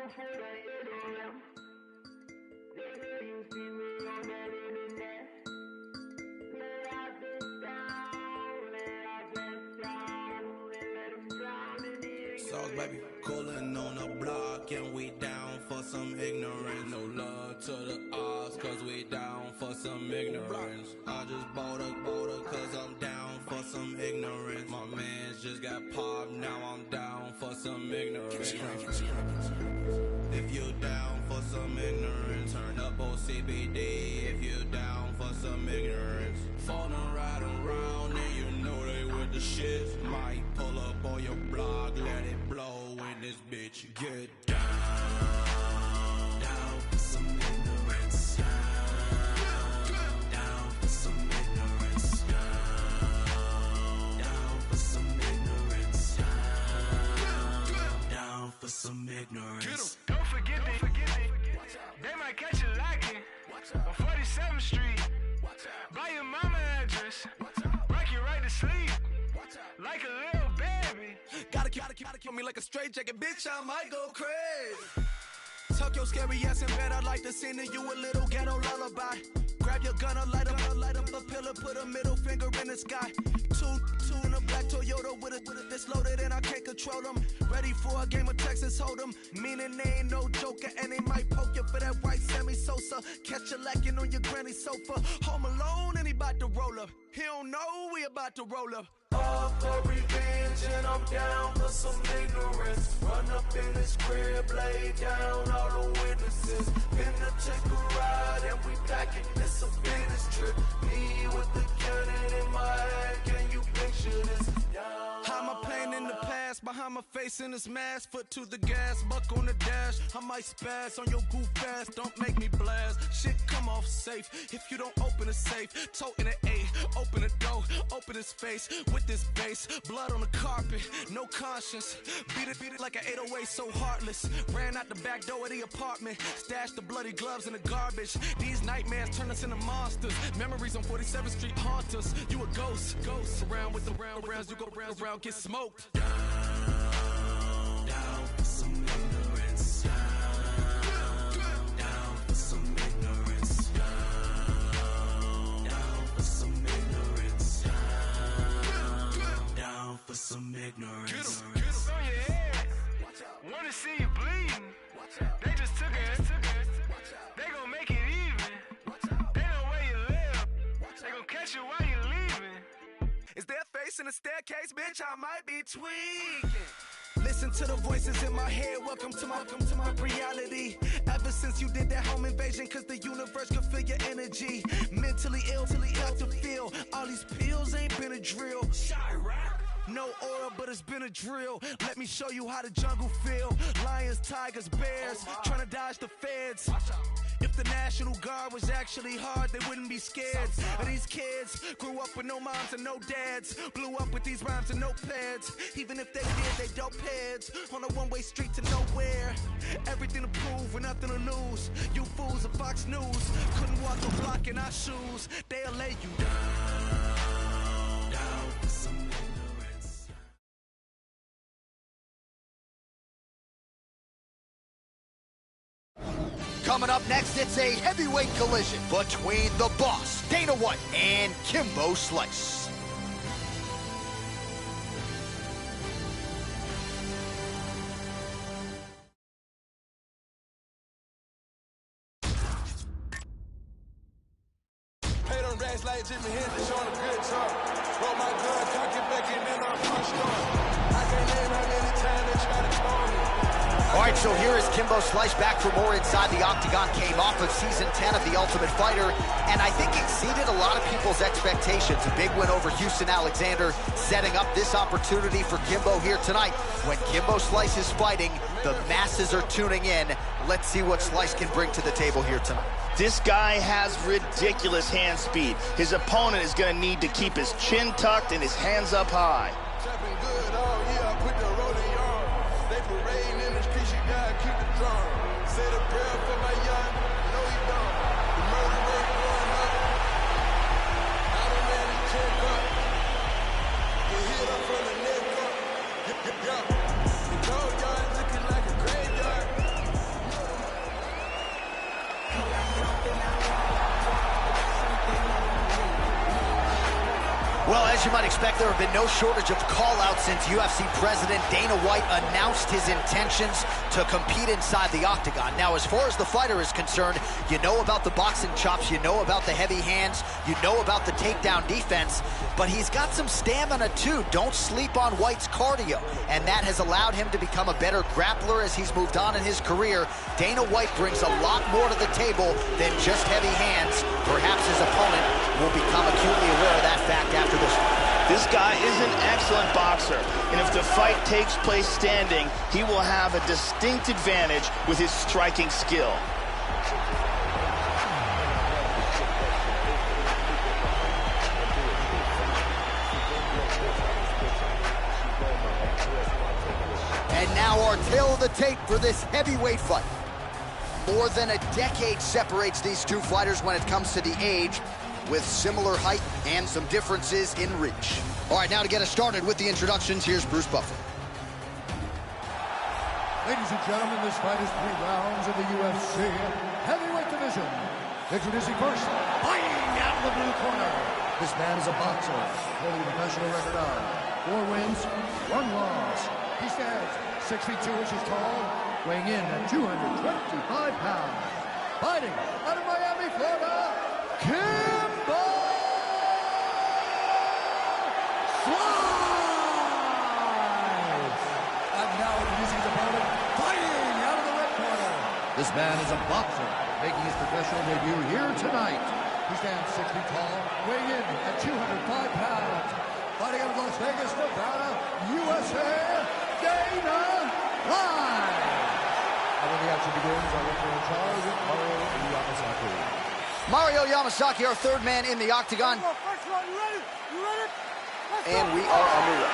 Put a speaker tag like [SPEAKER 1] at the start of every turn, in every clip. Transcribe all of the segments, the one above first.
[SPEAKER 1] Sauce, baby, coolin' on the block, and we down for some ignorance. No love to the odds, cause we down for some ignorance. I just bought a cause I'm down for some ignorance. My mans just got popped, now I'm down for some ignorance. If you down for some ignorance, turn up on CBD. If you down for some ignorance, phone and ride around, and you know they with the shit. Might pull up on your block, let it blow in this bitch. Get down, down for some ignorance. Down for some ignorance. Down for some ignorance. Down for some ignorance.
[SPEAKER 2] Don't forget me. They might catch you lacking on 47th Street. Buy your mama address. Rock you right to sleep. Like a little baby.
[SPEAKER 1] Gotta kill me like a straight jacket, bitch, I might go crazy. Tuck your scary ass in bed, I'd like to sing to you a little ghetto lullaby. Grab your gun, light up the pillar, put a middle finger in the sky. Two in a black Toyota with a this loaded and I can't control them. Ready for a game of Texas Hold'em, meaning they ain't no joker and they might poke you for that white Sammy Sosa. Catch you lacking on your granny sofa. Home alone and he about to roll up. He don't know we about to roll up.
[SPEAKER 3] All for revenge and I'm down for some ignorance. Run up in this crib, lay down all the witnesses. Been to take a ride and we packing this a business trip. Me with the cannon in my hand, can you picture this?
[SPEAKER 1] How am I playing in the past? Behind my face in this mask, foot to the gas, buck on the dash. I might spaz on your goof ass, don't make me blast. Shit come off safe if you don't open the safe. Toting an A, open the door, open his face with this bass. Blood on the carpet, no conscience. Beat it like an 808, so heartless. Ran out the back door of the apartment, stashed the bloody gloves in the garbage. These nightmares turn us into monsters. Memories on 47th Street haunt us. You a ghost. Around with the rounds, you go round, get smoked. Down for some ignorance. Down for some ignorance. Down for some ignorance. Down for some ignorance.
[SPEAKER 2] Get on your head. Wanna see you bleeding. They just took it. They gon' make it even. They know where you live. They gon' catch you while you leaving.
[SPEAKER 1] Is there a face in the staircase, bitch? I might be tweaking. Listen to the voices in my head. Welcome to my reality. Ever since you did that home invasion, cause the universe could feel your energy. Mentally ill to feel. All these pills ain't been a drill. No aura, but it's been a drill. Let me show you how the jungle feel. Lions, tigers, bears, trying to dodge the feds. If the National Guard was actually hard, they wouldn't be scared. And these kids grew up with no moms and no dads. Blew up with these rhymes and no pads. Even if they did, they dope heads. On a one-way street to nowhere. Everything to prove and nothing to lose. You fools of Fox News couldn't walk the block in our shoes. They'll lay you down for some ignorance.
[SPEAKER 4] Coming up next, it's a heavyweight collision between the boss, Dana White, and Kimbo Slice.
[SPEAKER 5] Paid on racks like Jimmy Hendrix on a good talk. Roll my gun, cock it back and then I'm punched on. I can't name how many times they try to call me.
[SPEAKER 4] All right, so here is Kimbo Slice back for more Inside the Octagon. Came off of Season 10 of The Ultimate Fighter, and I think exceeded a lot of people's expectations. A big win over Houston Alexander, setting up this opportunity for Kimbo here tonight. When Kimbo Slice is fighting, the masses are tuning in. Let's see what Slice can bring to the table here tonight.
[SPEAKER 6] This guy has ridiculous hand speed. His opponent is going to need to keep his chin tucked and his hands up high.
[SPEAKER 5] Trapping good all year, put the rolling yard. They parading in the streets, you gotta keep the drum. Say the prayer for my young, no you don't. The murder rate going up. I don't man check up. Get hit up from the neck up. The dog yard looking like a graveyard.
[SPEAKER 4] Well, as you might expect, there have been no shortage of call-outs since UFC President Dana White announced his intentions to compete inside the octagon. Now, as far as the fighter is concerned, you know about the boxing chops, you know about the heavy hands, you know about the takedown defense, but he's got some stamina too. Don't sleep on White's cardio, and that has allowed him to become a better grappler as he's moved on in his career. Dana White brings a lot more to the table than just heavy hands. Perhaps his opponent will become acutely aware of that fact after this.
[SPEAKER 6] This guy is an excellent boxer, and if the fight takes place standing, he will have a distinct advantage with his striking skill.
[SPEAKER 4] And now our tale of the tape for this heavyweight fight. More than a decade separates these two fighters when it comes to the age, with similar height and some differences in reach. All right, now to get us started with the introductions, here's Bruce Buffer.
[SPEAKER 7] Ladies and gentlemen, this fight is 3 rounds of the UFC heavyweight division. Introducing first, fighting out of the blue corner. This man is a boxer, holding a professional record of 4 wins, 1 loss. He stands 6 feet 2 inches tall, weighing in at 225 pounds. Fighting out of Miami, Florida, Kimbo Slice! And now introducing his opponent, fighting out of the red corner. This man is a boxer, making his professional debut here tonight. He stands 6 feet tall, weighing in at 205 pounds. Fighting out of Las Vegas, Nevada, USA, Dana White. And when the action begins, our referee in charge, Mario Yamasaki.
[SPEAKER 4] Mario Yamasaki, our third man in the octagon. And we are underway.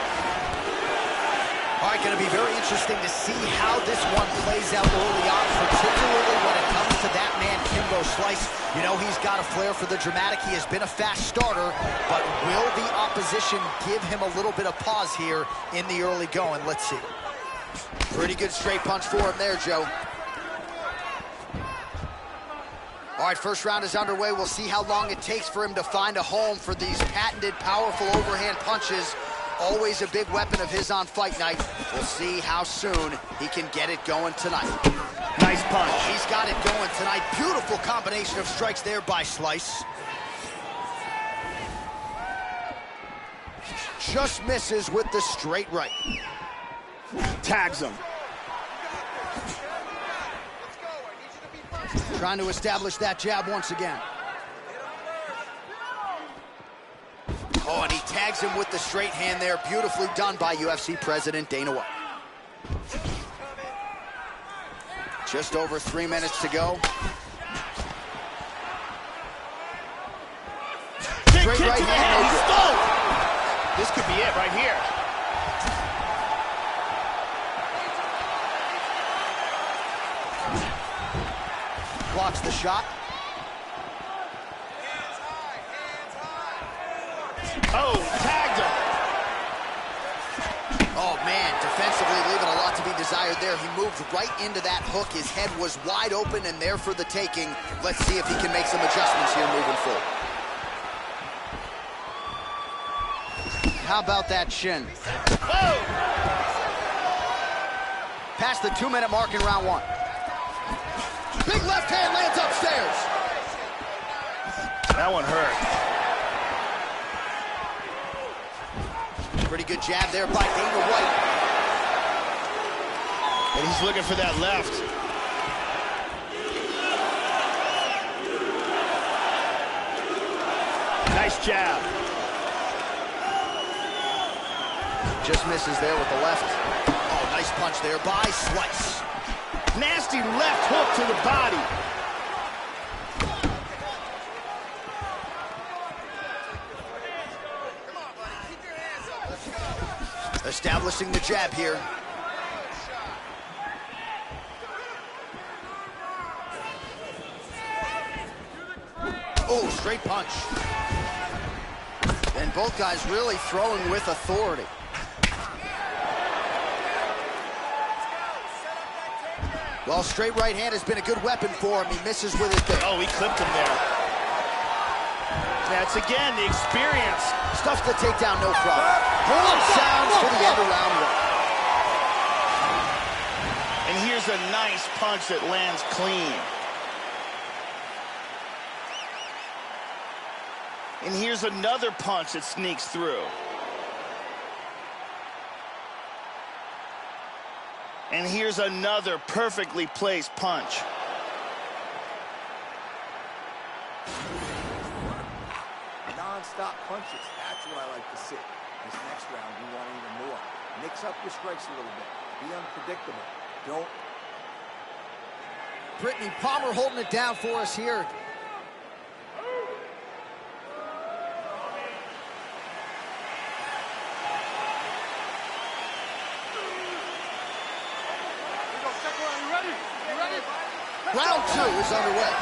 [SPEAKER 4] All right, going to be very interesting to see how this one plays out early on, particularly when it comes to that man, Kimbo Slice. You know, he's got a flair for the dramatic. He has been a fast starter, but will the opposition give him a little bit of pause here in the early going? Let's see. Pretty good straight punch for him there, Joe. All right, first round is underway. We'll see how long it takes for him to find a home for these patented, powerful overhand punches. Always a big weapon of his on fight night. We'll see how soon he can get it going tonight.
[SPEAKER 6] Nice punch.
[SPEAKER 4] He's got it going tonight. Beautiful combination of strikes there by Slice. Just misses with the straight right.
[SPEAKER 6] Tags him.
[SPEAKER 4] Trying to establish that jab once again. Oh, and he tags him with the straight hand there. Beautifully done by UFC President Dana White. Just over 3 minutes to go. Straight right hand.
[SPEAKER 6] He stole. This could be it right here.
[SPEAKER 4] Blocks the shot.
[SPEAKER 6] Oh, tagged him.
[SPEAKER 4] Oh, man, defensively leaving a lot to be desired there. He moved right into that hook. His head was wide open and there for the taking. Let's see if he can make some adjustments here moving forward. How about that shin?
[SPEAKER 6] Whoa!
[SPEAKER 4] Past the 2-minute mark in round 1. Big left hand lands upstairs.
[SPEAKER 6] That one hurt.
[SPEAKER 4] Pretty good jab there by Dana White.
[SPEAKER 6] And he's looking for that left. Nice jab.
[SPEAKER 4] Just misses there with the left. Oh, nice punch there by Slice.
[SPEAKER 6] Nasty left hook to the body.
[SPEAKER 4] Establishing the jab here. Oh, straight punch. And both guys really throwing with authority. Well, straight right hand has been a good weapon for him. He misses with it there.
[SPEAKER 6] Oh, he clipped him there. That's again the experience.
[SPEAKER 4] Stuffs the takedown, no problem. Horn sounds for the end of round one.
[SPEAKER 6] And here's a nice punch that lands clean. And here's another punch that sneaks through. And here's another perfectly placed punch.
[SPEAKER 7] Non-stop punches. That's what I like to see. This next round, we want even more. Mix up your strikes a little bit. Be unpredictable. Don't. Brittany Palmer holding it down for us here. Round two is underway.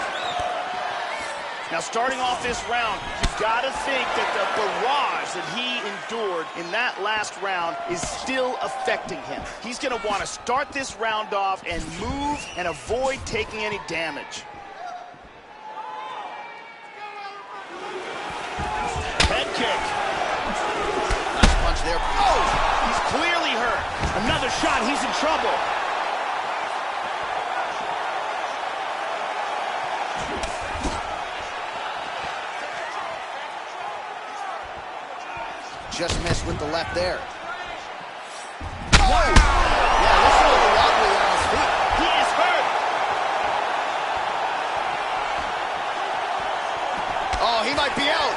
[SPEAKER 6] Now, starting off this round, you've got to think that the barrage that he endured in that last round is still affecting him. He's going to want to start this round off and move and avoid taking any damage. Head kick.
[SPEAKER 4] Nice punch there.
[SPEAKER 6] Oh, he's clearly hurt. Another shot, he's in trouble.
[SPEAKER 4] Just missed with the left there. Oh! Yeah, listen to the wobbly on his feet.
[SPEAKER 6] He is hurt.
[SPEAKER 4] Oh, he might be out.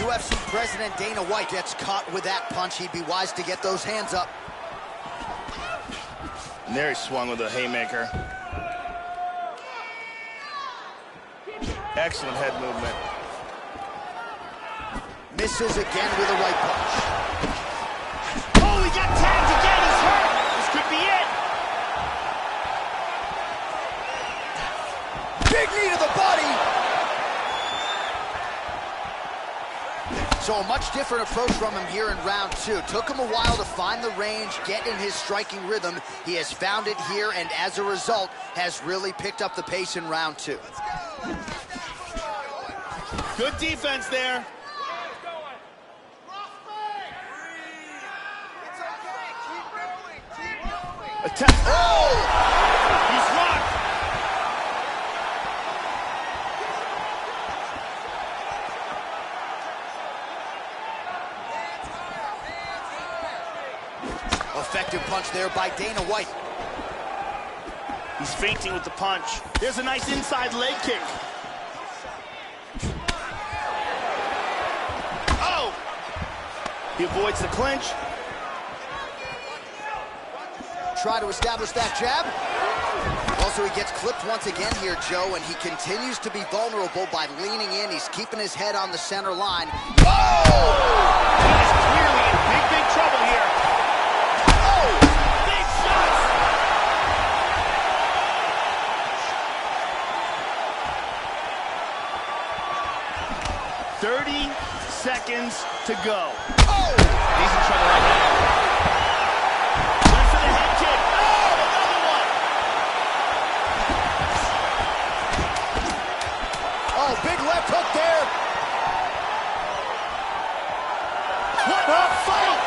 [SPEAKER 4] UFC President Dana White gets caught with that punch. He'd be wise to get those hands up.
[SPEAKER 6] And there he swung with a haymaker. Excellent head movement.
[SPEAKER 4] Misses again with a right punch.
[SPEAKER 6] Oh, he got tagged again. He's hurt. This could be it.
[SPEAKER 4] Big knee to the body. So a much different approach from him here in round two. Took him a while to find the range, get in his striking rhythm. He has found it here, and as a result, has really picked up the pace in round two.
[SPEAKER 6] Good defense there. Attack. Oh! He's locked.
[SPEAKER 4] Effective punch there by Dana White.
[SPEAKER 6] He's feinting with the punch. There's a nice inside leg kick. Oh! He avoids the clinch.
[SPEAKER 4] Try to establish that jab. Also, he gets clipped once again here, Joe, and he continues to be vulnerable by leaning in. He's keeping his head on the center line.
[SPEAKER 6] Oh! He's clearly in big, big trouble here. Oh! Big shots! 30 seconds to go.
[SPEAKER 4] Oh!
[SPEAKER 6] He's in trouble right now. Went for the head kick. Oh, another one.
[SPEAKER 4] Oh, big left hook there.
[SPEAKER 6] What a fight!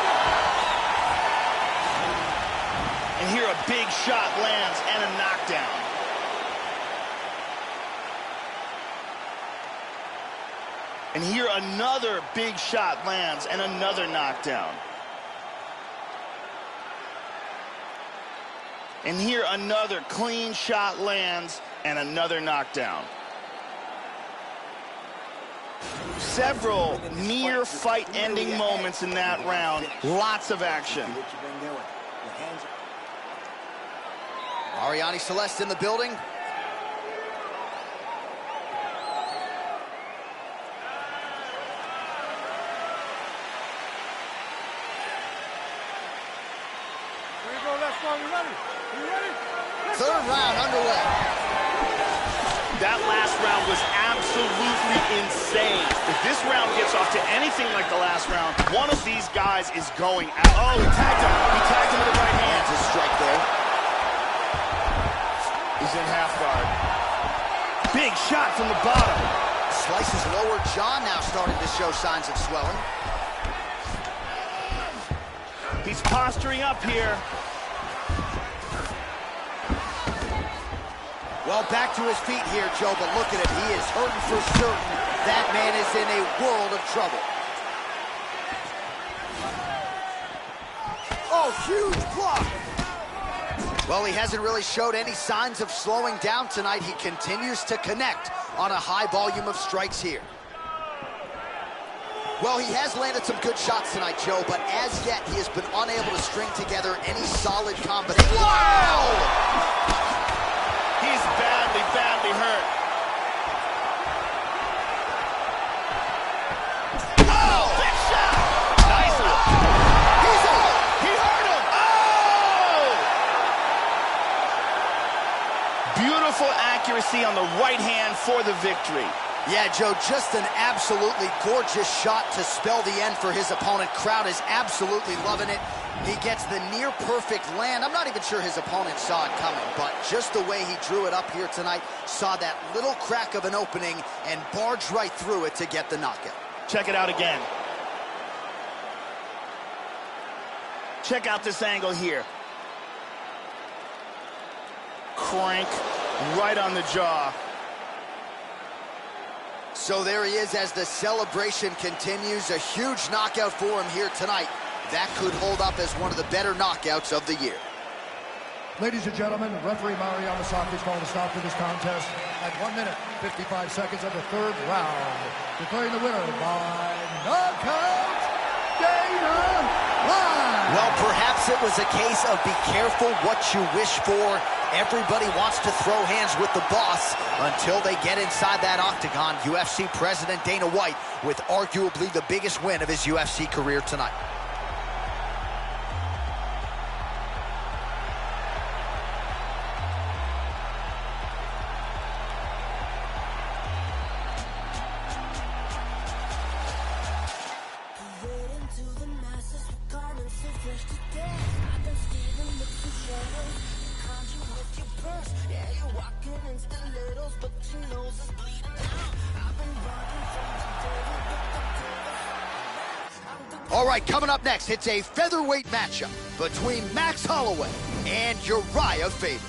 [SPEAKER 6] And here a big shot lands and a knockdown. And here another big shot lands and another knockdown. And here another clean shot lands and another knockdown. Several near fight-ending moments in that round. Lots of action.
[SPEAKER 4] Ariane Celeste in the building. Third round underway.
[SPEAKER 6] That last round was absolutely insane. If this round gets off to anything like the last round, one of these guys is going out. Oh, he tagged him. He tagged him with the right hand.
[SPEAKER 4] Hands a strike there.
[SPEAKER 6] is in half guard. Big shot from the bottom.
[SPEAKER 4] Slice's lower jaw now starting to show signs of swelling.
[SPEAKER 6] He's posturing up here.
[SPEAKER 4] Well, back to his feet here, Joe, but look at him. He is hurting for certain. That man is in a world of trouble. Oh, huge block. Well, he hasn't really showed any signs of slowing down tonight. He continues to connect on a high volume of strikes here. Well, he has landed some good shots tonight, Joe, but as yet, he has been unable to string together any solid combination.
[SPEAKER 6] Wow! He's badly, badly hurt. Oh, big shot! Nice one.
[SPEAKER 4] He's out!
[SPEAKER 6] He hurt him! Oh! Beautiful accuracy on the right hand for the victory.
[SPEAKER 4] Yeah, Joe, just an absolutely gorgeous shot to spell the end for his opponent. Crowd is absolutely loving it. He gets the near-perfect land. I'm not even sure his opponent saw it coming, but just the way he drew it up here tonight, saw that little crack of an opening and barged right through it to get the knockout.
[SPEAKER 6] Check it out again. Check out this angle here. Crank right on the jaw.
[SPEAKER 4] So there he is as the celebration continues. A huge knockout for him here tonight. That could hold up as one of the better knockouts of the year.
[SPEAKER 7] Ladies and gentlemen, referee Mario Yamasaki is calling a stop to this contest at 1 minute, 55 seconds of the third round. Declaring the winner by knockout, Dana White.
[SPEAKER 4] Well, perhaps it was a case of be careful what you wish for. Everybody wants to throw hands with the boss until they get inside that octagon. UFC President Dana White with arguably the biggest win of his UFC career tonight. All right, coming up next, it's a featherweight matchup between Max Holloway and Uriah Faber.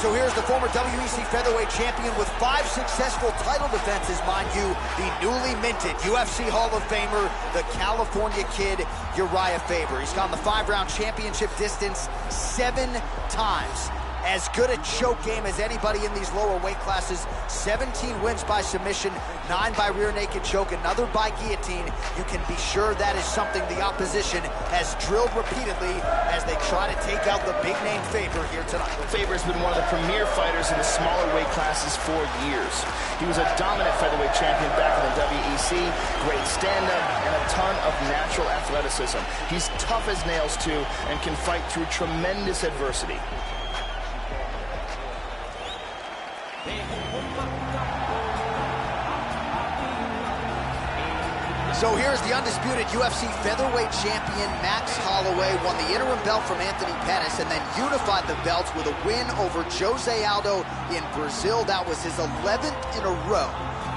[SPEAKER 4] So here's the former WEC featherweight champion with 5 successful title defenses, mind you, the newly minted UFC Hall of Famer, the California Kid, Uriah Faber. He's gone the 5-round championship distance 7 times. As good a choke game as anybody in these lower weight classes. 17 wins by submission, 9 by rear naked choke, another by guillotine. You can be sure that is something the opposition has drilled repeatedly as they try to take out the big name Faber here tonight.
[SPEAKER 6] Faber's been one of the premier fighters in the smaller weight classes for years. He was a dominant featherweight champion back in the WEC, great stand-up, and a ton of natural athleticism. He's tough as nails too, and can fight through tremendous adversity.
[SPEAKER 4] So here's the undisputed UFC featherweight champion, Max Holloway, won the interim belt from Anthony Pettis and then unified the belts with a win over Jose Aldo in Brazil. That was his 11th in a row.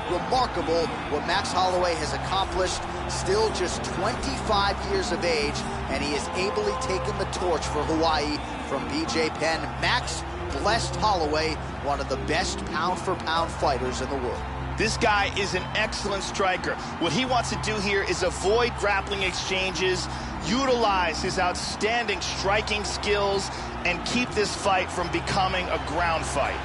[SPEAKER 4] Remarkable what Max Holloway has accomplished, still just 25 years of age, and he has ably taken the torch for Hawaii from BJ Penn. Max blessed Holloway, one of the best pound-for-pound fighters in the world.
[SPEAKER 6] This guy is an excellent striker. What he wants to do here is avoid grappling exchanges, utilize his outstanding striking skills, and keep this fight from becoming a ground fight.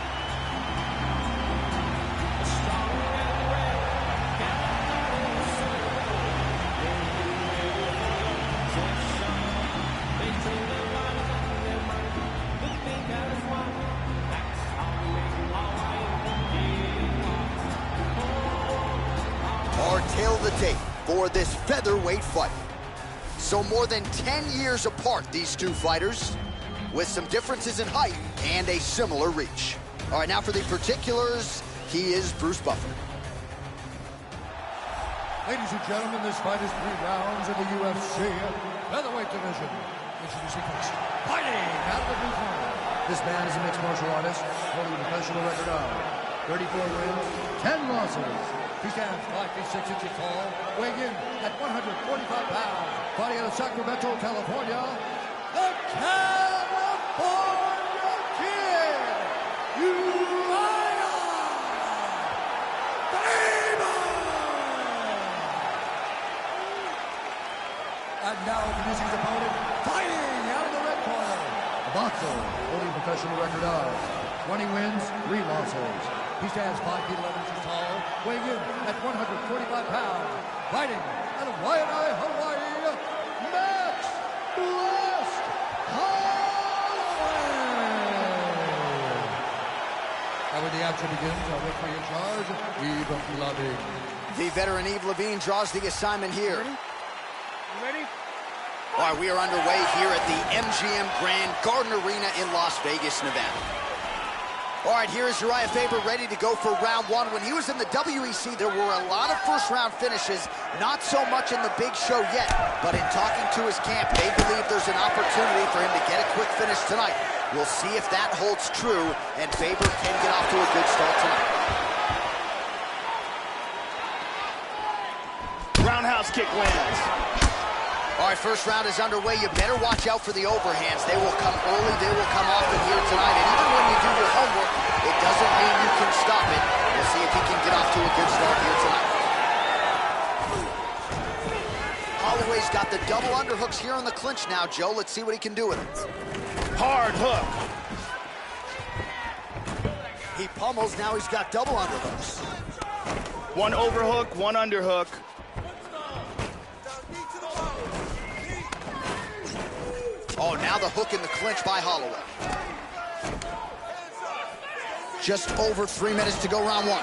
[SPEAKER 4] Our tale of the tape for this featherweight fight. So more than 10 years apart, these two fighters, with some differences in height and a similar reach. All right, now for the particulars, he is Bruce Buffer.
[SPEAKER 7] Ladies and gentlemen, this fight is 3 rounds in the UFC featherweight division. Introducing first, fighting out of the blue corner. This man is a mixed martial artist, holding a professional record of 34 wins, 10 losses. He stands 5 feet 6 inches tall, weighing in at 145 pounds. Fighting out of Sacramento, California, the California Kid, Uriah Faber! And now introducing his opponent, fighting out of the red corner. A boxer, holding a professional record of 20 wins, 3 losses. He stands 5 feet 11 inches tall, weighing in at 145 pounds. Fighting out of Waianae, Hawaii, Max Blessed Holloway. And when the action begins, our referee in charge, Yves Levine.
[SPEAKER 4] The veteran Yves Levine draws the assignment here.
[SPEAKER 2] You ready?
[SPEAKER 4] All right, we are underway here at the MGM Grand Garden Arena in Las Vegas, Nevada. All right, here is Uriah Faber ready to go for round 1. When he was in the WEC, there were a lot of first-round finishes, not so much in the big show yet, but in talking to his camp, they believe there's an opportunity for him to get a quick finish tonight. We'll see if that holds true, and Faber can get off to a good start tonight.
[SPEAKER 6] Roundhouse kick lands.
[SPEAKER 4] All right, first round is underway. You better watch out for the overhands. They will come early, they will come often here tonight. And even when you do your homework, it doesn't mean you can stop it. We'll see if he can get off to a good start here tonight. Holloway's got the double underhooks here in the clinch now, Joe. Let's see what he can do with it.
[SPEAKER 6] Hard hook.
[SPEAKER 4] He pummels, now he's got double underhooks.
[SPEAKER 6] One overhook, one underhook.
[SPEAKER 4] Oh, now the hook in the clinch by Holloway. Just over 3 minutes to go round 1.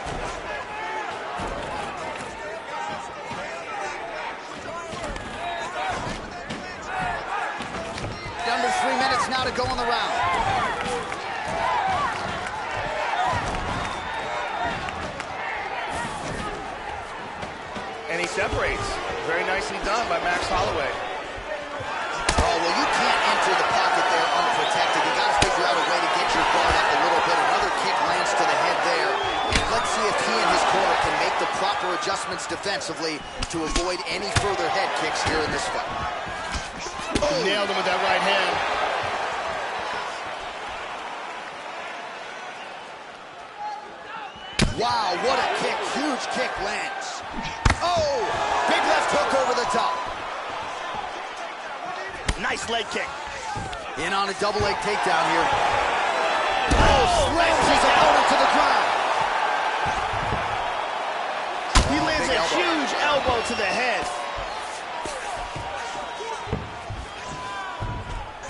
[SPEAKER 4] Under 3 minutes now to go in the round.
[SPEAKER 6] And he separates. Very nicely done by Max Holloway.
[SPEAKER 4] Oh, well, you can't enter the pocket there unprotected. You got to figure out a way to get your guard up a little bit. Another kick lands to the head there. And let's see if he and his corner can make the proper adjustments defensively to avoid any further head kicks here in this fight.
[SPEAKER 6] Nailed him with that right hand.
[SPEAKER 4] Wow, what a kick. Huge kick lands. Oh, big left hook over the top.
[SPEAKER 6] Nice leg kick.
[SPEAKER 4] In on a double leg takedown here. Oh, slams his opponent to the ground.
[SPEAKER 6] He lands a huge elbow to the head.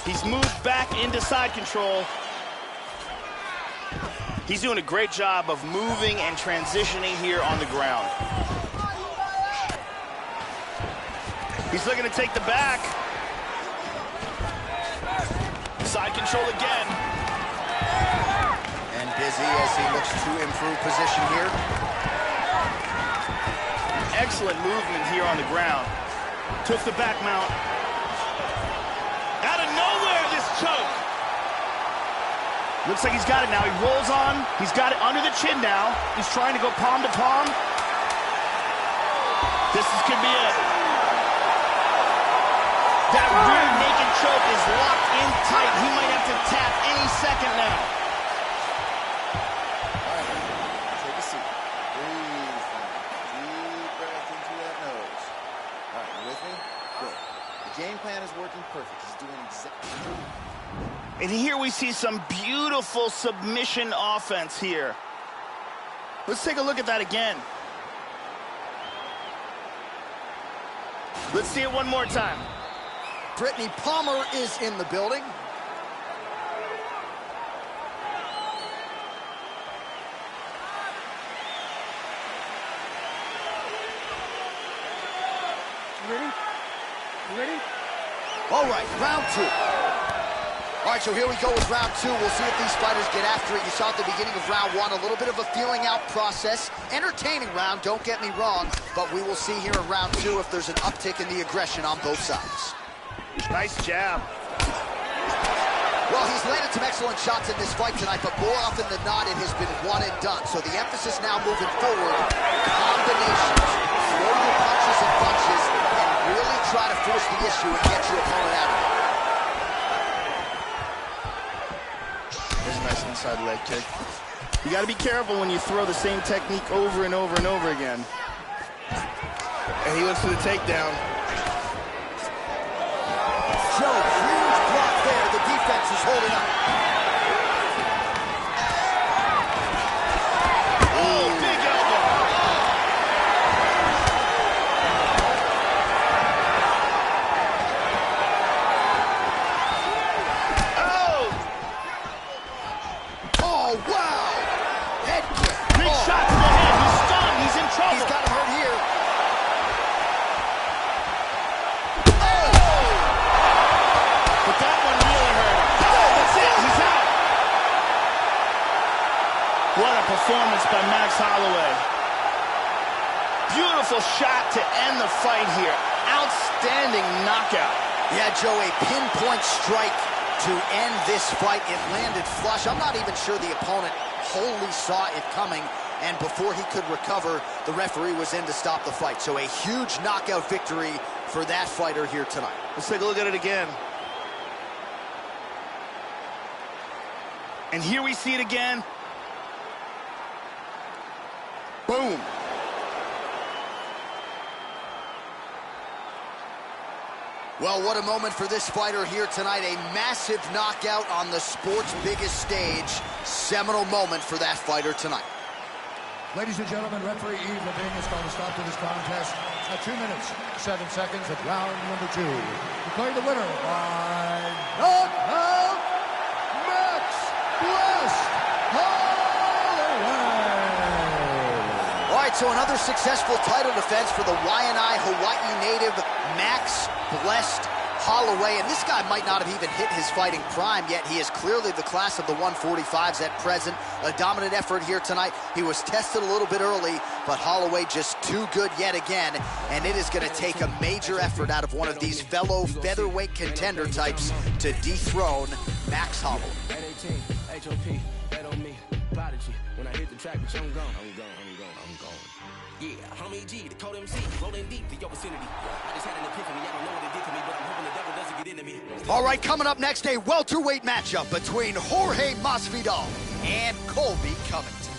[SPEAKER 6] He's moved back into side control. He's doing a great job of moving and transitioning here on the ground. He's looking to take the back. Side control again.
[SPEAKER 4] And busy as he looks to improve position here.
[SPEAKER 6] Excellent movement here on the ground. Took the back mount. Out of nowhere, this choke. Looks like he's got it now. He rolls on. He's got it under the chin now. He's trying to go palm to palm. Could be it. That rear naked choke is locked in tight. He might have to tap any second now.
[SPEAKER 8] All right, take a seat. Breathe. Deep breath into that nose. All right, you with me? Good. The game plan is working perfect. He's doing exactly.
[SPEAKER 6] And here we see some beautiful submission offense here. Let's take a look at that again. Let's see it one more time.
[SPEAKER 4] Brittany Palmer is in the building.
[SPEAKER 9] You ready? You ready?
[SPEAKER 4] All right, round two. All right, so here we go with round two. We'll see if these fighters get after it. You saw at the beginning of round one, a little bit of a feeling out process. Entertaining round, don't get me wrong, but we will see here in round two if there's an uptick in the aggression on both sides.
[SPEAKER 6] Nice jab.
[SPEAKER 4] Well, he's landed some excellent shots in this fight tonight, but more often than not, it has been one and done. So the emphasis now moving forward, combinations. Throw your punches and bunches, and really try to force the issue and get your opponent out of it.
[SPEAKER 6] There's a nice inside leg kick. You got to be careful when you throw the same technique over and over and over again. And he looks for the takedown.
[SPEAKER 4] Joe, huge block there. The defense is holding up.
[SPEAKER 6] Oh, big elbow.
[SPEAKER 4] Oh, wow! Head kick.
[SPEAKER 6] Big shot to the head. He's stunned. He's in trouble.
[SPEAKER 4] He's got him hurt here.
[SPEAKER 6] But that one really hurt. Oh, that's it. He's out. What a performance by Max Holloway. Beautiful shot to end the fight here. Outstanding knockout.
[SPEAKER 4] Yeah, Joe, a pinpoint strike to end this fight. It landed flush. I'm not even sure the opponent wholly saw it coming, and before he could recover, the referee was in to stop the fight. So a huge knockout victory for that fighter here tonight.
[SPEAKER 6] Let's take a look at it again. And here we see it again. Boom.
[SPEAKER 4] Well, what a moment for this fighter here tonight. A massive knockout on the sport's biggest stage. Seminal moment for that fighter tonight.
[SPEAKER 7] Ladies and gentlemen, referee Yves Levine is going to stop to this contest at 2 minutes, 7 seconds of round number 2. Declaring the winner by knockout, Max Blessed Holloway.
[SPEAKER 4] All right, so another successful title defense for the Waianae, Hawaii native Max Blessed Holloway. And this guy might not have even hit his fighting prime yet. He is clearly the class of the 145s at present. A dominant effort here tonight. He was tested a little bit early, but Holloway just too good yet again. And it is going to take a major effort out of one of these fellow featherweight contender types to dethrone Max Holloway.
[SPEAKER 10] At 18, HOP, bet on me, Prodigy. When I hit the track, bitch, I'm gone. Yeah, homie G, the code MC, rolling deep to your vicinity. I just had an epiphany, I don't know what it did to me, but I'm hoping the devil doesn't get into me.
[SPEAKER 4] All right, coming up next, a welterweight matchup between Jorge Masvidal and Colby Covington.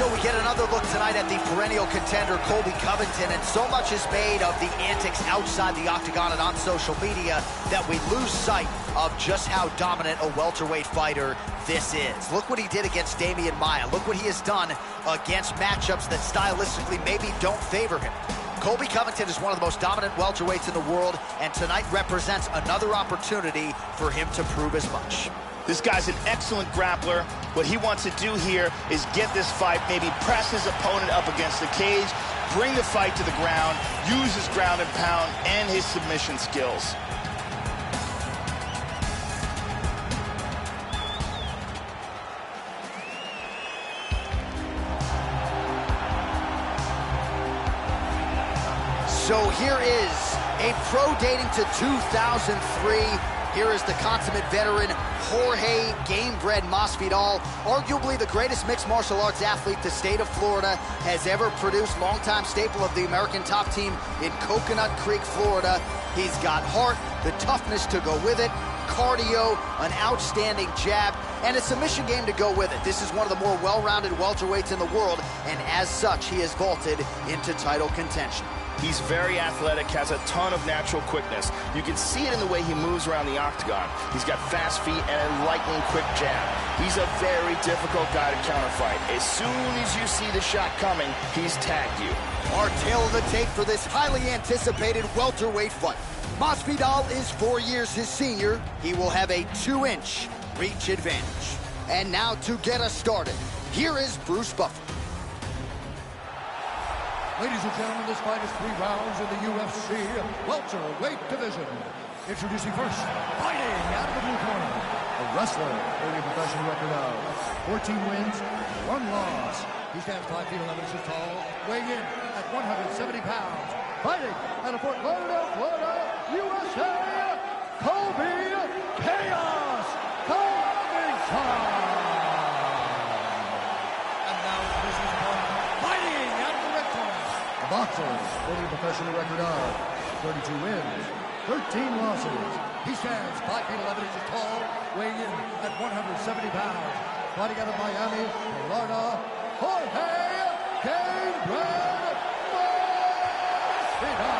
[SPEAKER 4] So we get another look tonight at the perennial contender, Colby Covington, and so much is made of the antics outside the octagon and on social media that we lose sight of just how dominant a welterweight fighter this is. Look what he did against Damian Maia. Look what he has done against matchups that stylistically maybe don't favor him. Colby Covington is one of the most dominant welterweights in the world, and tonight represents another opportunity for him to prove as much.
[SPEAKER 6] This guy's an excellent grappler. What he wants to do here is get this fight, maybe press his opponent up against the cage, bring the fight to the ground, use his ground and pound and his submission skills.
[SPEAKER 4] So here is a pro dating to 2003. Here is the consummate veteran, Jorge Gamebred Masvidal, arguably the greatest mixed martial arts athlete the state of Florida has ever produced, longtime staple of the American top team in Coconut Creek, Florida. He's got heart, the toughness to go with it, cardio, an outstanding jab, and a submission game to go with it. This is one of the more well-rounded welterweights in the world, and as such, he has vaulted into title contention.
[SPEAKER 6] He's very athletic, has a ton of natural quickness. You can see it in the way he moves around the octagon. He's got fast feet and a lightning quick jab. He's a very difficult guy to counterfight. As soon as you see the shot coming, he's tagged you.
[SPEAKER 4] Our tail of the tape for this highly anticipated welterweight fight. Masvidal is 4 years his senior. He will have a 2-inch reach advantage. And now to get us started, here is Bruce Buffer.
[SPEAKER 7] Ladies and gentlemen, this fight is 3 rounds in the UFC welterweight division. Introducing first, fighting out of the blue corner, a wrestler holding a professional record of 14 wins, 1 loss. He stands 5 feet 11 inches tall, weighing in at 170 pounds. Fighting out of Fort Lauderdale, Florida, USA, Colby Chaos Covington. Boxer, holding a professional record of 32 wins, 13 losses. He stands 5 feet 11 inches tall, weighing in at 170 pounds. Fighting out of Miami, Florida, Jorge Gamebred Masvidal.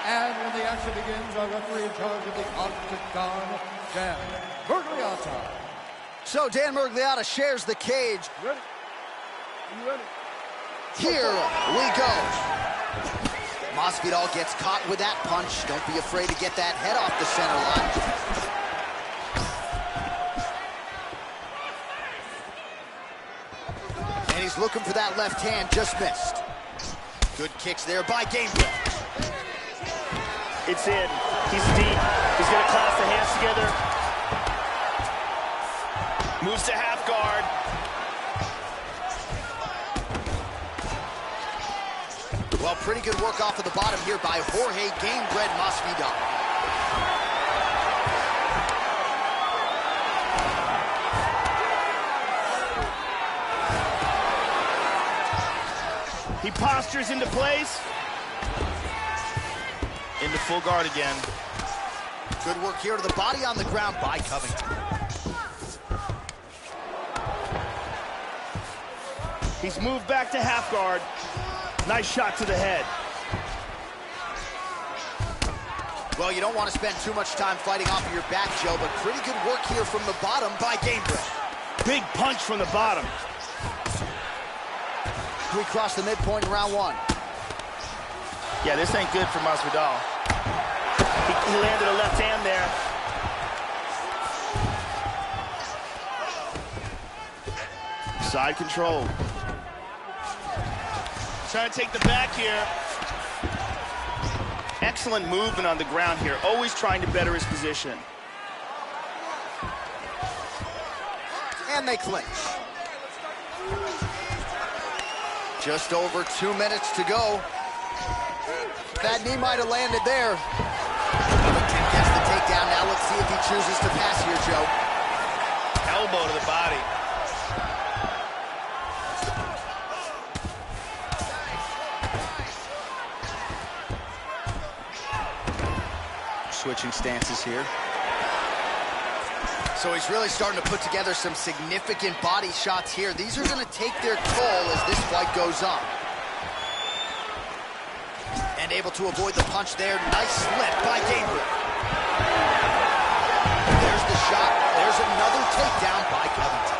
[SPEAKER 7] And when the action begins, our referee in charge of the octagon, Dan Mergliotta.
[SPEAKER 4] So Dan Mergliotta shares the cage.
[SPEAKER 9] Ready? You ready?
[SPEAKER 4] Here we go. Masvidal gets caught with that punch. Don't be afraid to get that head off the center line. And he's looking for that left hand, just missed. Good kicks there by Gamebred.
[SPEAKER 6] It's in. He's deep. He's going to clasp the hands together. Moves to half guard.
[SPEAKER 4] Well, pretty good work off of the bottom here by Jorge Gamebred Masvidal.
[SPEAKER 6] He postures into place. Into full guard again.
[SPEAKER 4] Good work here to the body on the ground by Covington.
[SPEAKER 6] He's moved back to half guard. Nice shot to the head.
[SPEAKER 4] Well, you don't want to spend too much time fighting off of your back, Joe, but pretty good work here from the bottom by Gamebred.
[SPEAKER 6] Big punch from the bottom.
[SPEAKER 4] We cross the midpoint in round 1.
[SPEAKER 6] Yeah, this ain't good for Masvidal. He landed a left hand there. Side control. Trying to take the back here. Excellent movement on the ground here. Always trying to better his position.
[SPEAKER 4] And they clinch. Just over 2 minutes to go. That knee might have landed there. Covington gets the takedown. Now let's see if he chooses to pass here, Joe.
[SPEAKER 6] Elbow to the body.
[SPEAKER 4] Switching stances here. So he's really starting to put together some significant body shots here. These are going to take their toll as this fight goes on. And able to avoid the punch there. Nice slip by Gabriel. There's the shot. There's another takedown by Covington.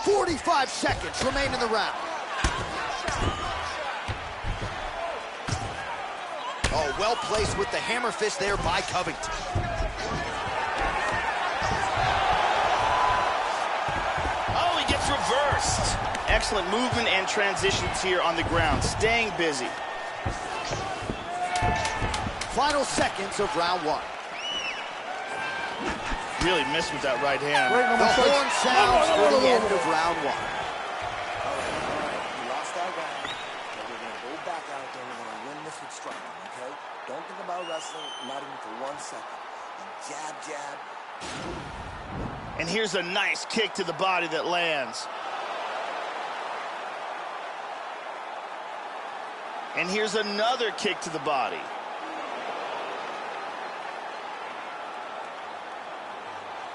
[SPEAKER 4] "45 seconds remain in the round. Oh, well placed with the hammer fist there by Covington.
[SPEAKER 6] Oh, he gets reversed. Excellent movement and transitions here on the ground, staying busy.
[SPEAKER 4] Final seconds of round one.
[SPEAKER 6] Really missed with that right hand.
[SPEAKER 4] The horn sounds for the end of round one.
[SPEAKER 11] You lost that round, but we're going to go back out there and we're going to win this with striking, okay? Don't think about wrestling, not even for 1 second. And jab, jab.
[SPEAKER 6] And here's a nice kick to the body that lands. And here's another kick to the body.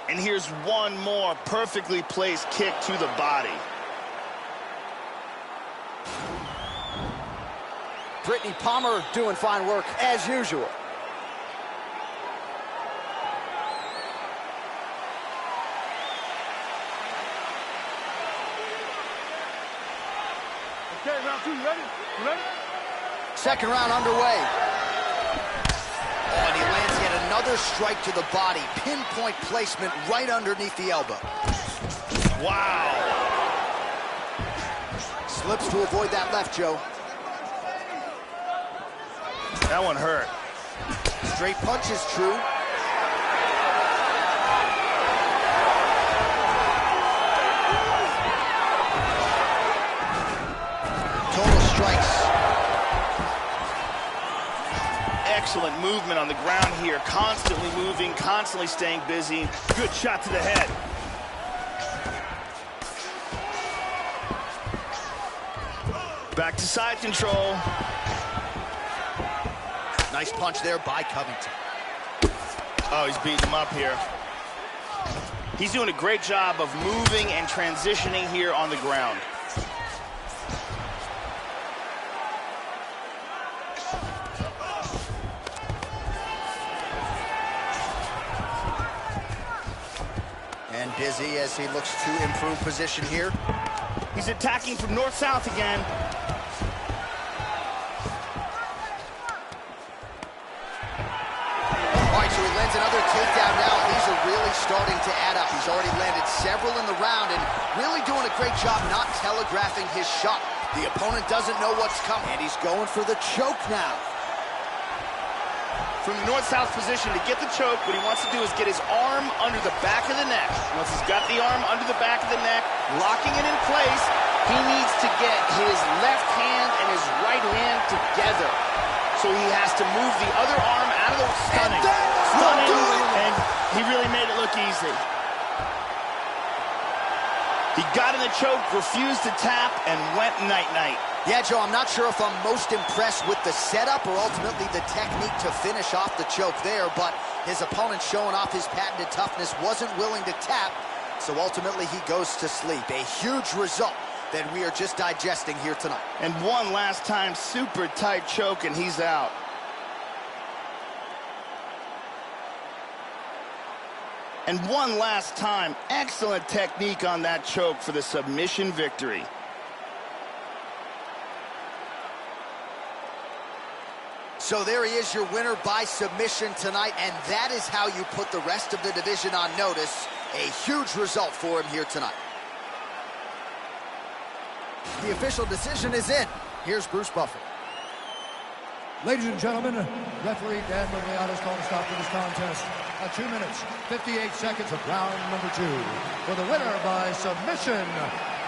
[SPEAKER 6] And here's one more perfectly placed kick to the body.
[SPEAKER 4] Brittany Palmer doing fine work as usual.
[SPEAKER 9] Okay, round 2, you ready? You ready?
[SPEAKER 4] Second round underway. Oh, and he lands yet another strike to the body. Pinpoint placement right underneath the elbow.
[SPEAKER 6] Wow.
[SPEAKER 4] Slips to avoid that left, Joe.
[SPEAKER 6] That one hurt.
[SPEAKER 4] Straight punch is true. Total strikes.
[SPEAKER 6] Excellent movement on the ground here. Constantly moving, constantly staying busy. Good shot to the head. Back to side control.
[SPEAKER 4] Nice punch there by Covington.
[SPEAKER 6] Oh, he's beating him up here. He's doing a great job of moving and transitioning here on the ground.
[SPEAKER 4] And busy as he looks to improve position here.
[SPEAKER 6] He's attacking from north-south again.
[SPEAKER 4] Another takedown now. These are really starting to add up. He's already landed several in the round and really doing a great job not telegraphing his shot. The opponent doesn't know what's coming, and he's going for the choke now.
[SPEAKER 6] From the north-south position to get the choke, what he wants to do is get his arm under the back of the neck. Once he's got the arm under the back of the neck, locking it in place, he needs to get his left hand and his right hand together. So he has to move the other arm out of the stunning, and he really made it look easy. He got in the choke, refused to tap, and went night-night.
[SPEAKER 4] Yeah, Joe, I'm not sure if I'm most impressed with the setup or ultimately the technique to finish off the choke there, but his opponent showing off his patented toughness, wasn't willing to tap, so ultimately he goes to sleep. A huge result that we are just digesting here tonight.
[SPEAKER 6] And one last time, super tight choke, and he's out. And one last time, excellent technique on that choke for the submission victory.
[SPEAKER 4] So there he is, your winner by submission tonight, and that is how you put the rest of the division on notice. A huge result for him here tonight. The official decision is in. Here's Bruce Buffer.
[SPEAKER 7] Ladies and gentlemen, referee Dan Murriata's called to stop to this contest at 2 minutes, 58 seconds of round number 2. For the winner by submission,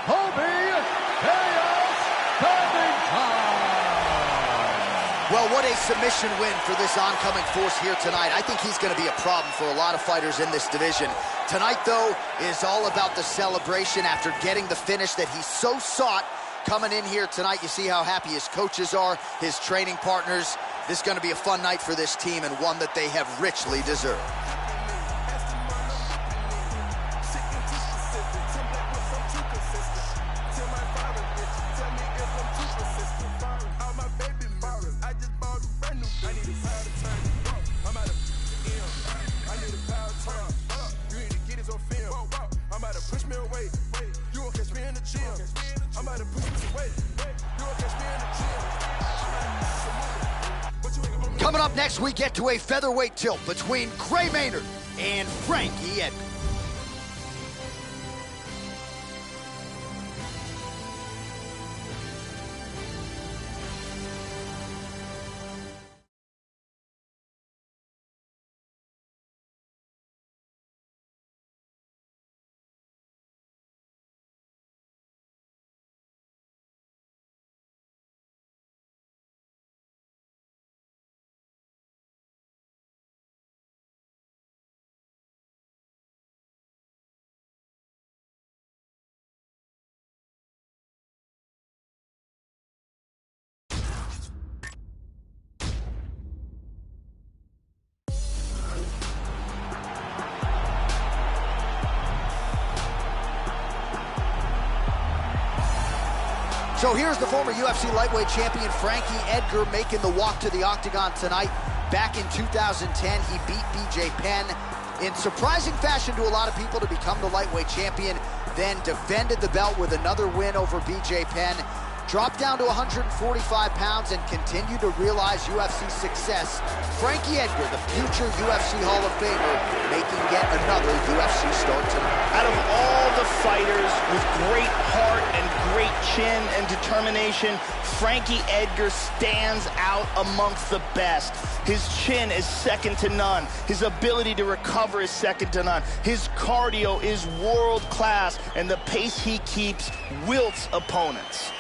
[SPEAKER 7] Colby Chaos Covington.
[SPEAKER 4] Well, what a submission win for this oncoming force here tonight. I think he's going to be a problem for a lot of fighters in this division. Tonight, though, is all about the celebration after getting the finish that he so sought. Coming in here tonight, you see how happy his coaches are, his training partners. This is going to be a fun night for this team and one that they have richly deserved. Coming up next, we get to a featherweight tilt between Gray Maynard and Frankie Edgar. So here's the former UFC lightweight champion Frankie Edgar making the walk to the octagon tonight. Back in 2010, he beat BJ Penn in surprising fashion to a lot of people to become the lightweight champion, then defended the belt with another win over BJ Penn, dropped down to 145 pounds and continued to realize UFC success. Frankie Edgar, the future UFC Hall of Famer, making yet another UFC start tonight.
[SPEAKER 6] Out of all the fighters with great heart and great chin and determination, Frankie Edgar stands out amongst the best. His chin is second to none. His ability to recover is second to none. His cardio is world class, and the pace he keeps wilts opponents.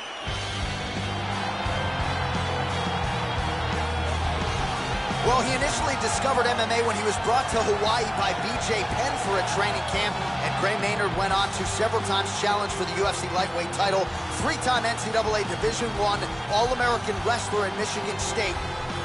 [SPEAKER 4] Well, he initially discovered MMA when he was brought to Hawaii by BJ Penn for a training camp, and Gray Maynard went on to several times challenge for the UFC lightweight title, three-time NCAA Division I All-American wrestler in Michigan State.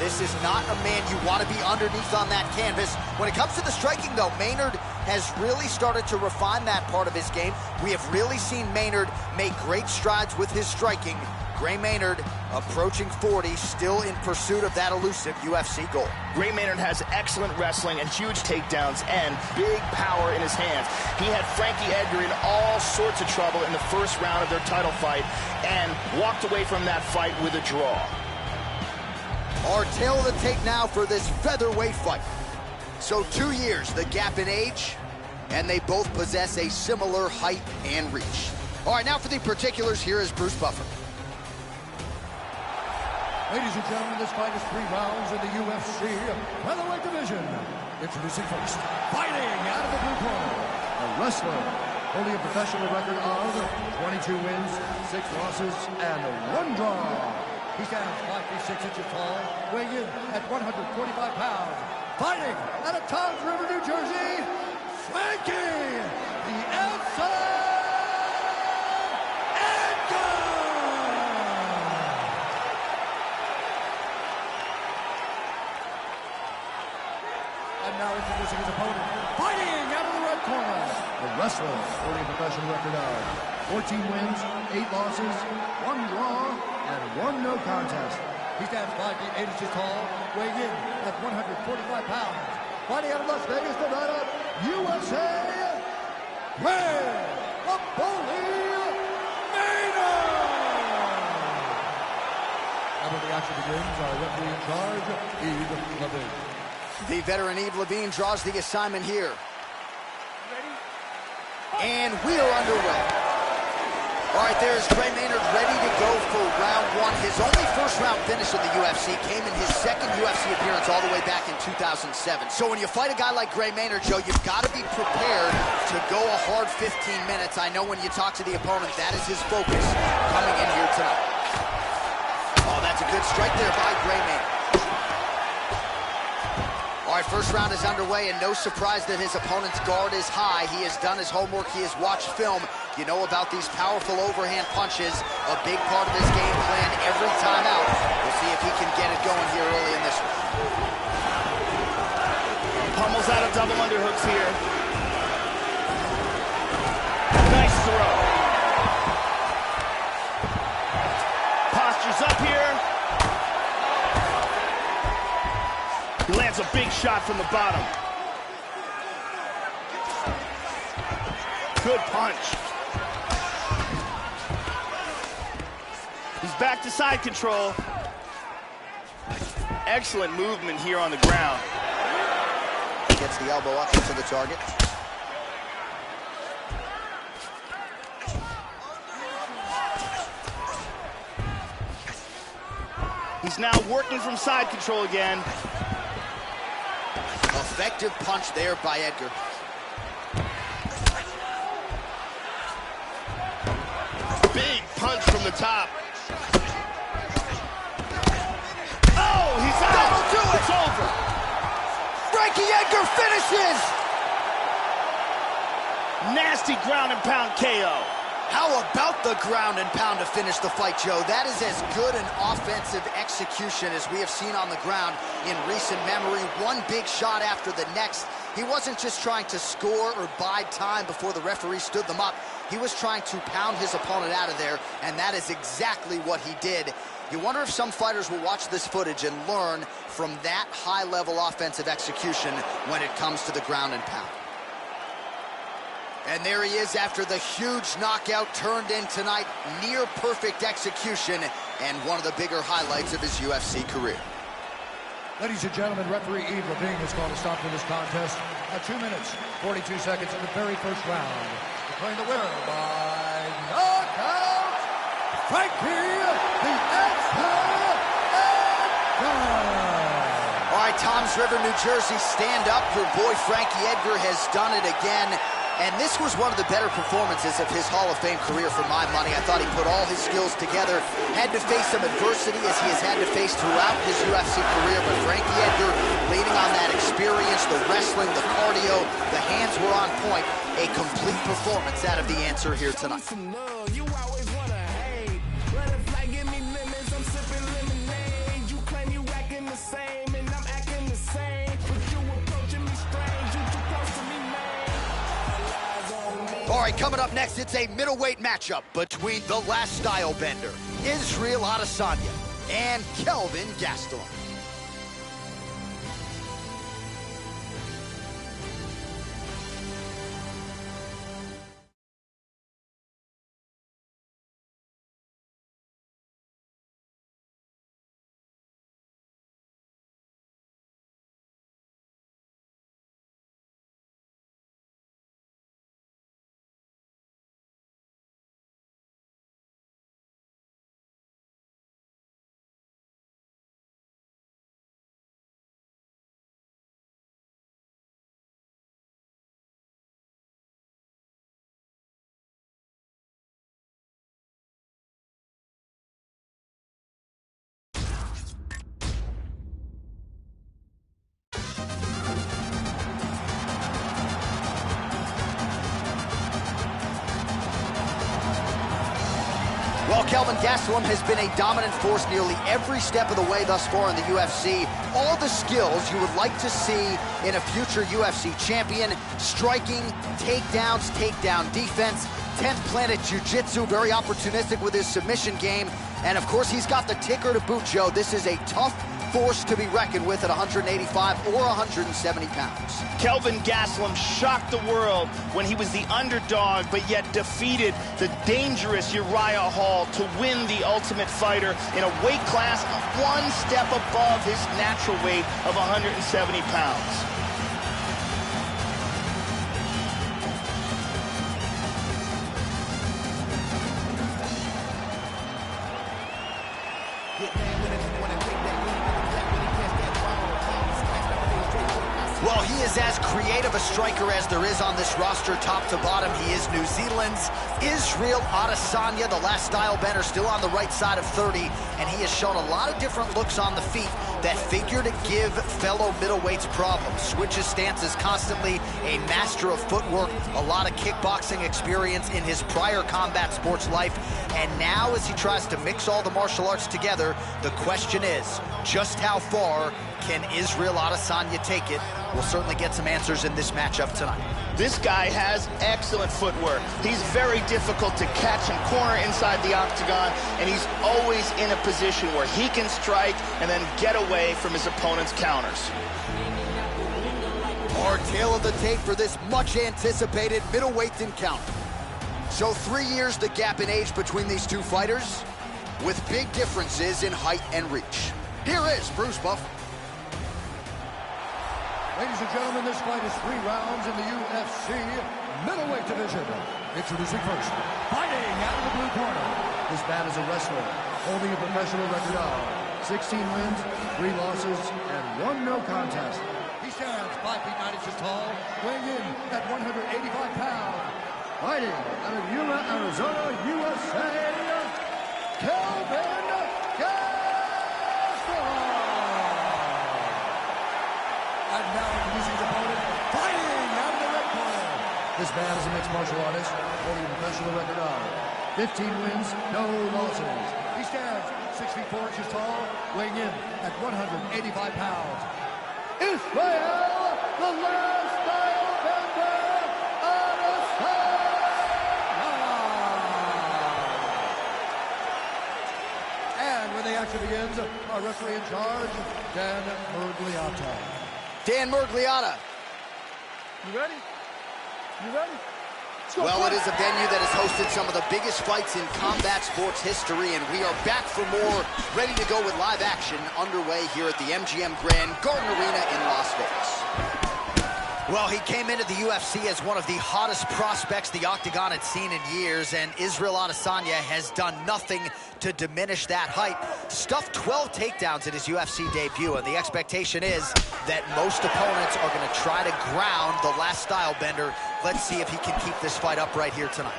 [SPEAKER 4] This is not a man you want to be underneath on that canvas. When it comes to the striking, though, Maynard has really started to refine that part of his game. We have really seen Maynard make great strides with his striking. Gray Maynard, approaching 40, still in pursuit of that elusive UFC goal.
[SPEAKER 6] Gray Maynard has excellent wrestling and huge takedowns and big power in his hands. He had Frankie Edgar in all sorts of trouble in the first round of their title fight and walked away from that fight with a draw.
[SPEAKER 4] Our tale of the tape now for this featherweight fight. So 2 years, the gap in age, and they both possess a similar height and reach. All right, now for the particulars, here is Bruce Buffer.
[SPEAKER 7] Ladies and gentlemen, this fight is 3 rounds in the UFC featherweight division. Introducing first, fighting out of the blue corner, a wrestler holding a professional record of 22 wins, 6 losses, and 1 draw. He stands 5 feet 6 inches tall, weighing in at 145 pounds. Fighting out of Toms River, New Jersey, Frankie, the outside Edgar! And now introducing his opponent, fighting out of the red corner, a wrestler holding a professional record of 14 wins, 8 losses, 1 draw, and 1 no contest. He stands 5 feet 8 inches tall, weighing in at 145 pounds. Fighting out of Las Vegas, Nevada, USA, Gray Maynard! And when the action begins, our referee in charge, Yves Levine.
[SPEAKER 4] The veteran Yves Levine draws the assignment here.
[SPEAKER 2] Ready?
[SPEAKER 4] And we are underway. All right, there's Gray Maynard ready to go for round 1. His only first-round finish in the UFC came in his second UFC appearance all the way back in 2007. So when you fight a guy like Gray Maynard, Joe, you've got to be prepared to go a hard 15 minutes. I know when you talk to the opponent, that is his focus coming in here tonight. Oh, that's a good strike there by Gray Maynard. All right, first round is underway, and no surprise that his opponent's guard is high. He has done his homework. He has watched film. You know about these powerful overhand punches, a big part of his game plan every time out. We'll see if he can get it going here early in this one.
[SPEAKER 6] Pummels out of double underhooks here. Nice throw. Postures up here. He lands a big shot from the bottom. Good punch. He's back to side control. Excellent movement here on the ground.
[SPEAKER 4] Gets the elbow up into the target.
[SPEAKER 6] He's now working from side control again.
[SPEAKER 4] Effective punch there by Edgar.
[SPEAKER 6] Big punch from the top. Oh, he's out.
[SPEAKER 4] That'll do it.
[SPEAKER 6] It's over.
[SPEAKER 4] Frankie Edgar finishes.
[SPEAKER 6] Nasty ground and pound KO.
[SPEAKER 4] How about the ground and pound to finish the fight, Joe? That is as good an offensive execution as we have seen on the ground in recent memory. One big shot after the next. He wasn't just trying to score or bide time before the referee stood them up. He was trying to pound his opponent out of there, and that is exactly what he did. You wonder if some fighters will watch this footage and learn from that high-level offensive execution when it comes to the ground and pound. And there he is after the huge knockout turned in tonight. Near perfect execution and one of the bigger highlights of his UFC career.
[SPEAKER 7] Ladies and gentlemen, referee Yves Levine has called a stop to this contest at 2 minutes, 42 seconds in the very first round. Declaring the winner by knockout, Frankie the Edgar.
[SPEAKER 4] All right, Toms River, New Jersey, stand up. Your boy Frankie Edgar has done it again. And this was one of the better performances of his Hall of Fame career for my money. I thought he put all his skills together, had to face some adversity as he has had to face throughout his UFC career. But Frankie Edgar, leaning on that experience, the wrestling, the cardio, the hands were on point. A complete performance out of the answer here tonight. All right, coming up next, it's a middleweight matchup between the last style bender, Israel Adesanya, and Kelvin Gastelum. Well, Kelvin Gastelum has been a dominant force nearly every step of the way thus far in the UFC. All the skills you would like to see in a future UFC champion. Striking, takedowns, takedown defense, 10th Planet Jiu-Jitsu, very opportunistic with his submission game. And of course, he's got the ticker to boot, Joe. This is a tough force to be reckoned with at 185 or 170 pounds.
[SPEAKER 6] Kelvin Gastelum shocked the world when he was the underdog, but yet defeated the dangerous Uriah Hall to win the Ultimate Fighter in a weight class one step above his natural weight of 170 pounds.
[SPEAKER 4] Well, he is as creative a striker as there is on this roster, top to bottom. He is New Zealand's Israel Adesanya, the last style bender, still on the right side of 30, and he has shown a lot of different looks on the feet that figure to give fellow middleweights problems. Switches stances constantly, a master of footwork, a lot of kickboxing experience in his prior combat sports life. And now as he tries to mix all the martial arts together, the question is, just how far can Israel Adesanya take it? We'll certainly get some answers in this matchup tonight.
[SPEAKER 6] This guy has excellent footwork. He's very difficult to catch and corner inside the octagon, and he's always in a position where he can strike and then get away from his opponent's counters.
[SPEAKER 4] Our tail of the tape for this much-anticipated middleweight encounter. So 3 years the gap in age between these two fighters, with big differences in height and reach. Here is Bruce Buffer.
[SPEAKER 7] Ladies and gentlemen, this fight is 3 rounds in the UFC middleweight division. Introducing first, fighting out of the blue corner. This man is a wrestler, holding a professional record of 16 wins, 3 losses, and 1 no contest. He stands 5 feet 9 inches tall, weighing in at 185 pounds. Fighting out of Yuma, Arizona, USA, Kelvin Gastelum. And now introducing his opponent, fighting out of the red corner. This man is a mixed martial artist, holding a professional record of 15 wins, no losses. He stands 6 feet 4 inches tall, weighing in at 185 pounds. Israel, the last style bender, Adesanya. And when the action begins, our referee in charge, Dan Murgliata.
[SPEAKER 4] Dan Murgliata.
[SPEAKER 9] You ready? You ready?
[SPEAKER 4] Well, it is a venue that has hosted some of the biggest fights in combat sports history, and we are back for more, ready to go with live action underway here at the MGM Grand Garden Arena in Las Vegas. Well, he came into the UFC as one of the hottest prospects the Octagon had seen in years, and Israel Adesanya has done nothing to diminish that hype. Stuffed 12 takedowns in his UFC debut, and the expectation is that most opponents are going to try to ground the last style bender. Let's see if he can keep this fight up right here tonight.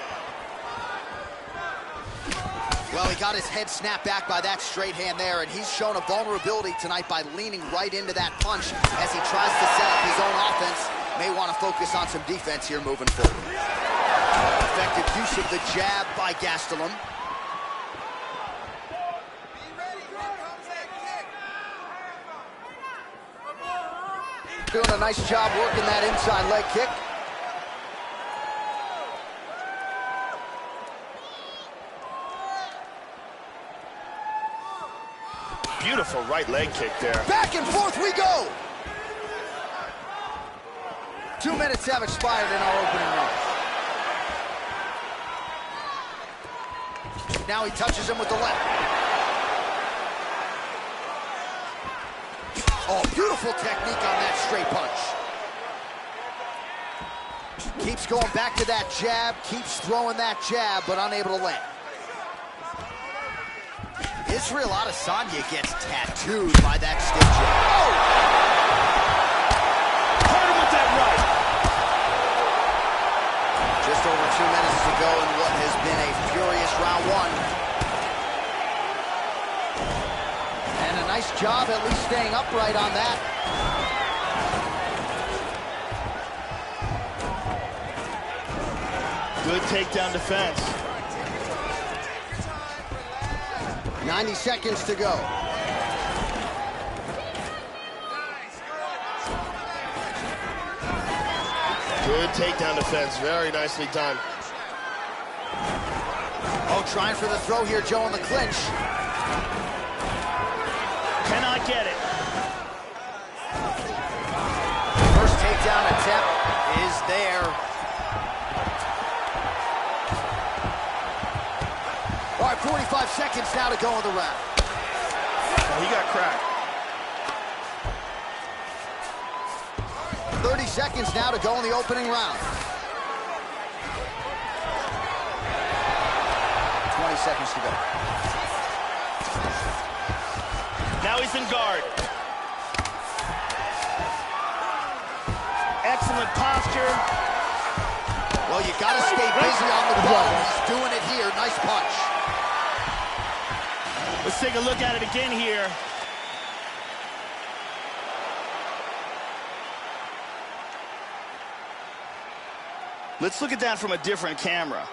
[SPEAKER 4] Well, he got his head snapped back by that straight hand there, and he's shown a vulnerability tonight by leaning right into that punch as he tries to set up his own offense. May want to focus on some defense here moving forward. Effective use of the jab by Gastelum. Doing a nice job working that inside leg kick.
[SPEAKER 6] Beautiful right leg kick there.
[SPEAKER 4] Back and forth we go. 2 minutes have expired in our opening round. Now he touches him with the left. Oh, beautiful technique on that straight punch. Keeps going back to that jab, keeps throwing that jab, but unable to land. Israel Adesanya gets tattooed by that stiff jab. Oh!
[SPEAKER 6] Hurt him with that right.
[SPEAKER 4] Just over 2 minutes to go in what has been a furious round 1. And a nice job at least staying upright on that.
[SPEAKER 6] Good takedown defense.
[SPEAKER 4] 90 seconds to go.
[SPEAKER 6] Good takedown defense. Very nicely done.
[SPEAKER 4] Oh, trying for the throw here, Joe, in the clinch.
[SPEAKER 6] Cannot get it.
[SPEAKER 4] First takedown attempt is there. All right, 45 seconds now to go in the round.
[SPEAKER 6] Oh, he got cracked.
[SPEAKER 4] 30 seconds now to go in the opening round. 20 seconds to go.
[SPEAKER 6] Now he's in guard. Excellent posture.
[SPEAKER 4] Well, you got to stay busy on the ball. He's doing it here. Nice punch.
[SPEAKER 6] Let's take a look at it again here. Let's look at that from a different camera.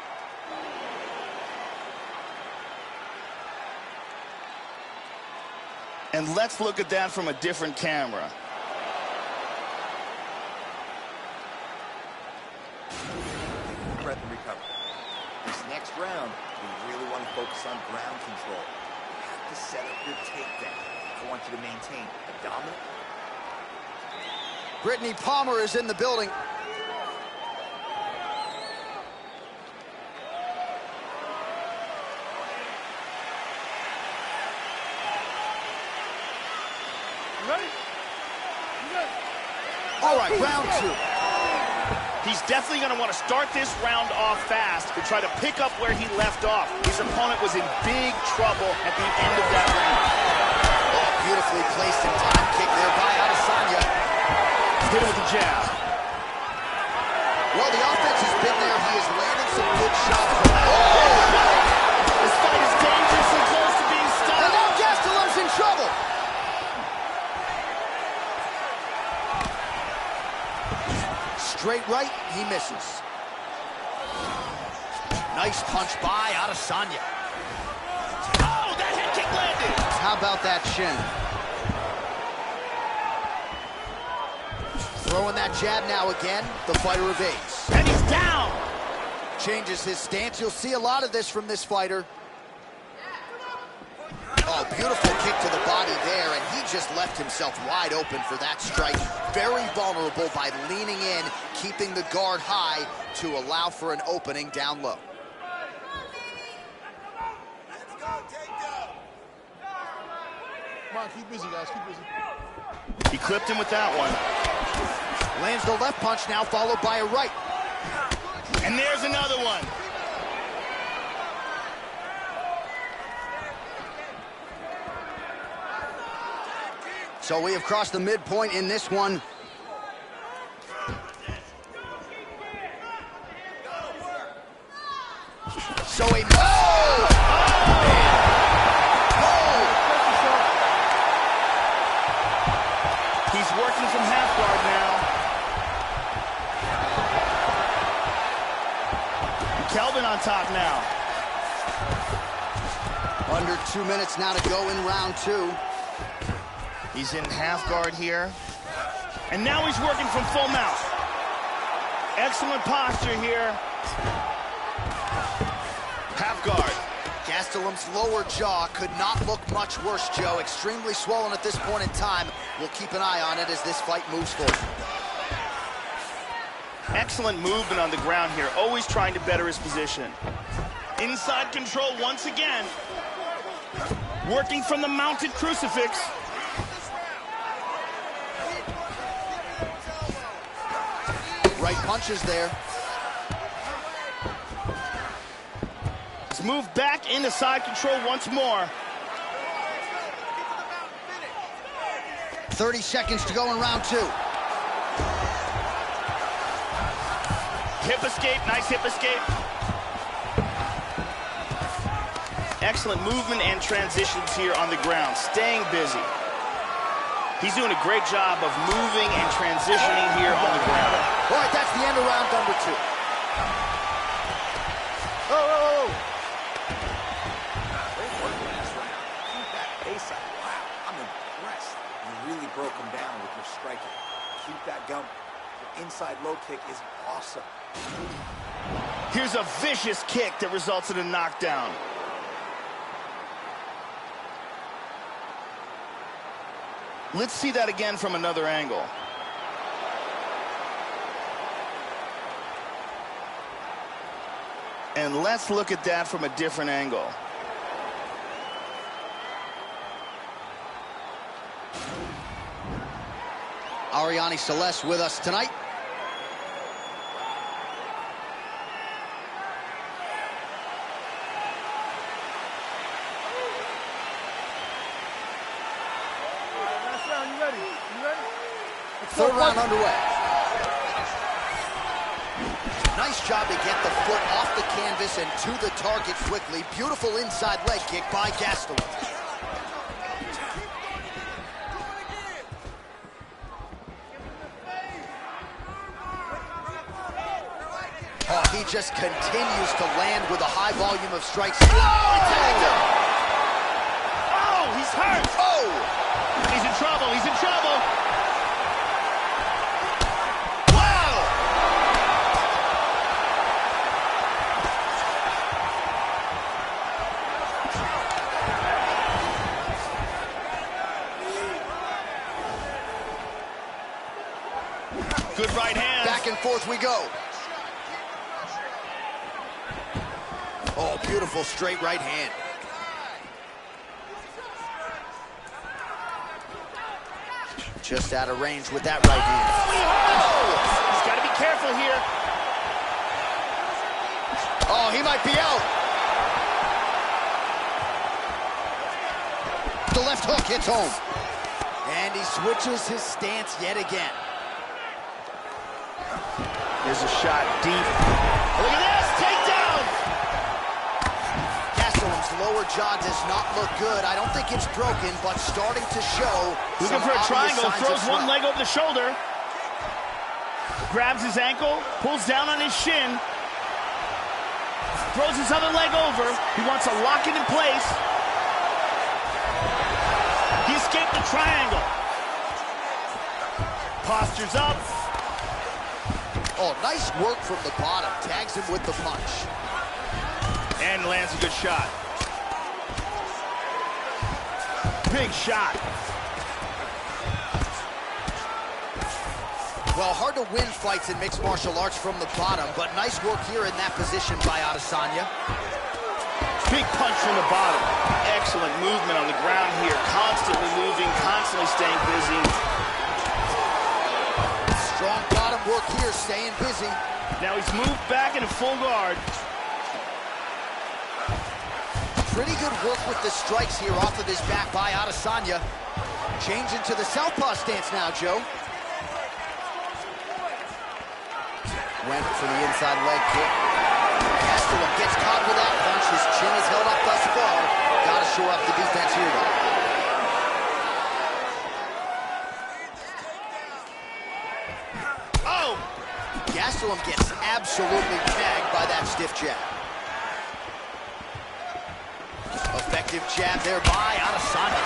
[SPEAKER 6] And let's look at that from a different camera.
[SPEAKER 8] Take a breath and recover. This next round, we really want to focus on ground control. You have to set up your takedown. I want you to maintain a dominant.
[SPEAKER 4] Brittany Palmer is in the building. All right, round two.
[SPEAKER 6] He's definitely going to want to start this round off fast to try to pick up where he left off. His opponent was in big trouble at the end of that round.
[SPEAKER 4] Oh, beautifully placed and time kick there by Adesanya.
[SPEAKER 6] Hit him with the jab.
[SPEAKER 4] Well, the offense has been there. He has landed some good shots. Oh!
[SPEAKER 6] This fight is dangerously close to being stopped.
[SPEAKER 4] And now Gastelum's in trouble. Straight right, he misses. Nice punch by Adesanya.
[SPEAKER 6] Oh, that head kick landed.
[SPEAKER 4] How about that shin? Throwing that jab now again. The fighter evades.
[SPEAKER 6] And he's down.
[SPEAKER 4] Changes his stance. You'll see a lot of this from this fighter. Oh, beautiful kick to the body there, and he just left himself wide open for that strike. Very vulnerable by leaning in, keeping the guard high to allow for an opening down low.
[SPEAKER 9] Come on, keep busy, guys, keep busy.
[SPEAKER 6] He clipped him with that one.
[SPEAKER 4] Lands the left punch now, followed by a right.
[SPEAKER 6] And there's another one.
[SPEAKER 4] So we have crossed the midpoint in this one. So a
[SPEAKER 6] He's working from half guard now. Kelvin on top now.
[SPEAKER 4] Under 2 minutes now to go in round two.
[SPEAKER 6] He's in half guard here. And now he's working from full mount. Excellent posture here. Half guard.
[SPEAKER 4] Gastelum's lower jaw could not look much worse, Joe. Extremely swollen at this point in time. We'll keep an eye on it as this fight moves forward.
[SPEAKER 6] Excellent movement on the ground here. Always trying to better his position. Inside control once again. Working from the mounted crucifix.
[SPEAKER 4] Right punches there.
[SPEAKER 6] Let's move back into side control once more.
[SPEAKER 4] 30 seconds to go in round two.
[SPEAKER 6] Hip escape, nice hip escape. Excellent movement and transitions here on the ground, staying busy. He's doing a great job of moving and transitioning here on the ground.
[SPEAKER 4] All right, that's the end of round number two.
[SPEAKER 8] Great work last round. Keep that pace up. Wow, I'm impressed. You really broke him down with your striking. Keep that going. Your inside low kick is awesome.
[SPEAKER 6] Here's a vicious kick that results in a knockdown. Let's see that again from another angle. And let's look at that from a different angle.
[SPEAKER 4] Ariane Celeste with us tonight. Third round underway. Nice job to get the foot off the canvas and to the target quickly. Beautiful inside leg kick by Gastelum. He just continues to land with a high volume of strikes.
[SPEAKER 6] Oh, he tagged him! Oh, he's hurt!
[SPEAKER 4] Oh!
[SPEAKER 6] He's in trouble, he's in trouble! Good right hand.
[SPEAKER 4] Back and forth we go. Oh, beautiful straight right hand. Just out of range with that right hand.
[SPEAKER 6] Oh! He's got to be careful here.
[SPEAKER 4] Oh, he might be out. The left hook hits home. And he switches his stance yet again.
[SPEAKER 6] Here's a shot deep. Look at this, takedown!
[SPEAKER 4] Gastelum's lower jaw does not look good. I don't think it's broken, but starting to show.
[SPEAKER 6] Looking for a triangle, throws one leg over the shoulder. Grabs his ankle, pulls down on his shin. Throws his other leg over. He wants to lock it in place. He escaped the triangle. Postures up.
[SPEAKER 4] Oh, nice work from the bottom. Tags him with the punch.
[SPEAKER 6] And lands a good shot. Big shot.
[SPEAKER 4] Well, hard to win fights in mixed martial arts from the bottom, but nice work here in that position by Adesanya.
[SPEAKER 6] Big punch from the bottom. Excellent movement on the ground here. Constantly moving, constantly staying busy.
[SPEAKER 4] Strong bottom work here, staying busy.
[SPEAKER 6] Now he's moved back into full guard.
[SPEAKER 4] Pretty good work with the strikes here off of his back by Adesanya. Changing to the southpaw stance now, Joe. Went for the inside leg kick. Gastelum gets caught with that punch. His chin is held up thus far. Got to shore up the defense here, though. Gastelum gets absolutely tagged by that stiff jab. Effective jab there by Adesanya.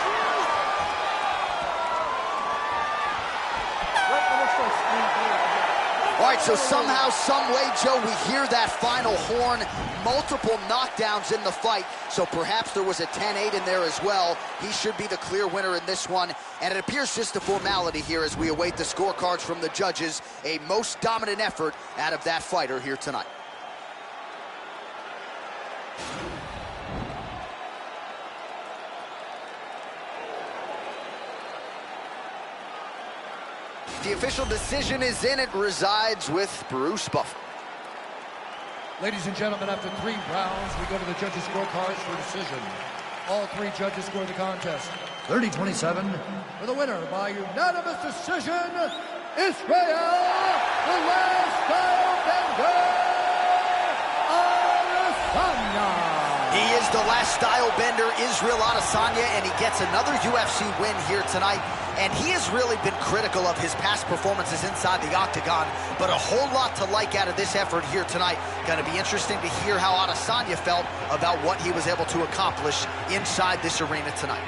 [SPEAKER 4] All right, so somehow, some way, Joe, we hear that final horn. Multiple knockdowns in the fight, so perhaps there was a 10-8 in there as well. He should be the clear winner in this one, and it appears just a formality here as we await the scorecards from the judges. A most dominant effort out of that fighter here tonight. The official decision is in. It resides with Bruce Buffer.
[SPEAKER 7] Ladies and gentlemen, after 3 rounds, we go to the judges' scorecards for decision. All 3 judges scored the contest 30-27 for the winner by unanimous decision, Israel, the last style bender, Adesanya.
[SPEAKER 4] He is the last style bender, Israel Adesanya, and he gets another UFC win here tonight. And he has really been critical of his past performances inside the octagon, but a whole lot to like out of this effort here tonight. Going to be interesting to hear how Adesanya felt about what he was able to accomplish inside this arena tonight.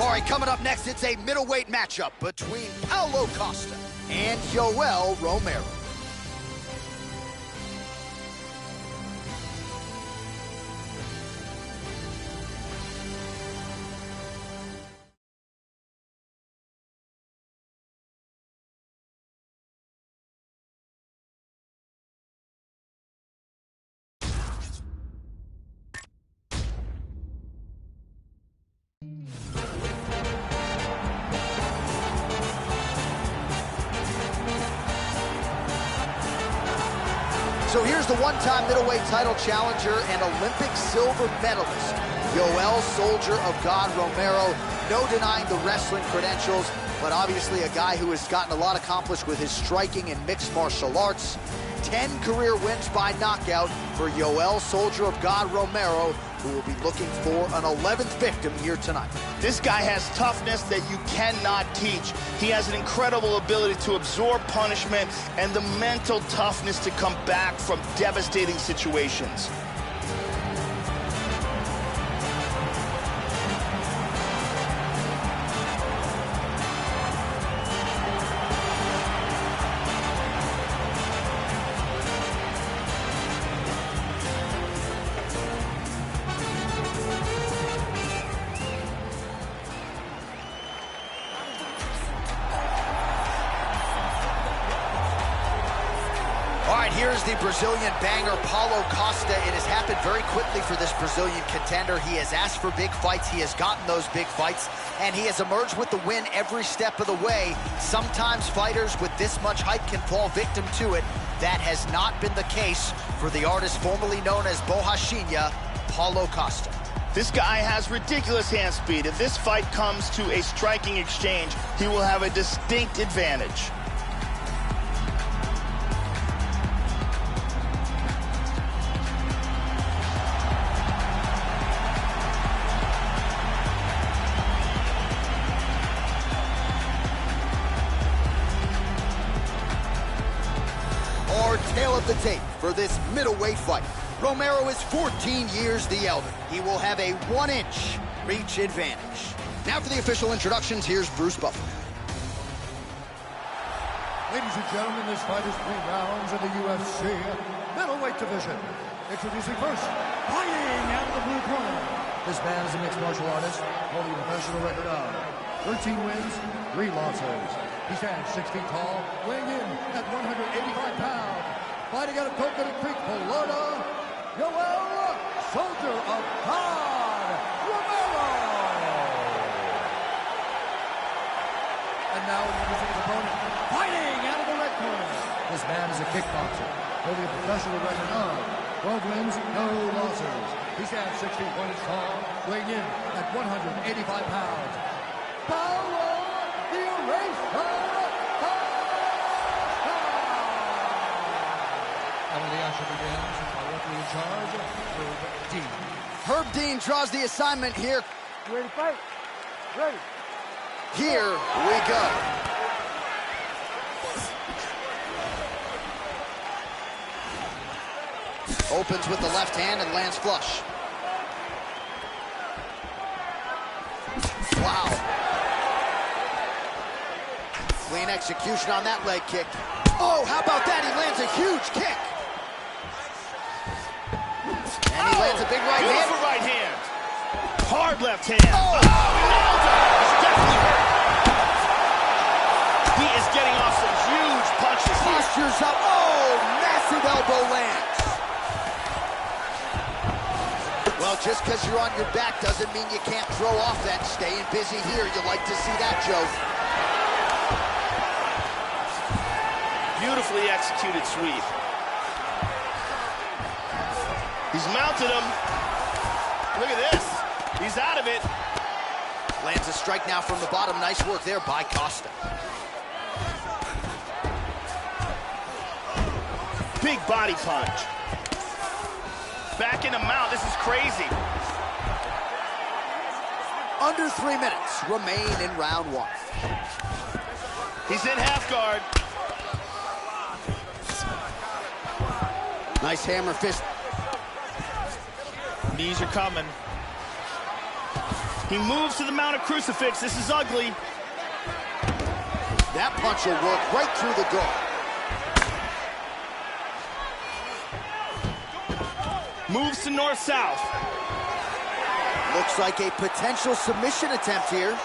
[SPEAKER 4] All right, coming up next, it's a middleweight matchup between Paulo Costa and Yoel Romero. So here's the one-time middleweight title challenger and Olympic silver medalist, Yoel Soldier of God Romero. No denying the wrestling credentials. but obviously a guy who has gotten a lot accomplished with his striking and mixed martial arts. 10 career wins by knockout for Yoel Soldier of God Romero, who will be looking for an 11th victim here tonight.
[SPEAKER 6] This guy has toughness that you cannot teach. He has an incredible ability to absorb punishment and the mental toughness to come back from devastating situations.
[SPEAKER 4] All right, here's the Brazilian banger, Paulo Costa. It has happened very quickly for this Brazilian contender. He has asked for big fights. He has gotten those big fights, and he has emerged with the win every step of the way. Sometimes fighters with this much hype can fall victim to it. That has not been the case for the artist formerly known as Borrachinha, Paulo Costa.
[SPEAKER 6] This guy has ridiculous hand speed. If this fight comes to a striking exchange, he will have a distinct advantage.
[SPEAKER 4] Tail of the tape for this middleweight fight. Romero is 14 years the elder. He will have a 1-inch reach advantage. Now for the official introductions, here's Bruce Buffer.
[SPEAKER 7] Ladies and gentlemen, this fight is 3 rounds in the UFC middleweight division. Introducing first, fighting out of the blue corner. This man is a mixed martial artist, holding a professional record of 13 wins, 3 losses. He stands 6 feet tall, weighing in at 185 pounds. Fighting out of Coconut Creek, Florida, Yoel Soldier of God Romero. And now introducing his opponent, fighting out of the red corner. This man is a kickboxer, holding a professional record of 12 wins, no losses. He stands 6 feet 1 inch tall, weighing in at 185 pounds. Paulo the Eraser. And when the action begins, our referee in charge, Herb Dean.
[SPEAKER 4] Herb Dean draws the assignment here.
[SPEAKER 12] You ready to fight? Ready.
[SPEAKER 4] Here we go. Opens with the left hand and lands flush. Wow. Clean execution on that leg kick. Oh, how about that? He lands a huge kick. And he lands a big right hand.
[SPEAKER 6] Beautiful right hand. Hard left hand. Oh, nailed him. He's definitely hurt. He is getting off some huge punches here.
[SPEAKER 4] Postures up. Oh, massive elbow lands. Well, just because you're on your back doesn't mean you can't throw offense. Staying busy here. You like to see that, Joe.
[SPEAKER 6] Beautifully executed sweep. He's mounted him. Look at this. He's out of it.
[SPEAKER 4] Lands a strike now from the bottom. Nice work there by Costa.
[SPEAKER 6] Big body punch. Back in the mount. This is crazy.
[SPEAKER 4] Under 3 minutes remain in round 1.
[SPEAKER 6] He's in half guard.
[SPEAKER 4] Nice hammer fist.
[SPEAKER 6] Knees are coming. He moves to the mount of crucifix. This is ugly.
[SPEAKER 4] That punch will work right through the guard.
[SPEAKER 6] Moves to north-south.
[SPEAKER 4] Looks like a potential submission attempt here.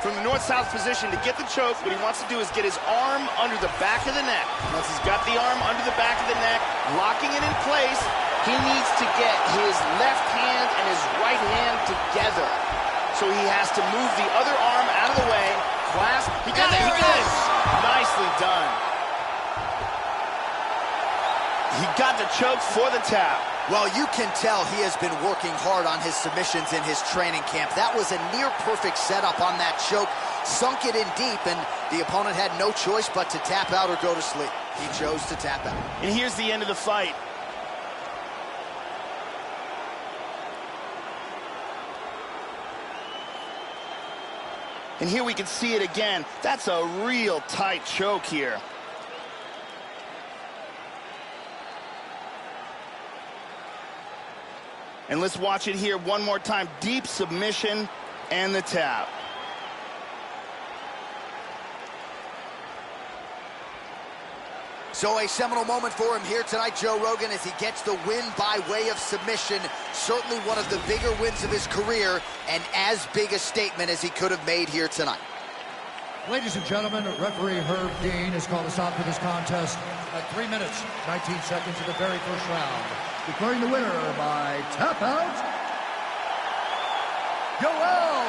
[SPEAKER 6] From the north-south position to get the choke, what he wants to do is get his arm under the back of the neck. Once he's got the arm under the back of the neck, locking it in place, he needs to get his left hand and his right hand together. So he has to move the other arm out of the way, clasp. He got it, he got it. Nicely done. He got the choke for the tap.
[SPEAKER 4] Well, you can tell he has been working hard on his submissions in his training camp. That was a near-perfect setup on that choke. sunk it in deep, and the opponent had no choice but to tap out or go to sleep. He chose to tap out.
[SPEAKER 6] And here's the end of the fight. And here we can see it again. That's a real tight choke here. And let's watch it here one more time. Deep submission and the tap.
[SPEAKER 4] So a seminal moment for him here tonight, Joe Rogan, as he gets the win by way of submission. Certainly one of the bigger wins of his career, and as big a statement as he could have made here tonight.
[SPEAKER 7] Ladies and gentlemen, referee Herb Dean has called a stop to this contest at 3 minutes, 19 seconds of the very first round. Declaring the winner by tap out, Yoel,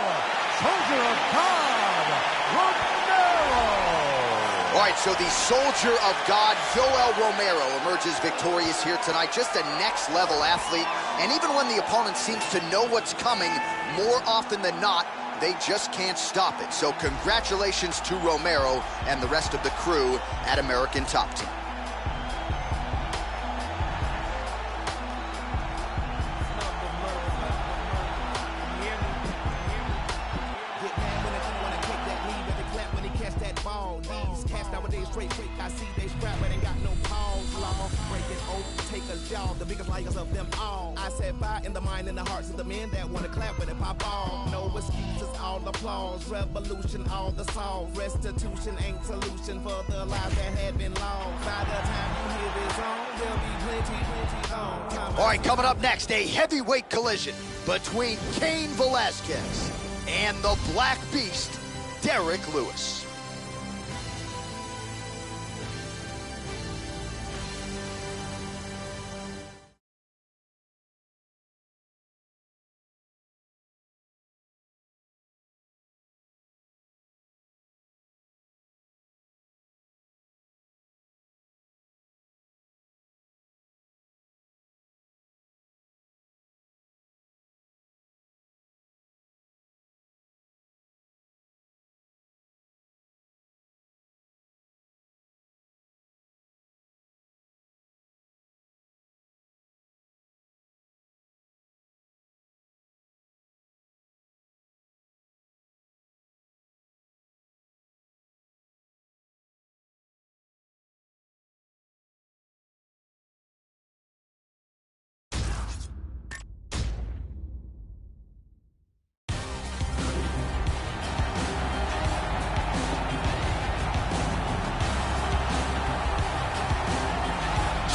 [SPEAKER 7] Soldier of God, Romero.
[SPEAKER 4] All right, so the Soldier of God, Yoel Romero, emerges victorious here tonight. Just a next-level athlete. And even when the opponent seems to know what's coming, more often than not, they just can't stop it. So congratulations to Romero and the rest of the crew at American Top Team.
[SPEAKER 10] I see they scrap, but ain't got no pause. Law breaking overtakers, y'all, the biggest liars of them all. I set fire in the mind and the hearts of the men that want to clap when it pop off. No excuses, all applause. Revolution, all the songs. Restitution ain't solution for the lives that had been lost. By the time you hear this song, there'll be plenty on.
[SPEAKER 4] All right, coming up next, a heavyweight collision between Cain Velasquez and the Black Beast, Derek Lewis.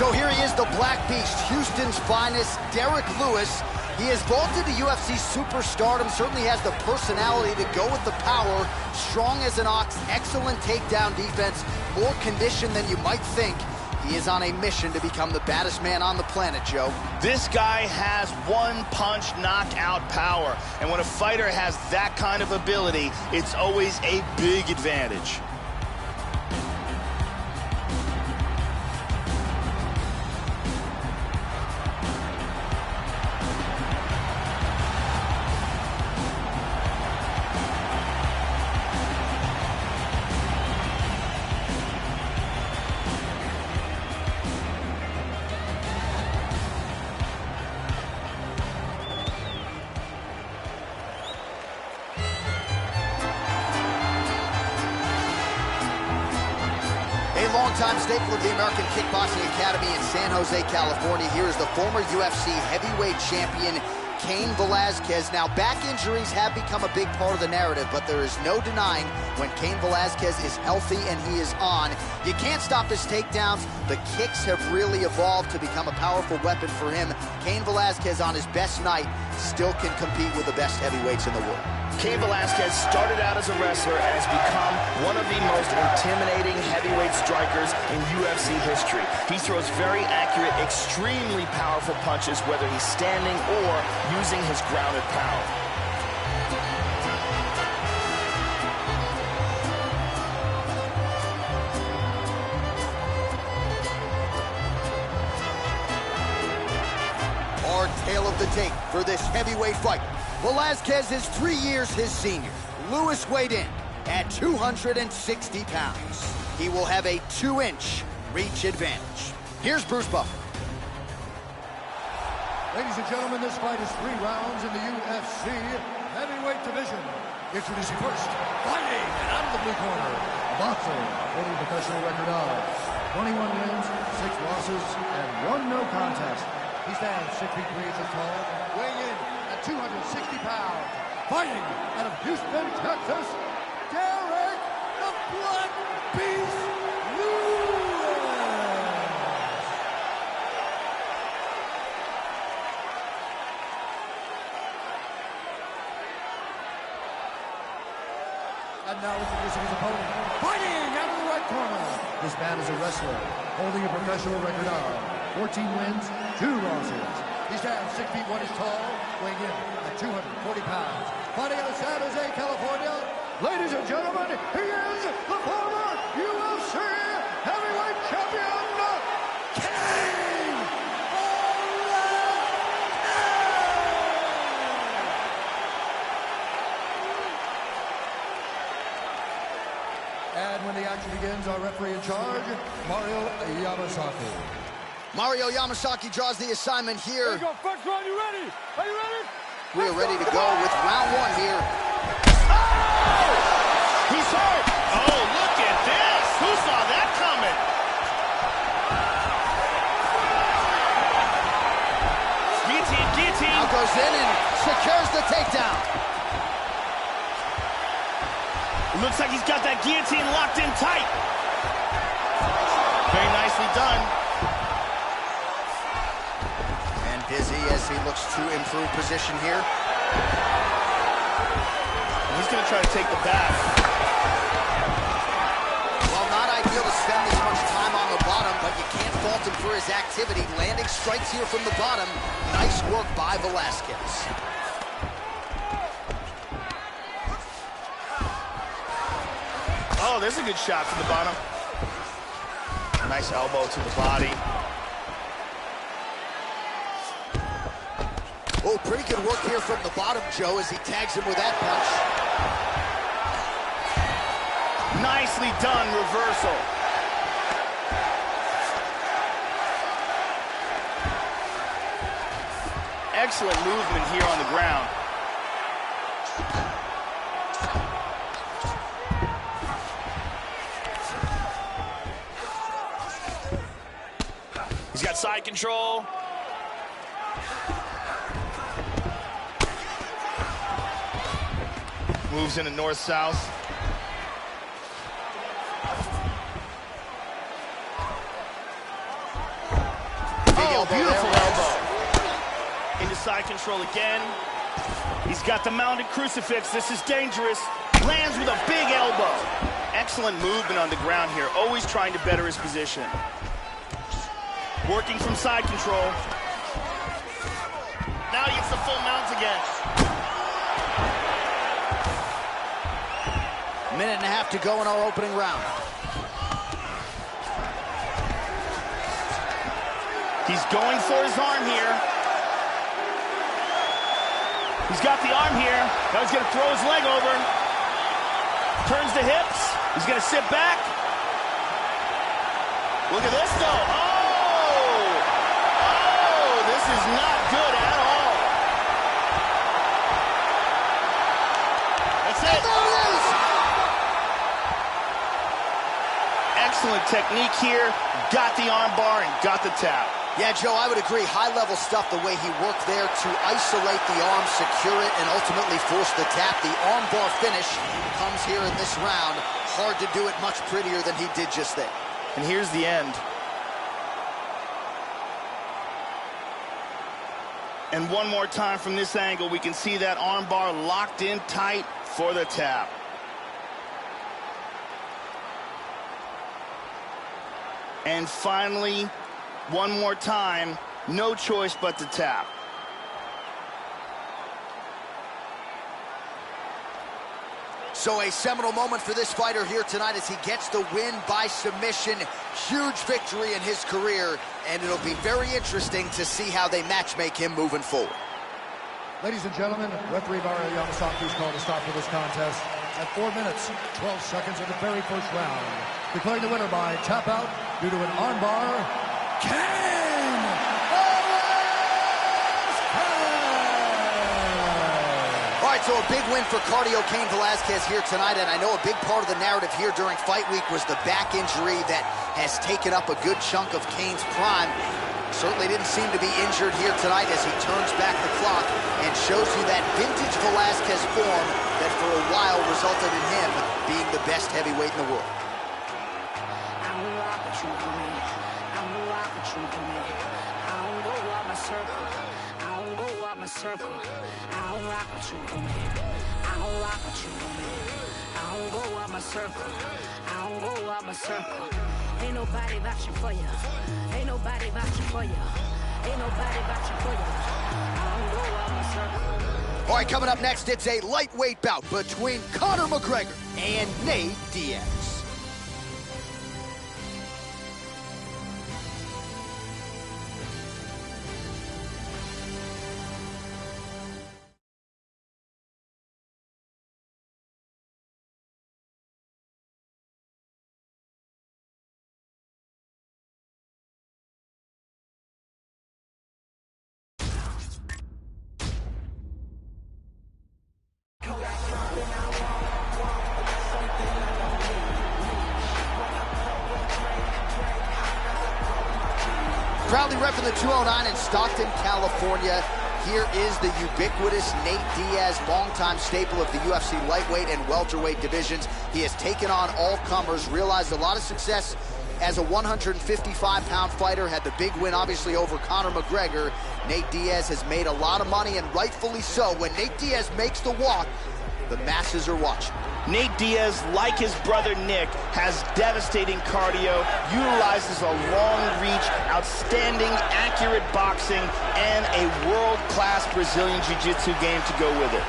[SPEAKER 4] So here he is, the Black Beast, Houston's finest, Derek Lewis. He has vaulted to UFC superstardom, certainly has the personality to go with the power, strong as an ox, excellent takedown defense, more conditioned than you might think. He is on a mission to become the baddest man on the planet, Joe.
[SPEAKER 6] This guy has one-punch knockout power, and when a fighter has that kind of ability, it's always a big advantage.
[SPEAKER 4] Longtime staple of the American Kickboxing Academy in San Jose, California. Here is the former UFC heavyweight champion, Cain Velasquez. Now, back injuries have become a big part of the narrative, but there is no denying when Cain Velasquez is healthy and he is on, you can't stop his takedowns. The kicks have really evolved to become a powerful weapon for him. Cain Velasquez, on his best night, still can compete with the best heavyweights in the world.
[SPEAKER 6] Cain Velasquez started out as a wrestler and has become one of the most intimidating heavyweight strikers in UFC history. He throws very accurate, extremely powerful punches, whether he's standing or using his grounded power.
[SPEAKER 4] Our tale of the tape for this heavyweight fight. Velasquez is 3 years his senior. Lewis weighed in at 260 pounds. He will have a 2-inch reach advantage. Here's Bruce Buffer.
[SPEAKER 7] Ladies and gentlemen, this fight is 3 rounds in the UFC heavyweight division. Introducing first, fighting out of the blue corner, a boxer holding a professional record of 21 wins, 6 losses, and 1 no contest. He stands 6 feet 3 inches tall, weighing in at 260 pounds. Fighting out of Houston, Texas, Derek the Black Beast Lewis. And now introducing his opponent, fighting out of the right corner. This man is a wrestler, holding a professional record of 14 wins, 2 losses. He stands 6 feet 1 inch tall, weighing in at 240 pounds. Fighting out of San Jose, California, ladies and gentlemen, he is the former UFC heavyweight champion, King And when the action begins, our referee in charge, Mario Yamasaki.
[SPEAKER 4] Mario Yamasaki draws the assignment here.
[SPEAKER 12] There you go, first round, you ready? Are you ready?
[SPEAKER 4] We are ready to go with round 1 here.
[SPEAKER 6] Oh! He's hurt! Oh, look at this! Who saw that coming? Guillotine, guillotine!
[SPEAKER 4] Now goes in and secures the takedown.
[SPEAKER 6] Looks like he's got that guillotine locked in tight. Very nicely done.
[SPEAKER 4] And dizzy as he looks to improve position here.
[SPEAKER 6] He's going to try to take the back.
[SPEAKER 4] Well, not ideal to spend this much time on the bottom, but you can't fault him for his activity. Landing strikes here from the bottom. Nice work by Velasquez.
[SPEAKER 6] Oh, there's a good shot from the bottom. Nice elbow to the body.
[SPEAKER 4] Oh, pretty good work here from the bottom, Joe, as he tags him with that punch.
[SPEAKER 6] Nicely done, reversal. Excellent movement here on the ground. He's got side control. Moves into north-south. Oh, beautiful elbow. Into side control again. He's got the mounted crucifix. This is dangerous. Lands with a big elbow. Excellent movement on the ground here. Always trying to better his position. Working from side control. Now he gets the full mount again.
[SPEAKER 4] Minute and a half to go in our opening round.
[SPEAKER 6] He's going for his arm here. He's got the arm here. Now he's going to throw his leg over. Turns the hips. He's going to sit back. Look at this, though. Oh, this is not good at all. That's it. Excellent technique here. Got the arm bar and got the tap.
[SPEAKER 4] Yeah, Joe, I would agree. High-level stuff, the way he worked there to isolate the arm, secure it, and ultimately force the tap. The arm bar finish comes here in this round. Hard to do it much prettier than he did just there.
[SPEAKER 6] And here's the end. And one more time from this angle, we can see that arm bar locked in tight for the tap. And finally, one more time, no choice but to tap.
[SPEAKER 4] So a seminal moment for this fighter here tonight as he gets the win by submission. Huge victory in his career, and it'll be very interesting to see how they matchmake him moving forward.
[SPEAKER 7] Ladies and gentlemen, referee Mario Yamasaki is called to stop for this contest. at 4 minutes, 12 seconds of the very first round. Declaring the winner by tap out due to an armbar, Cain!
[SPEAKER 4] All right, so a big win for Cardio Cain Velasquez here tonight, and I know a big part of the narrative here during fight week was the back injury that has taken up a good chunk of Cain's prime. Certainly didn't seem to be injured here tonight as he turns back the clock and shows you that vintage Velasquez form that for a while resulted in him being the best heavyweight in the world.
[SPEAKER 13] I will rock with you, man. I will rock with you, man. I don't go out my circle. I don't go out my circle. I don't rock with you, man. I don't rock with you, man. I don't go out my circle. I don't go out my circle. Ain't nobody vouching for you. Ain't nobody vouching for you. Ain't nobody vouching for you. I don't go out my circle.
[SPEAKER 4] All right, coming up next, it's a lightweight bout between Conor McGregor and Nate Diaz. Proudly repping the 209 in Stockton, California. Here is the ubiquitous Nate Diaz, longtime staple of the UFC lightweight and welterweight divisions. He has taken on all comers, realized a lot of success as a 155-pound fighter, had the big win, obviously, over Conor McGregor. Nate Diaz has made a lot of money, and rightfully so. When Nate Diaz makes the walk, the masses are watching.
[SPEAKER 6] Nate Diaz, like his brother Nick, has devastating cardio, utilizes a long reach, outstanding, accurate boxing, and a world-class Brazilian Jiu-Jitsu game to go with it.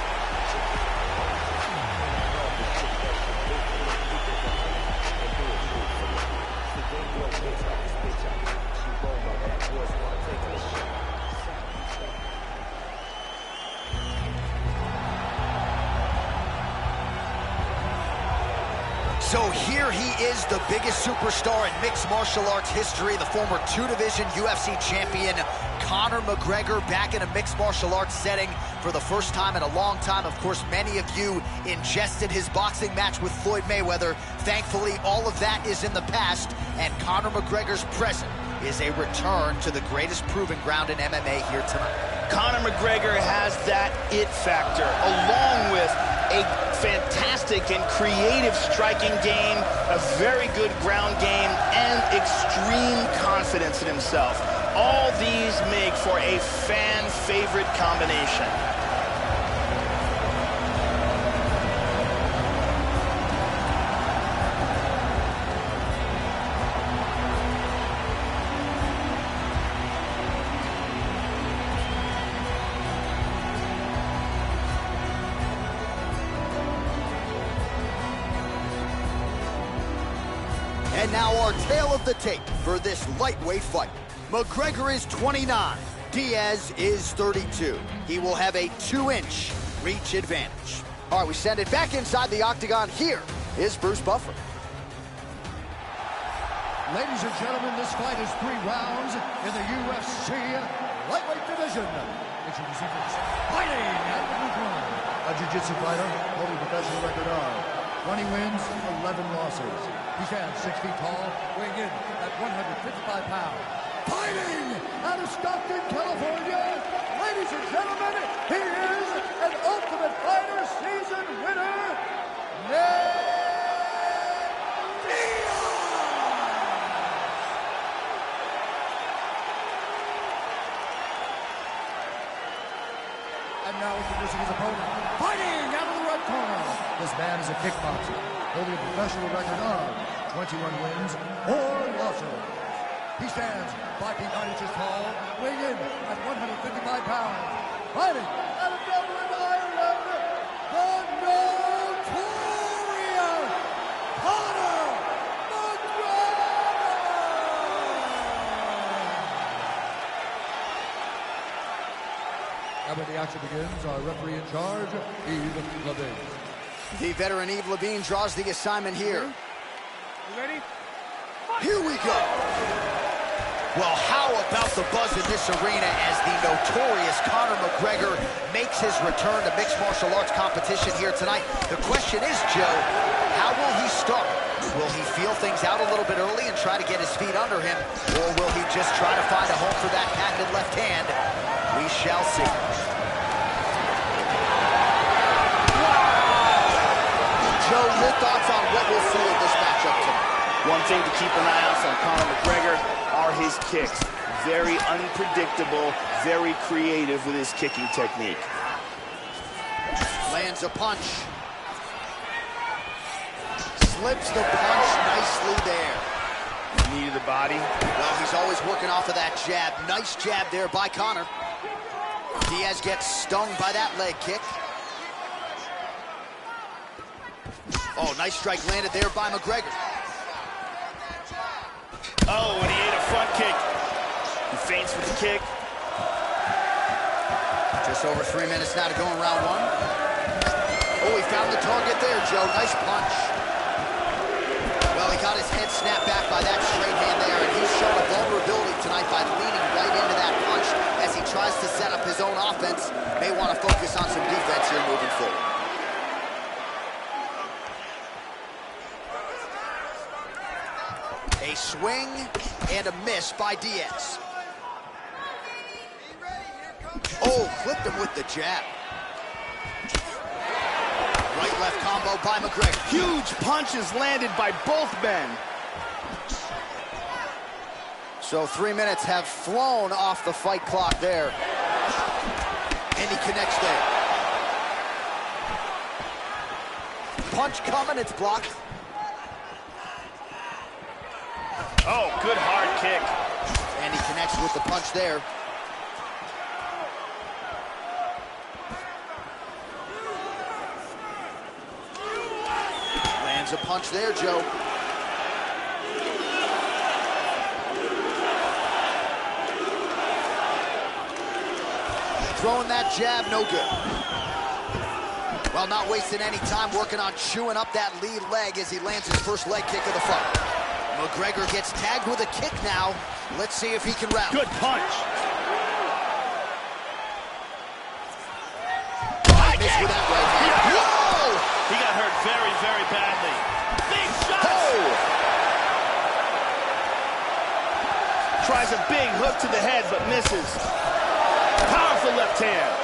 [SPEAKER 4] So here he is, the biggest superstar in mixed martial arts history, the former two-division UFC champion, Conor McGregor, back in a mixed martial arts setting for the first time in a long time. Of course, many of you ingested his boxing match with Floyd Mayweather. Thankfully, all of that is in the past, and Conor McGregor's present is a return to the greatest proving ground in MMA here tonight.
[SPEAKER 6] Conor McGregor has that it factor, along with a fantastic and creative striking game, a very good ground game, and extreme confidence in himself. All these make for a fan-favorite combination.
[SPEAKER 4] And now our tale of the tape for this lightweight fight. McGregor is 29, Diaz is 32. He will have a 2-inch reach advantage. All right, we send it back inside the octagon. Here is Bruce Buffer.
[SPEAKER 7] Ladies and gentlemen, this fight is 3 rounds in the UFC lightweight division. Introducing first, fighting out of the blue corner, a jiu-jitsu fighter holding a professional record of 20 wins, 11 losses. He stands 6 feet tall, weighing in at 155 pounds. Fighting out of Stockton, California, ladies and gentlemen, he is an Ultimate Fighter season winner, Nate Diaz! And now introducing his opponent, fighting out of the right corner. This man is a kickboxer, holding a professional record of 21 wins, 4 losses. He stands 5 feet 9 inches tall, weighing in at 155 pounds. Fighting out of Dublin, Ireland, the notorious Conor McGregor! And when the action begins, our referee in charge, Yves Levine.
[SPEAKER 4] The veteran Yves Levine draws the assignment here.
[SPEAKER 12] You ready?
[SPEAKER 4] Here we go. Well, how about the buzz in this arena as the notorious Conor McGregor makes his return to mixed martial arts competition here tonight? The question is, Joe, how will he start? Will he feel things out a little bit early and try to get his feet under him? Or will he just try to find a home for that patented left hand? We shall see. Joe, your thoughts on what we'll see in this matchup tonight?
[SPEAKER 6] One thing to keep an eye on from Conor McGregor are his kicks. Very unpredictable, very creative with his kicking technique.
[SPEAKER 4] Lands a punch. Slips the punch nicely there.
[SPEAKER 6] Knee to the body.
[SPEAKER 4] Well, he's always working off of that jab. Nice jab there by Conor. Diaz gets stung by that leg kick. Oh, nice strike landed there by McGregor.
[SPEAKER 6] Oh, and he ate a front kick. He feints with the kick.
[SPEAKER 4] Just over 3 minutes now to go in round one. Oh, he found the target there, Joe. Nice punch. Well, he got his head snapped back by that straight hand there, and he's shown a vulnerability tonight by leaning right into that punch as he tries to set up his own offense. May want to focus on some defense here moving forward. A swing and a miss by Diaz. Oh, clipped him with the jab. Right-left combo by McGregor.
[SPEAKER 6] Huge punches landed by both men.
[SPEAKER 4] So 3 minutes have flown off the fight clock there. And he connects there. Punch coming, it's blocked.
[SPEAKER 6] Oh, good hard kick.
[SPEAKER 4] And he connects with the punch there. Lands a punch there, Joe. Throwing that jab, no good. Well, not wasting any time working on chewing up that lead leg as he lands his first leg kick of the fight. McGregor gets tagged with a kick now. Let's see if he can rally.
[SPEAKER 6] Good punch.
[SPEAKER 4] Missed with that right hand. Whoa!
[SPEAKER 6] He got hurt very, very badly. Big shot.
[SPEAKER 4] Oh!
[SPEAKER 6] Tries a big hook to the head, but misses. Powerful left hand.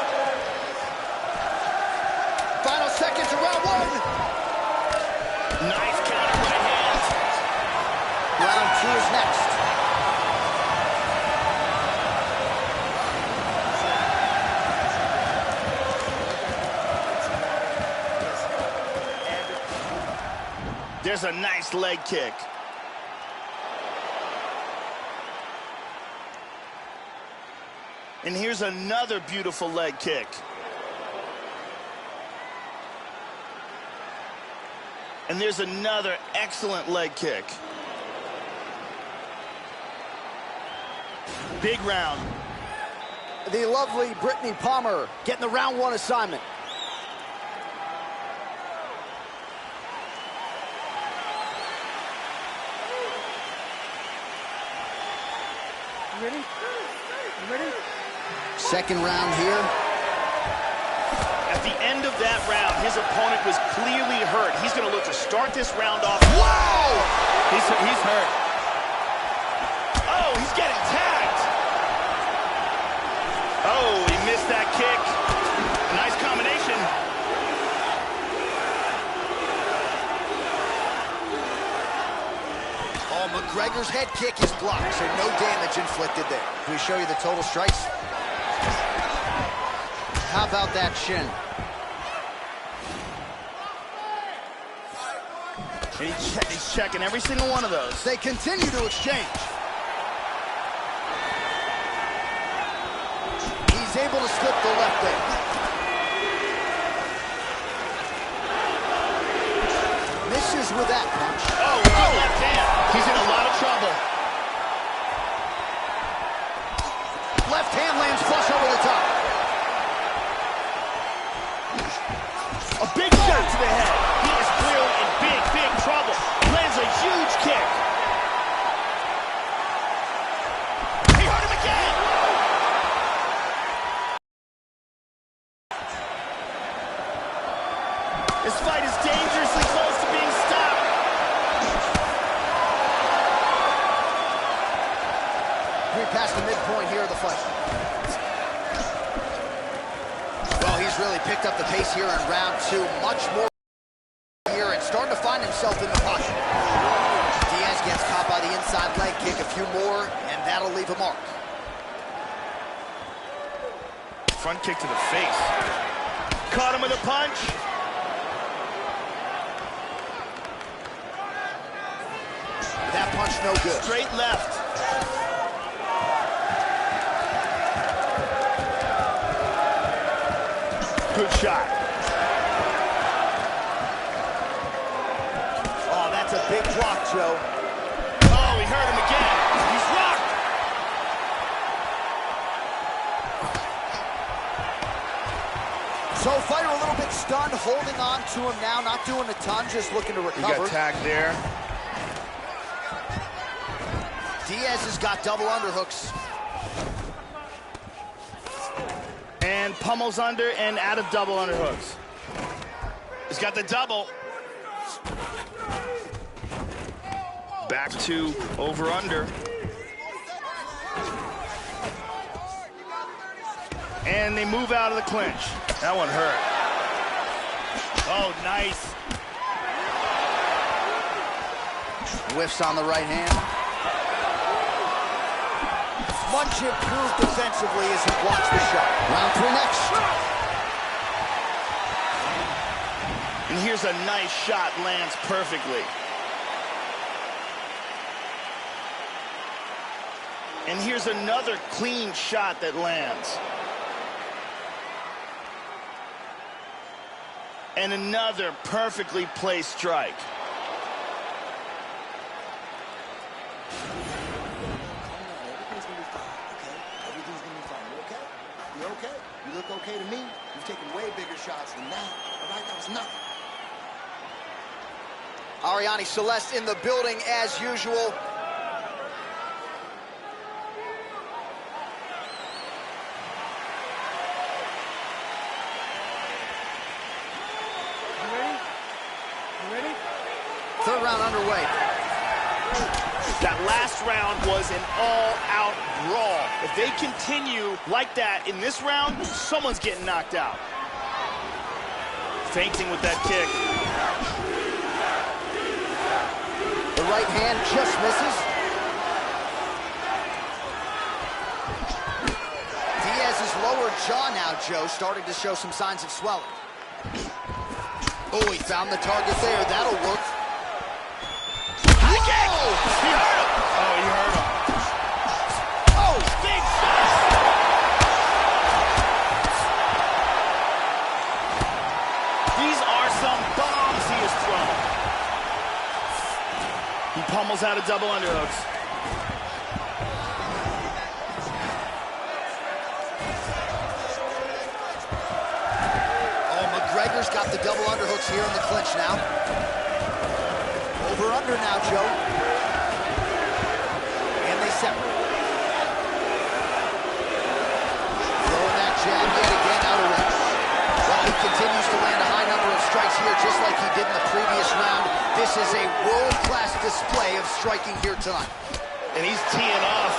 [SPEAKER 4] Final seconds of round one.
[SPEAKER 6] Nice counter right hand.
[SPEAKER 4] Round two is next.
[SPEAKER 6] There's a nice leg kick. And here's another beautiful leg kick. And there's another excellent leg kick. Big round.
[SPEAKER 4] The lovely Brittany Palmer getting the round one assignment.
[SPEAKER 12] You ready? You ready?
[SPEAKER 4] Second round here.
[SPEAKER 6] At the end of that round, his opponent was clearly hurt. He's going to look to start this round off.
[SPEAKER 4] Whoa!
[SPEAKER 6] He's hurt. Oh, he's getting tagged. Oh, he missed that kick. Nice combination.
[SPEAKER 4] Oh, McGregor's head kick is blocked, so no damage inflicted there. Can we show you the total strikes? How about that shin?
[SPEAKER 6] And he's checking every single one of those.
[SPEAKER 4] They continue to exchange. He's able to slip the left there. Misses with that punch.
[SPEAKER 6] Oh, good left hand. He's in a lot of trouble.
[SPEAKER 4] Left hand lands flush over the top.
[SPEAKER 6] A big shot to the head.
[SPEAKER 4] degree past the midpoint here of the fight. Well, he's really picked up the pace here in round 2. Much more here and starting to find himself in the pocket. Diaz gets caught by the inside leg kick. A few more, and that'll leave a mark.
[SPEAKER 6] Front kick to the face. Caught him with a punch.
[SPEAKER 4] That punch no good.
[SPEAKER 6] Straight left. Good shot.
[SPEAKER 4] Oh, that's a big block, Joe.
[SPEAKER 6] Oh, he hurt him again. He's rocked.
[SPEAKER 4] So fighter a little bit stunned, holding on to him now, not doing a ton, just looking to recover.
[SPEAKER 6] He got tagged there.
[SPEAKER 4] Diaz has got double underhooks.
[SPEAKER 6] And pummels under and out of double underhooks. He's got the double. Back to over under. And they move out of the clinch. That one hurt. Oh, nice.
[SPEAKER 4] Whiffs on the right hand. Much improved defensively as he blocks the shot. Round 3 next.
[SPEAKER 6] And here's a nice shot, lands perfectly. And here's another clean shot that lands. And another perfectly placed strike.
[SPEAKER 11] You look okay to me. You've taken way bigger shots than that. All right, that was nothing.
[SPEAKER 4] Ariane Celeste in the building as usual.
[SPEAKER 12] You ready? You ready?
[SPEAKER 4] Third round underway.
[SPEAKER 6] That last round was an all-out brawl. If they continue like that in this round, someone's getting knocked out. Feinting with that kick.
[SPEAKER 4] The right hand just misses. Diaz's lower jaw now, Joe, starting to show some signs of swelling. Oh, he found the target there. That'll work.
[SPEAKER 6] High kick! He hurt him! Oh, he hurt him. Oh, big shot! These are some bombs he has thrown. He pummels out of double underhooks.
[SPEAKER 4] Oh, McGregor's got the double underhooks here in the clinch now. Over under now, Joe. And they separate. Throwing that jab yet again out of range. Well, he continues to land a high number of strikes here, just like he did in the previous round. This is a world-class display of striking here tonight.
[SPEAKER 6] And he's teeing off.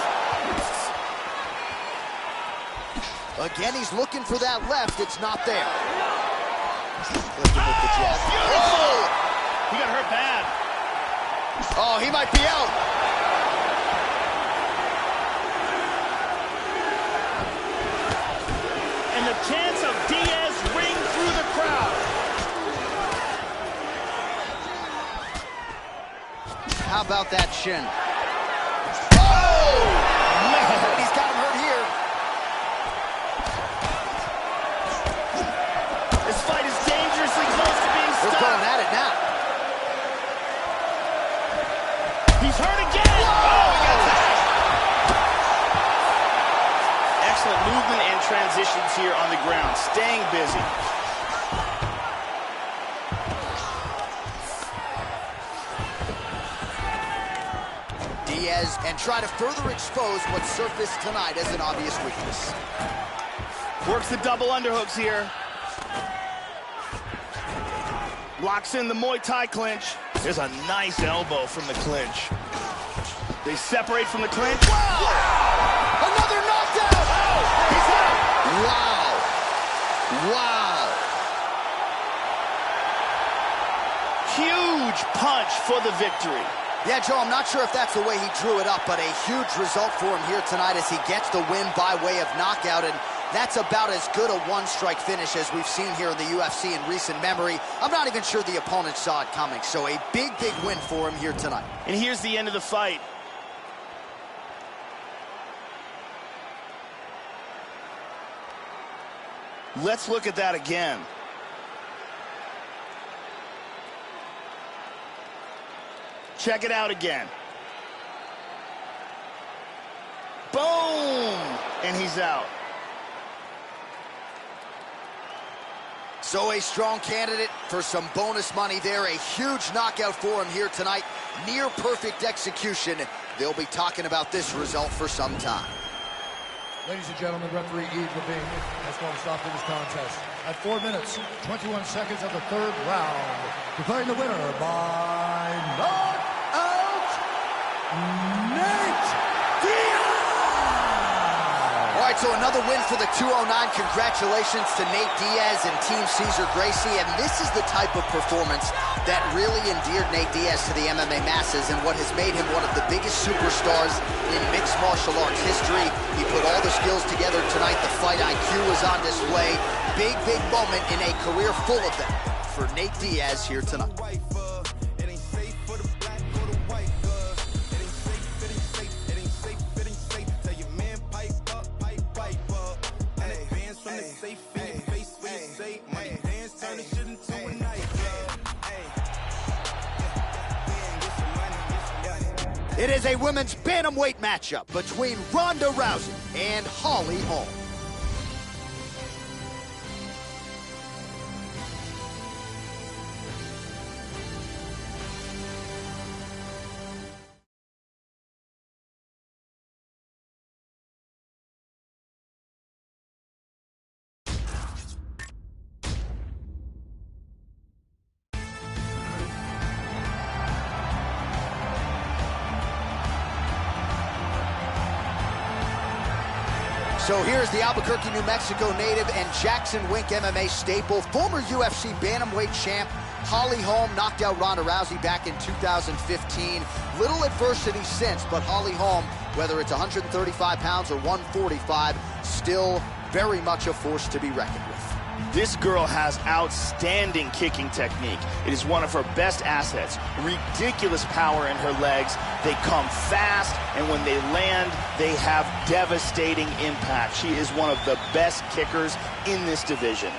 [SPEAKER 4] Again, he's looking for that left. It's not there. Clicking with the jab.
[SPEAKER 6] Beautiful! He got hurt bad.
[SPEAKER 4] Oh, he might be out.
[SPEAKER 6] And the chance of Diaz ring through the crowd.
[SPEAKER 4] How about that shin? Oh! Man, he's got him hurt here.
[SPEAKER 6] This fight is dangerously close to being stopped.
[SPEAKER 4] They're going at it now.
[SPEAKER 6] He's hurt again! Oh, he got that! Excellent movement and transitions here on the ground, staying busy.
[SPEAKER 4] Diaz, and try to further expose what surfaced tonight as an obvious weakness.
[SPEAKER 6] Works the double underhooks here. Locks in the Muay Thai clinch. There's a nice elbow from the clinch. They separate from the clinch. Whoa!
[SPEAKER 4] Yeah, Joe, I'm not sure if that's the way he drew it up, but a huge result for him here tonight as he gets the win by way of knockout, and that's about as good a one-strike finish as we've seen here in the UFC in recent memory. I'm not even sure the opponent saw it coming, so a big, big win for him here tonight.
[SPEAKER 6] And here's the end of the fight. Let's look at that again. Check it out again. Boom! And he's out.
[SPEAKER 4] So a strong candidate for some bonus money there. A huge knockout for him here tonight. Near perfect execution. They'll be talking about this result for some time.
[SPEAKER 7] Ladies and gentlemen, referee Yves Levine has called a stop to this contest at 4 minutes, 21 seconds of the third round. Declaring the winner by knockout, Nate Diaz!
[SPEAKER 4] All right, so another win for the 209. Congratulations to Nate Diaz and Team Cesar Gracie. And this is the type of performance that really endeared Nate Diaz to the MMA masses and what has made him one of the biggest superstars in mixed martial arts history. He put all the skills together tonight. The fight IQ was on display. Big, big moment in a career full of them for Nate Diaz here tonight. It is a women's bantamweight matchup between Ronda Rousey and Holly Holm. So here's the Albuquerque, New Mexico native and Jackson Wink MMA staple, former UFC bantamweight champ Holly Holm knocked out Ronda Rousey back in 2015. Little adversity since, but Holly Holm, whether it's 135 pounds or 145, still very much a force to be reckoned with.
[SPEAKER 6] This girl has outstanding kicking technique. It is one of her best assets. Ridiculous power in her legs. They come fast, and when they land, they have devastating impact. She is one of the best kickers in this division.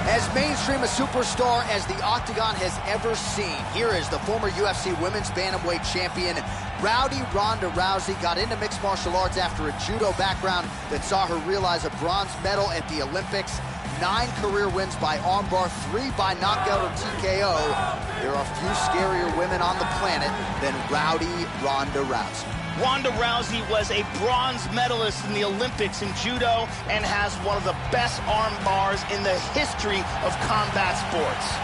[SPEAKER 4] As mainstream a superstar as the Octagon has ever seen, here is the former UFC Women's Bantamweight Champion, Rowdy Ronda Rousey. Got into mixed martial arts after a judo background that saw her realize a bronze medal at the Olympics. 9 career wins by armbar, 3 by knockout or TKO. There are few scarier women on the planet than Rowdy Ronda Rousey.
[SPEAKER 6] Ronda Rousey was a bronze medalist in the Olympics in judo and has one of the best arm bars in the history of combat sports.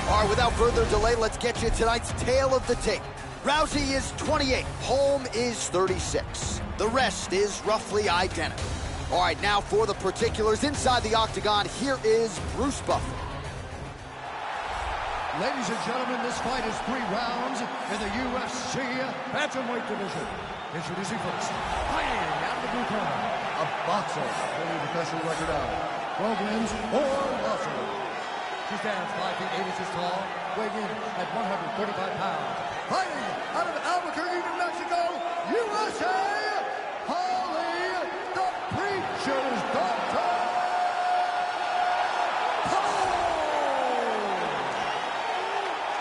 [SPEAKER 4] All right, without further delay, let's get you tonight's tale of the tape. Rousey is 28, Holm is 36. The rest is roughly identical. All right, now for the particulars inside the Octagon, here is Bruce Buffer.
[SPEAKER 7] Ladies and gentlemen, this fight is 3 rounds in the UFC Bantamweight division. Introducing first, fighting out of the blue corner, a boxer, holding a professional record out, 12 wins, 4 losses. She stands 5 feet 8 inches tall, weighing in at 135 pounds. Fighting out of Albuquerque, New Mexico, USA, Holly the Preacher's Daughter Holm!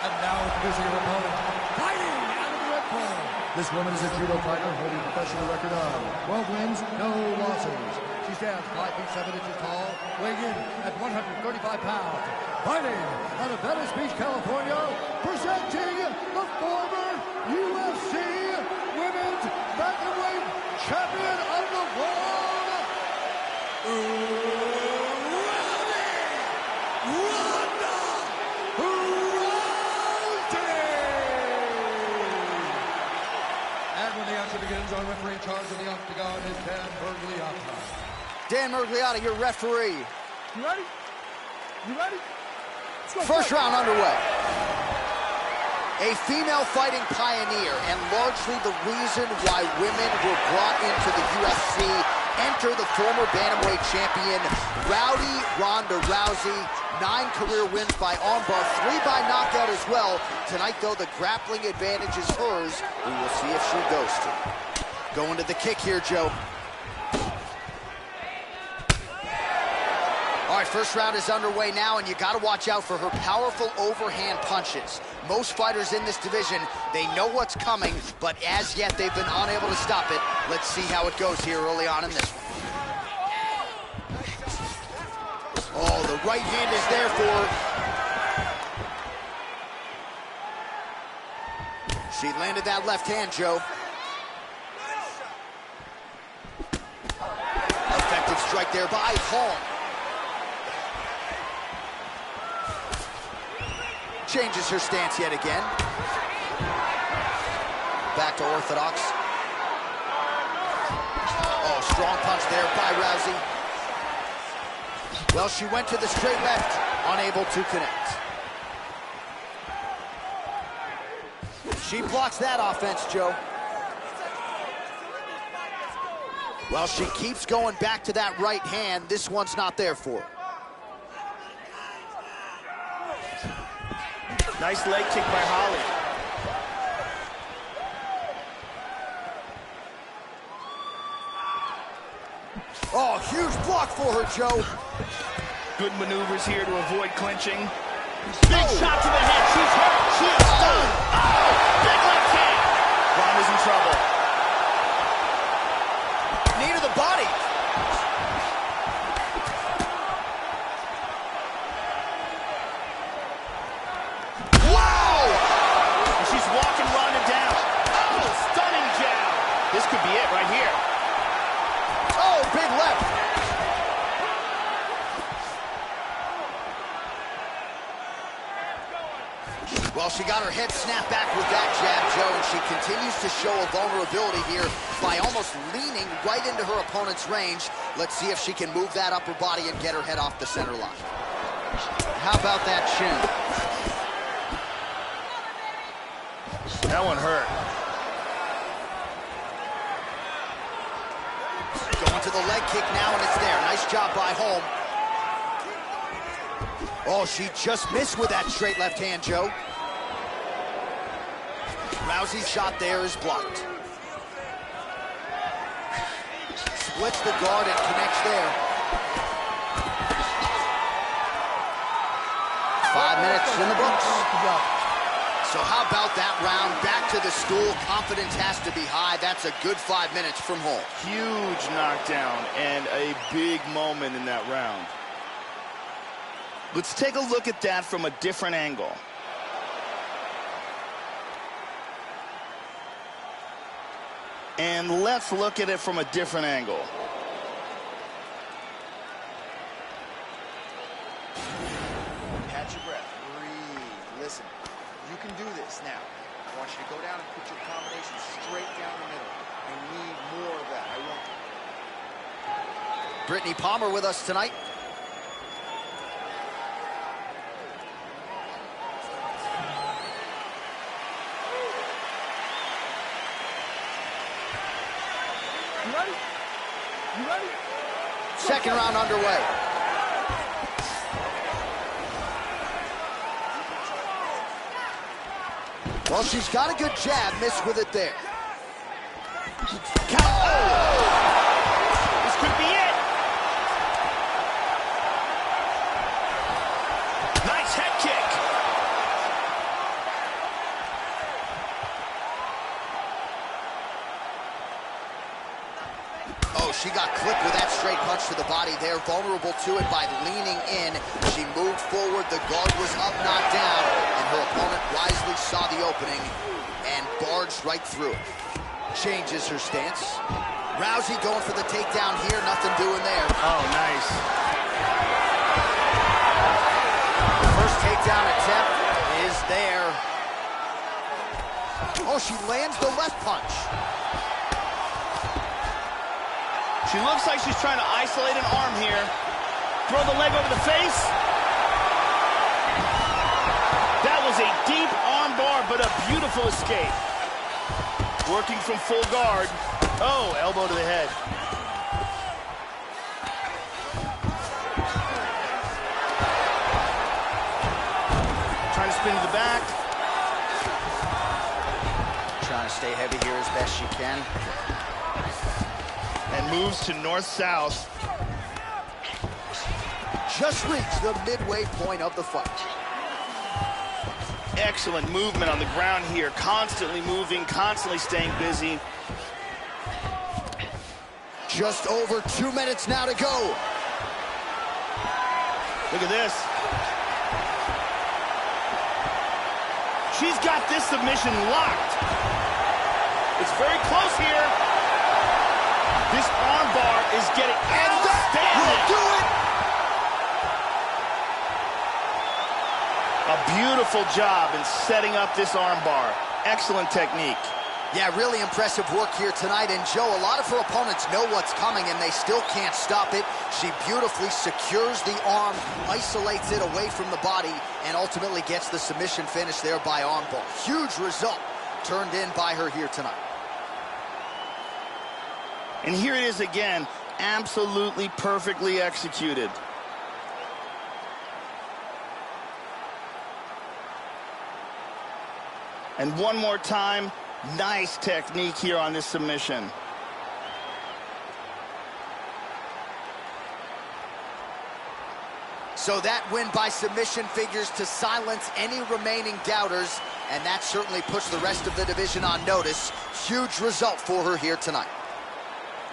[SPEAKER 7] And now introducing her opponent, fighting out of the red corner. This woman is a judo fighter holding a professional record of 12 wins, no losses. She stands 5 feet 7 inches tall, weighing in at 135 pounds. Fighting out of Venice Beach, California, presenting the former UFC Women's Bantamweight Champion of the World, Rowdy begins, our referee in charge of the octagon is Dan Mergliotta.
[SPEAKER 4] Dan Mergliotta, your referee.
[SPEAKER 12] You ready? You ready? Let's go.
[SPEAKER 4] First round underway. A female fighting pioneer and largely the reason why women were brought into the UFC. Enter the former bantamweight champion, Rowdy Ronda Rousey. 9 career wins by armbar, 3 by knockout as well. Tonight, though, the grappling advantage is hers. We will see if she goes to. Going to the kick here, Joe. All right, first round is underway now, and you got to watch out for her powerful overhand punches. Most fighters in this division, they know what's coming, but as yet they've been unable to stop it. Let's see how it goes here early on in this one. Oh, the right hand is there for her. She landed that left hand, Joe. Effective strike there by Hall. Changes her stance yet again. Back to orthodox. Oh, strong punch there by Rousey. Well, she went to the straight left, unable to connect. She blocks that offense, Joe. Well, she keeps going back to that right hand. This one's not there for her.
[SPEAKER 6] Nice leg kick by Holly.
[SPEAKER 4] Oh, huge block for her, Joe.
[SPEAKER 6] Good maneuvers here to avoid clinching. Big shot to the head. She's hurt. She is stunned. Oh, big left hand. Ronda's in trouble.
[SPEAKER 4] Knee to the body.
[SPEAKER 6] This could be it right here.
[SPEAKER 4] Oh, big left. Well, she got her head snapped back with that jab, Joe, and she continues to show a vulnerability here by almost leaning right into her opponent's range. Let's see if she can move that upper body and get her head off the center line. How about that chin?
[SPEAKER 6] That one hurt.
[SPEAKER 4] Going to the leg kick now, and it's there. Nice job by Holm. Oh, she just missed with that straight left hand, Joe. Rousey's shot there is blocked. Splits the guard and connects there. 5 minutes in the books. So how about that round? Back to the stool. Confidence has to be high. That's a good 5 minutes from Holm.
[SPEAKER 6] Huge knockdown and a big moment in that round. Let's take a look at that from a different angle. And let's look at it from a different angle.
[SPEAKER 8] Catch your breath. Breathe. Listen. You can do this. Now, I want you to go down and put your combination straight down the middle. I need more of that. I want...
[SPEAKER 4] Brittany Palmer with us tonight.
[SPEAKER 12] You ready? You ready?
[SPEAKER 4] Second round underway. Well, she's got a good jab, missed with it there.
[SPEAKER 6] Oh! This could be it. Nice head kick.
[SPEAKER 4] Oh, she got clipped with that straight punch to the body there. Vulnerable to it by leaning in. She moved forward. The guard was up, not down. And her opponent wisely saw the opening and barged right through it. Changes her stance. Rousey going for the takedown here. Nothing doing there.
[SPEAKER 6] Oh, nice.
[SPEAKER 4] First takedown attempt is there. Oh, she lands the left punch.
[SPEAKER 6] She looks like she's trying to isolate an arm here. Throw the leg over the face. That was a deep arm bar, but a beautiful escape. Working from full guard. Oh, elbow to the head. Trying to spin to the back.
[SPEAKER 4] Trying to stay heavy here as best she can.
[SPEAKER 6] And moves to north-south.
[SPEAKER 4] Just reached the midway point of the fight.
[SPEAKER 6] Excellent movement on the ground here. Constantly moving, constantly staying busy.
[SPEAKER 4] Just over 2 minutes now to go.
[SPEAKER 6] Look at this. She's got this submission locked. It's very close here. This arm bar is getting outstanding.
[SPEAKER 4] Will do it.
[SPEAKER 6] A beautiful job in setting up this arm bar. Excellent technique.
[SPEAKER 4] Yeah, really impressive work here tonight. And Joe, a lot of her opponents know what's coming and they still can't stop it. She beautifully secures the arm, isolates it away from the body, and ultimately gets the submission finish there by armbar. Huge result turned in by her here tonight.
[SPEAKER 6] And here it is again, absolutely perfectly executed. And one more time, nice technique here on this submission.
[SPEAKER 4] So that win by submission figures to silence any remaining doubters, and that certainly puts the rest of the division on notice. Huge result for her here tonight.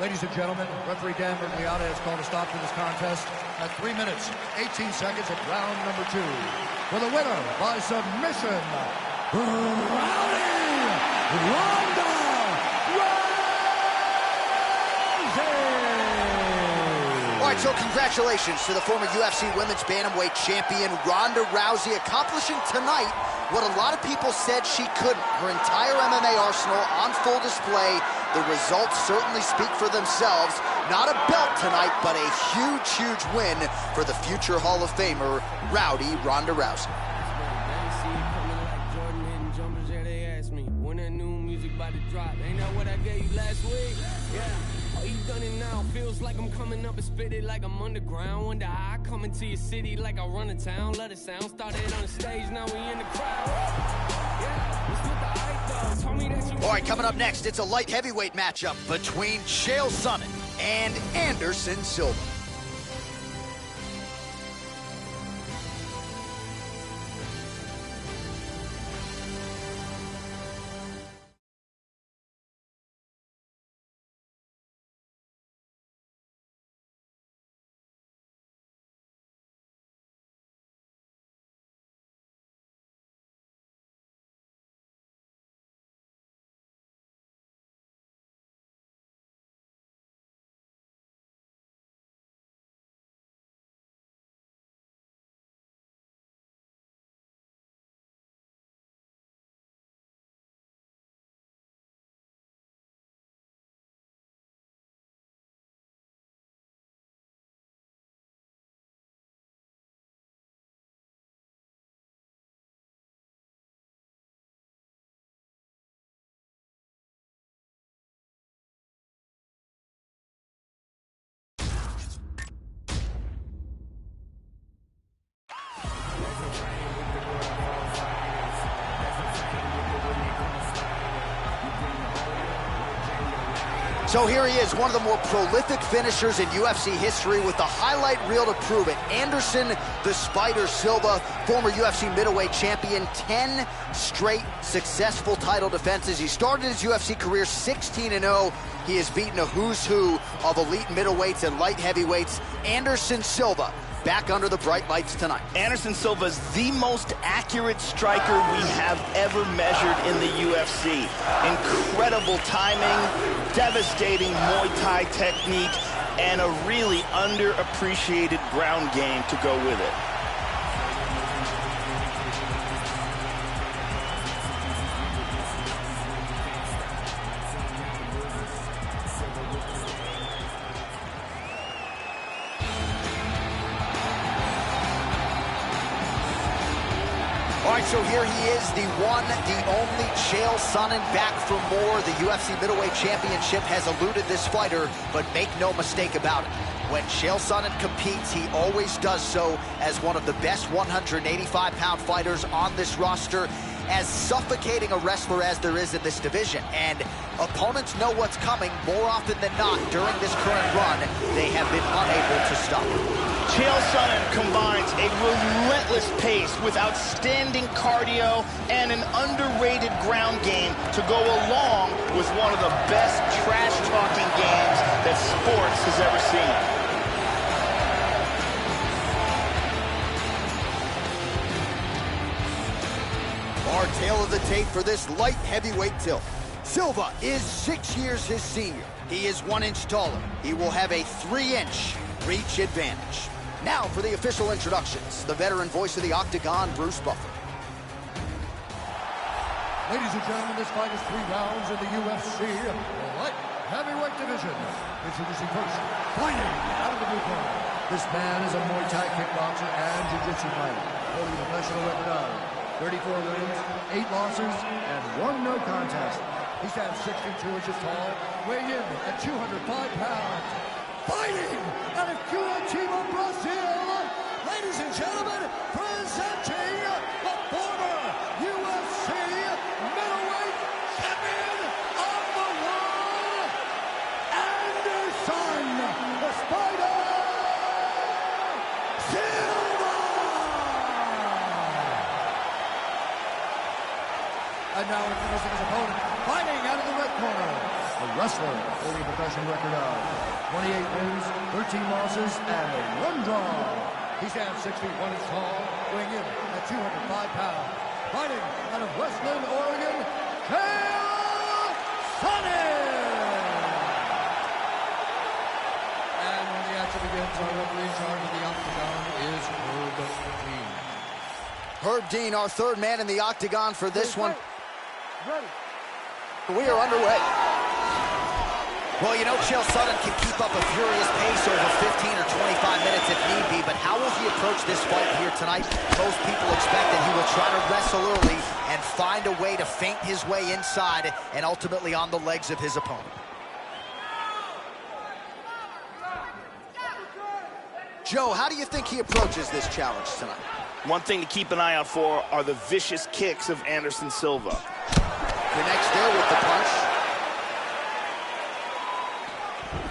[SPEAKER 7] Ladies and gentlemen, referee Dan Mergliata has called a stop to this contest at 3 minutes, 18 seconds of round number 2. For the winner by submission, Rowdy Ronda Rousey!
[SPEAKER 4] All right, so congratulations to the former UFC Women's Bantamweight champion, Ronda Rousey, accomplishing tonight what a lot of people said she couldn't. Her entire MMA arsenal on full display. The results certainly speak for themselves. Not a belt tonight, but a huge, huge win for the future Hall of Famer, Rowdy Ronda Rousey.
[SPEAKER 14] Feels like I'm coming up and spit it like I'm underground. Wonder how I come into your city like I run a town. Let it sound. Started on the stage, now we in the crowd. Yeah, it's with the hype though. Told me that you.
[SPEAKER 4] All right, coming up next, it's a light heavyweight matchup between Chael Sonnen and Anderson Silva. So here he is, one of the more prolific finishers in UFC history with the highlight reel to prove it. Anderson the Spider Silva, former UFC middleweight champion, 10 straight successful title defenses. He started his UFC career 16-0. He has beaten a who's who of elite middleweights and light heavyweights. Anderson Silva back under the bright lights tonight.
[SPEAKER 6] Anderson Silva is the most accurate striker we have ever measured in the UFC. Incredible timing, devastating Muay Thai technique, and a really underappreciated ground game to go with it.
[SPEAKER 4] right, so here he is, the one, the only Chael Sonnen, back for more. The UFC Middleweight Championship has eluded this fighter, but make no mistake about it. When Chael Sonnen competes, he always does so as one of the best 185-pound fighters on this roster, as suffocating a wrestler as there is in this division. And opponents know what's coming. More often than not, during this current run, they have been unable to stop him.
[SPEAKER 6] Chael Sonnen combines a relentless pace with outstanding cardio and an underrated ground game to go along with one of the best trash-talking games that sports has ever seen.
[SPEAKER 4] Our tale of the tape for this light heavyweight tilt. Silva is 6 years his senior. He is 1 inch taller. He will have a 3-inch reach advantage. Now for the official introductions, the veteran voice of the Octagon, Bruce Buffer.
[SPEAKER 7] Ladies and gentlemen, this fight is 3 rounds in the UFC light heavyweight division. Introducing first, fighting out of the blue corner. This man is a Muay Thai kickboxer and jiu-jitsu fighter, holding a professional record of 34 wins, 8 losses, and 1 no contest. He stands 62 inches tall, weighing in at 205 pounds. Fighting out of Curitiba, Brazil, ladies and gentlemen, presenting the former UFC middleweight champion of the world, Anderson, the Spider Silva! And now introducing his opponent, fighting out of the red corner, a wrestler holding a professional record of 28 wins, 13 losses, and 1 draw. He stands 6 feet 1 inch tall, weighing in at 205 pounds. Fighting out of Westland, Oregon, Chael Sonnen! And when the action begins, our referee in charge of the Octagon is Herb Dean.
[SPEAKER 4] Herb Dean, our 3rd man in the Octagon for this one.
[SPEAKER 12] Ready.
[SPEAKER 4] We are underway. Well, you know, Chael Sonnen can keep up a furious pace over 15 or 25 minutes if need be, but how will he approach this fight here tonight? Most people expect that he will try to wrestle early and find a way to feint his way inside and ultimately on the legs of his opponent. Joe, how do you think he approaches this challenge tonight?
[SPEAKER 6] One thing to keep an eye out for are the vicious kicks of Anderson Silva.
[SPEAKER 4] Connects there with the punch.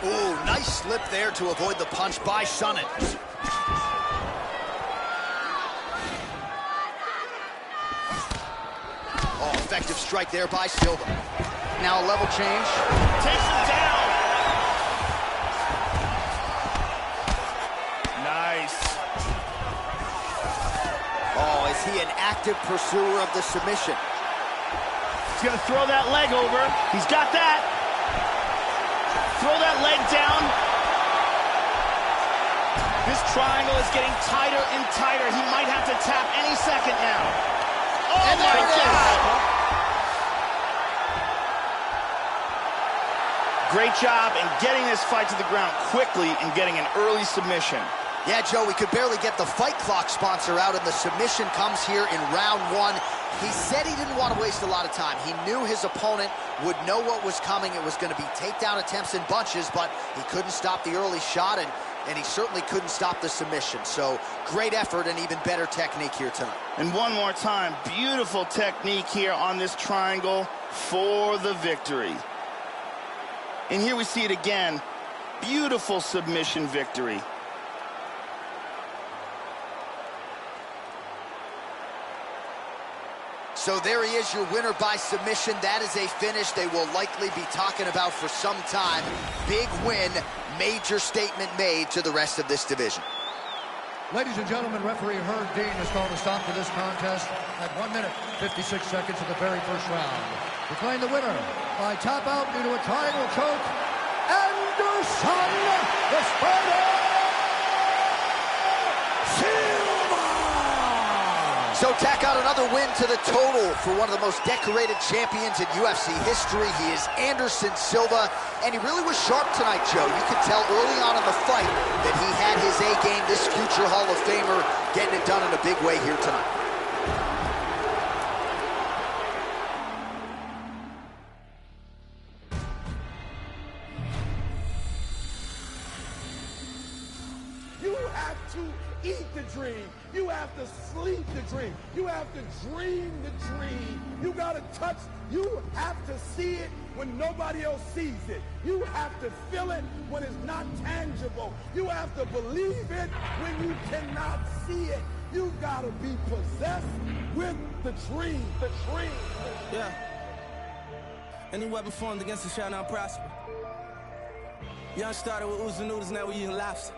[SPEAKER 4] Ooh, nice slip there to avoid the punch by Sonnen. Oh, effective strike there by Silva. Now a level change.
[SPEAKER 6] Takes him down. Nice.
[SPEAKER 4] Oh, is he an active pursuer of the submission?
[SPEAKER 6] He's gonna throw that leg over. He's got that. Throw that leg down. This triangle is getting tighter and tighter. He might have to tap any second now. Oh
[SPEAKER 4] and
[SPEAKER 6] my God! Great job in getting this fight to the ground quickly and getting an early submission.
[SPEAKER 4] Yeah, Joe, we could barely get the Fight Clock sponsor out, and the submission comes here in round 1. He said he didn't want to waste a lot of time. He knew his opponent would know what was coming. It was going to be takedown attempts in bunches, but he couldn't stop the early shot, and he certainly couldn't stop the submission. So great effort and even better technique here tonight.
[SPEAKER 6] And one more time, beautiful technique here on this triangle for the victory. And here we see it again. Beautiful submission victory.
[SPEAKER 4] So there he is, your winner by submission. That is a finish they will likely be talking about for some time. Big win, major statement made to the rest of this division.
[SPEAKER 7] Ladies and gentlemen, referee Herb Dean has called a stop to this contest at 1 minute, 56 seconds of the very first round. Declaring the winner by tap out due to a triangle choke, Anderson, the Spider Silva!
[SPEAKER 4] So tack out another win to the total for one of the most decorated champions in UFC history. He is Anderson Silva, and he really was sharp tonight, Joe. You could tell early on in the fight that he had his A game, this future Hall of Famer, getting it done in a big way here tonight.
[SPEAKER 12] eat the dream. You have to sleep the dream. You have to dream the dream. You got to touch. You have to see it when nobody else sees it. You have to feel it when it's not tangible. You have to believe it when you cannot see it. You got to be possessed with the dream. The dream.
[SPEAKER 10] Yeah. Any weapon formed against us shall not prosper. Young started with oozing noodles, now we eating lobster.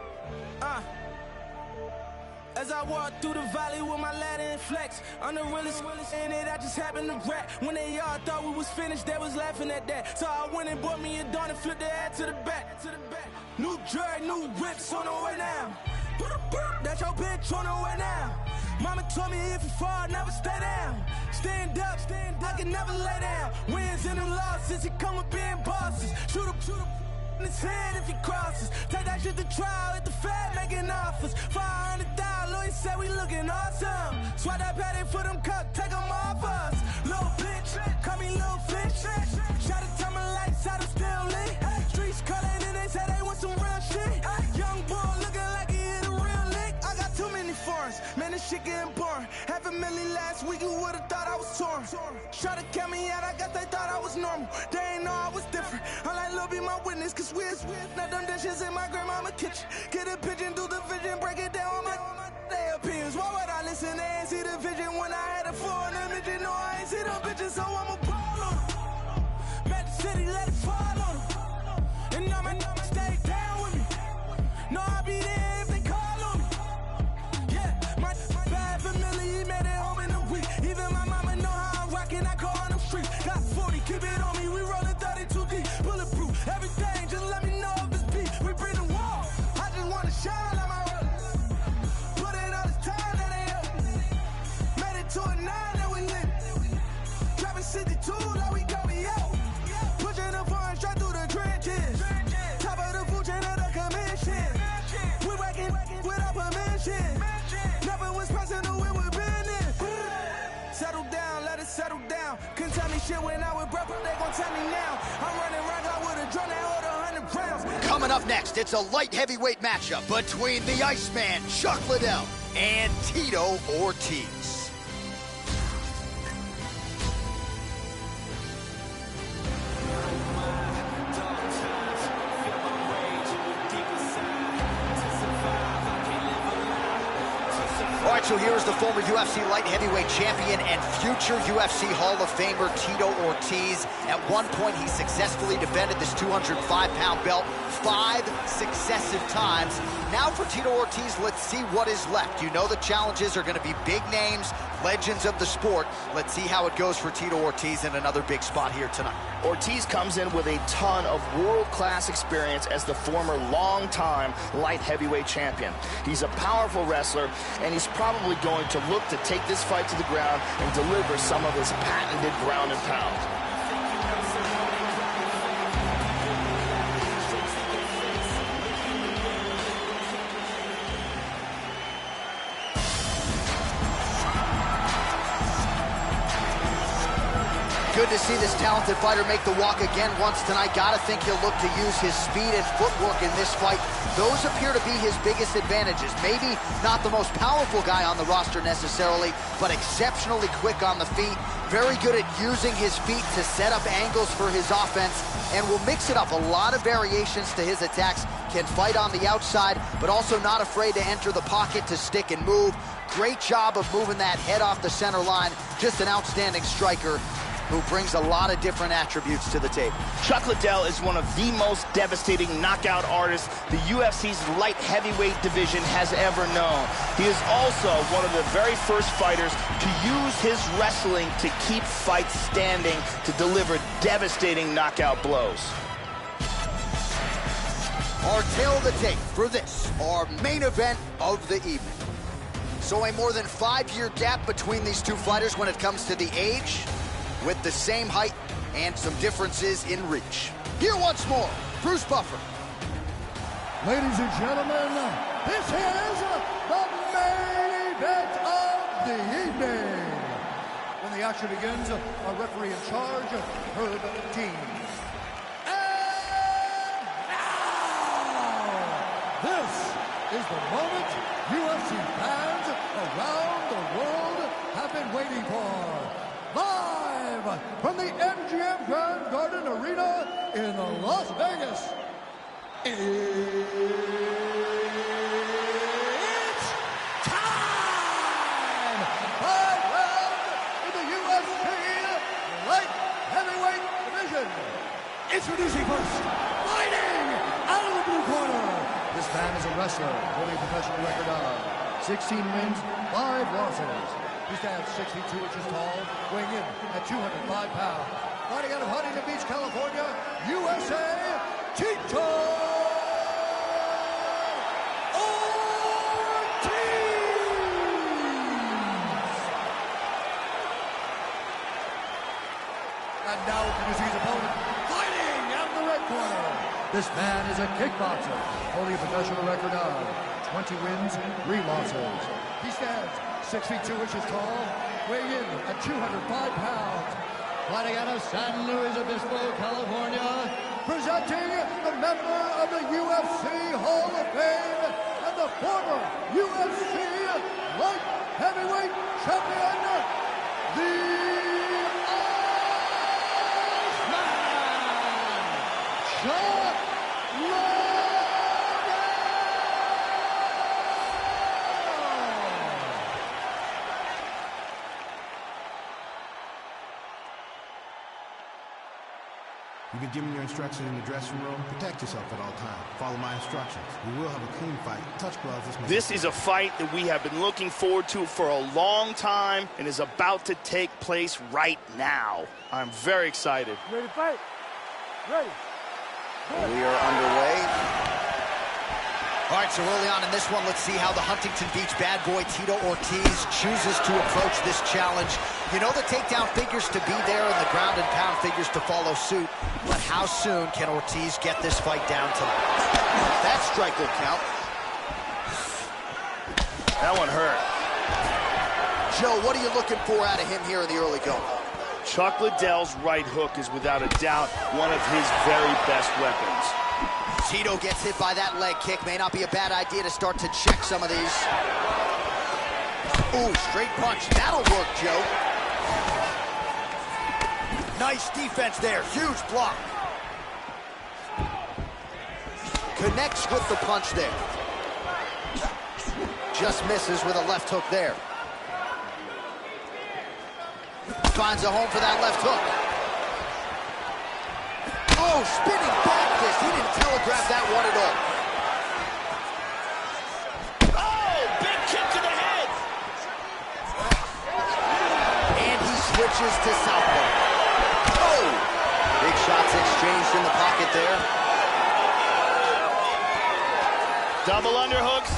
[SPEAKER 10] As I walk through the valley with my ladder and flex, I'm the realest in it, I just happened to rap. When they all thought we was finished, they was laughing at that. So I went and bought me a dawn and flipped the head to the back. New drag, new whips on the way now. That's your bitch on the way now. Mama told me if you fall, never stay down. Stand up, I can never lay down. Wins and the losses, it come with being bosses. Shoot up in his head if he crosses. Take that shit to trial at the Fed making offers. 500,000, Louis said we looking awesome. Swat that patty for them cups, take them off us. Little bitch, call me little fish. Shout to tell my lights out, I'm still lit. Streets calling and they say they want some real shit. Young boy looking like he hit a real lick. I got too many foreigns, man, this shit getting boring. $500,000 last week, you would've thought I was torn. Try to count me out, I guess they thought I was normal. They ain't know I was different. I'm like, Lil' be my witness, cause we're not them dishes in my grandmama kitchen. Get a pigeon, do the vision, break it down on my their opinions. Why would I listen? They ain't see the vision when I had a 400 midget. No, I ain't see them bitches, so I'ma ball on them. Met the city, let it fall on them. And I'ma stay down with me. No, I'll be there if they call on me. Yeah, my bad family, he made it home in a week. Even my mama know how I'm rocking, I call on them streets. Got 40, keep it on me, we rollin' 32 deep. Bulletproof, everything, just let me know if it's beat. We bring the wall, I just wanna shine like my rollers. Put in all this time that they up. Made it to a 9 that we lit. Dropping 62 like we got me out. Pushing the foreign straight through the trenches. Top of the food chain of the commission. We working without permission. Never was personal, it was business. Settle down, let it settle down. Couldn't tell me shit when I was broke, but they gon' tell me now. I'm running around, I would've drawn that order 100 rounds.
[SPEAKER 4] Coming up next, it's a light heavyweight matchup between the Iceman, Chuck Liddell, and Tito Ortiz. All right, so here's the former UFC light heavyweight champion and future UFC Hall of Famer Tito Ortiz. At one point, he successfully defended this 205-pound belt 5 successive times. Now for Tito Ortiz, let's see what is left. You know the challenges are going to be big names, legends of the sport. Let's see how it goes for Tito Ortiz in another big spot here tonight.
[SPEAKER 6] Ortiz comes in with a ton of world-class experience as the former long-time light heavyweight champion. He's a powerful wrestler, and he's probably going to look to take this fight to the ground and deliver some of his patented ground and pound.
[SPEAKER 4] Good to see this talented fighter make the walk again once tonight. Gotta think he'll look to use his speed and footwork in this fight. Those appear to be his biggest advantages. Maybe not the most powerful guy on the roster necessarily, but exceptionally quick on the feet. Very good at using his feet to set up angles for his offense, and will mix it up. A lot of variations to his attacks. Can fight on the outside, but also not afraid to enter the pocket to stick and move. Great job of moving that head off the center line. Just an outstanding striker who brings a lot of different attributes to the table.
[SPEAKER 6] Chuck Liddell is one of the most devastating knockout artists the UFC's light heavyweight division has ever known. He is also one of the very first fighters to use his wrestling to keep fights standing, to deliver devastating knockout blows.
[SPEAKER 4] Our tale of the tape for this, our main event of the evening. So a more than 5-year gap between these two fighters when it comes to the age, with the same height and some differences in reach. Here once more, Bruce Buffer.
[SPEAKER 7] Ladies and gentlemen, this is the main event of the evening. When the action begins, our referee in charge, Herb Dean. And now, this is the moment UFC UFC fans around the world have been waiting for. Live from the MGM Grand Garden Arena in Las Vegas, it's time! 5 rounds in the UFC light heavyweight division. Introducing first, fighting out of the blue corner. This man is a wrestler, holding a professional record of 16 wins, 5 losses. He stands 62 inches tall, weighing in at 205 pounds. Fighting out of Huntington Beach, California, USA, Tito Ortiz! And now introducing his opponent, fighting out of the red corner. This man is a kickboxer, holding a professional record of 20 wins, 3 losses. He stands 6 feet 2 inches tall, weighing in at 205 pounds. Fighting out of San Luis Obispo, California, presenting the member of the UFC Hall of Fame and the former UFC light heavyweight champion, the Iceman,
[SPEAKER 15] You've been given your instructions in the dressing room. Protect yourself at all times. Follow my instructions. We will have a clean fight. Touch gloves.
[SPEAKER 6] This is a fight that we have been looking forward to for a long time and is about to take place right now. I'm very excited.
[SPEAKER 16] Ready to fight? Ready.
[SPEAKER 4] We are underway. All right, so early on in this one, let's see how the Huntington Beach bad boy Tito Ortiz chooses to approach this challenge. You know the takedown figures to be there and the ground and pound figures to follow suit, but how soon can Ortiz get this fight down tonight? That strike will count.
[SPEAKER 6] That one hurt.
[SPEAKER 4] Joe, what are you looking for out of him here in the early going?
[SPEAKER 6] Chuck Liddell's right hook is without a doubt one of his very best weapons.
[SPEAKER 4] Tito gets hit by that leg kick. May not be a bad idea to start to check some of these. Ooh, straight punch. That'll work, Joe. Nice defense there. Huge block. Connects with the punch there. Just misses with a left hook there. Finds a home for that left hook. Oh, spinning back fist. He didn't telegraph that one at all.
[SPEAKER 6] Oh, big kick to the head.
[SPEAKER 4] And he switches to southpaw. Oh! Big shots exchanged in the pocket there.
[SPEAKER 6] Double underhooks.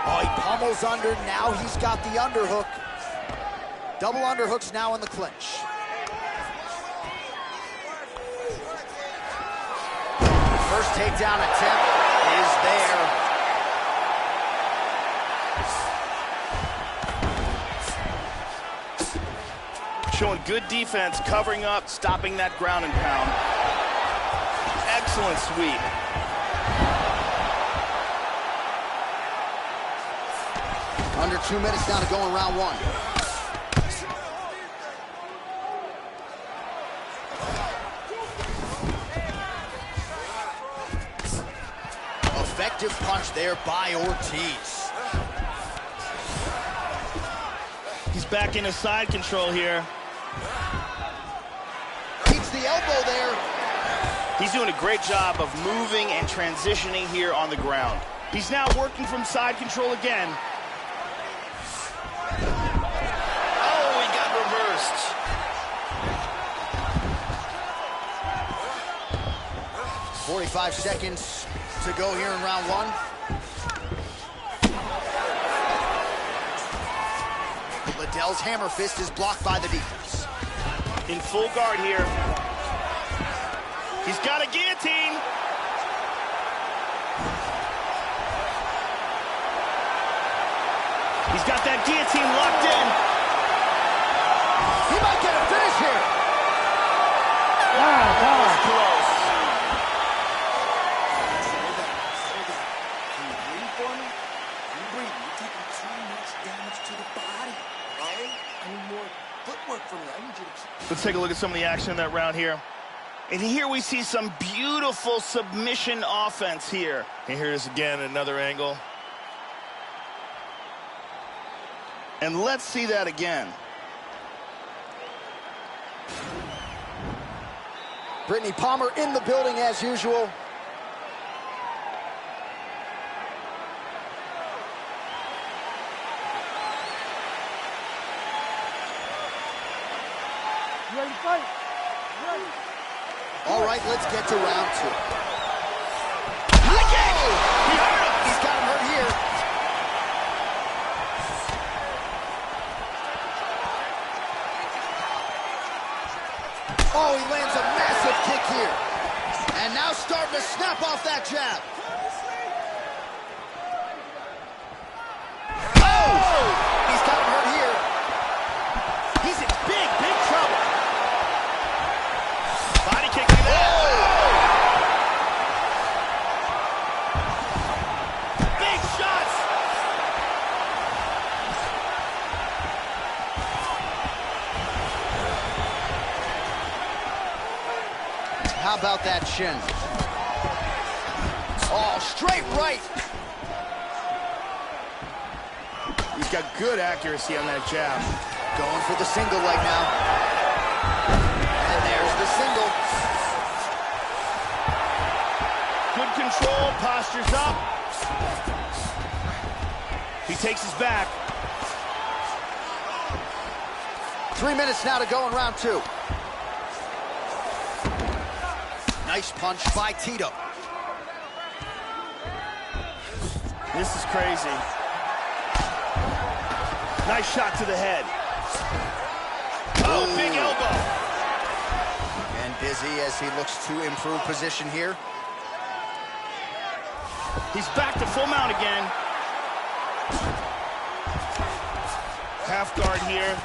[SPEAKER 4] Oh, he pummels under. Now he's got the underhook. Double underhooks now in the clinch. First takedown attempt is there.
[SPEAKER 6] Showing good defense, covering up, stopping that ground and pound. Excellent sweep.
[SPEAKER 4] Under 2 minutes now to go in round one. Effective punch there by Ortiz.
[SPEAKER 6] He's back into side control here.
[SPEAKER 4] Keeps the elbow there.
[SPEAKER 6] He's doing a great job of moving and transitioning here on the ground. He's now working from side control again. Oh, he got reversed.
[SPEAKER 4] 45 seconds to go here in round one. Liddell's hammer fist is blocked by the defense.
[SPEAKER 6] In full guard here. He's got a guillotine. He's got that guillotine locked in.
[SPEAKER 4] He might get a finish here.
[SPEAKER 6] Wow, that was close.
[SPEAKER 11] footwork for me. I need you to...
[SPEAKER 6] Let's take a look at some of the action in that round here. And here we see some beautiful submission offense here. And here it is again, another angle. And let's see that again.
[SPEAKER 4] Brittany Palmer in the building as usual.
[SPEAKER 16] You ready to fight? You ready?
[SPEAKER 4] All right, let's get to round 2.
[SPEAKER 6] He hurt him.
[SPEAKER 4] He's got him hurt here. Oh, he lands a massive kick here. And now starting to snap off that jab. Oh! He's got him hurt here.
[SPEAKER 6] He's in big trouble. Body kick to that. Big shots.
[SPEAKER 4] How about that shin? Oh, straight right.
[SPEAKER 6] He's got good accuracy on that jab.
[SPEAKER 4] Going for the single leg now. And there's the single.
[SPEAKER 6] Good control, postures up. He takes his back.
[SPEAKER 4] 3 minutes now to go in round 2. Nice punch by Tito.
[SPEAKER 6] This is crazy. Nice shot to the head. Oh, big elbow.
[SPEAKER 4] And busy as he looks to improve position here.
[SPEAKER 6] He's back to full mount again. Half guard here.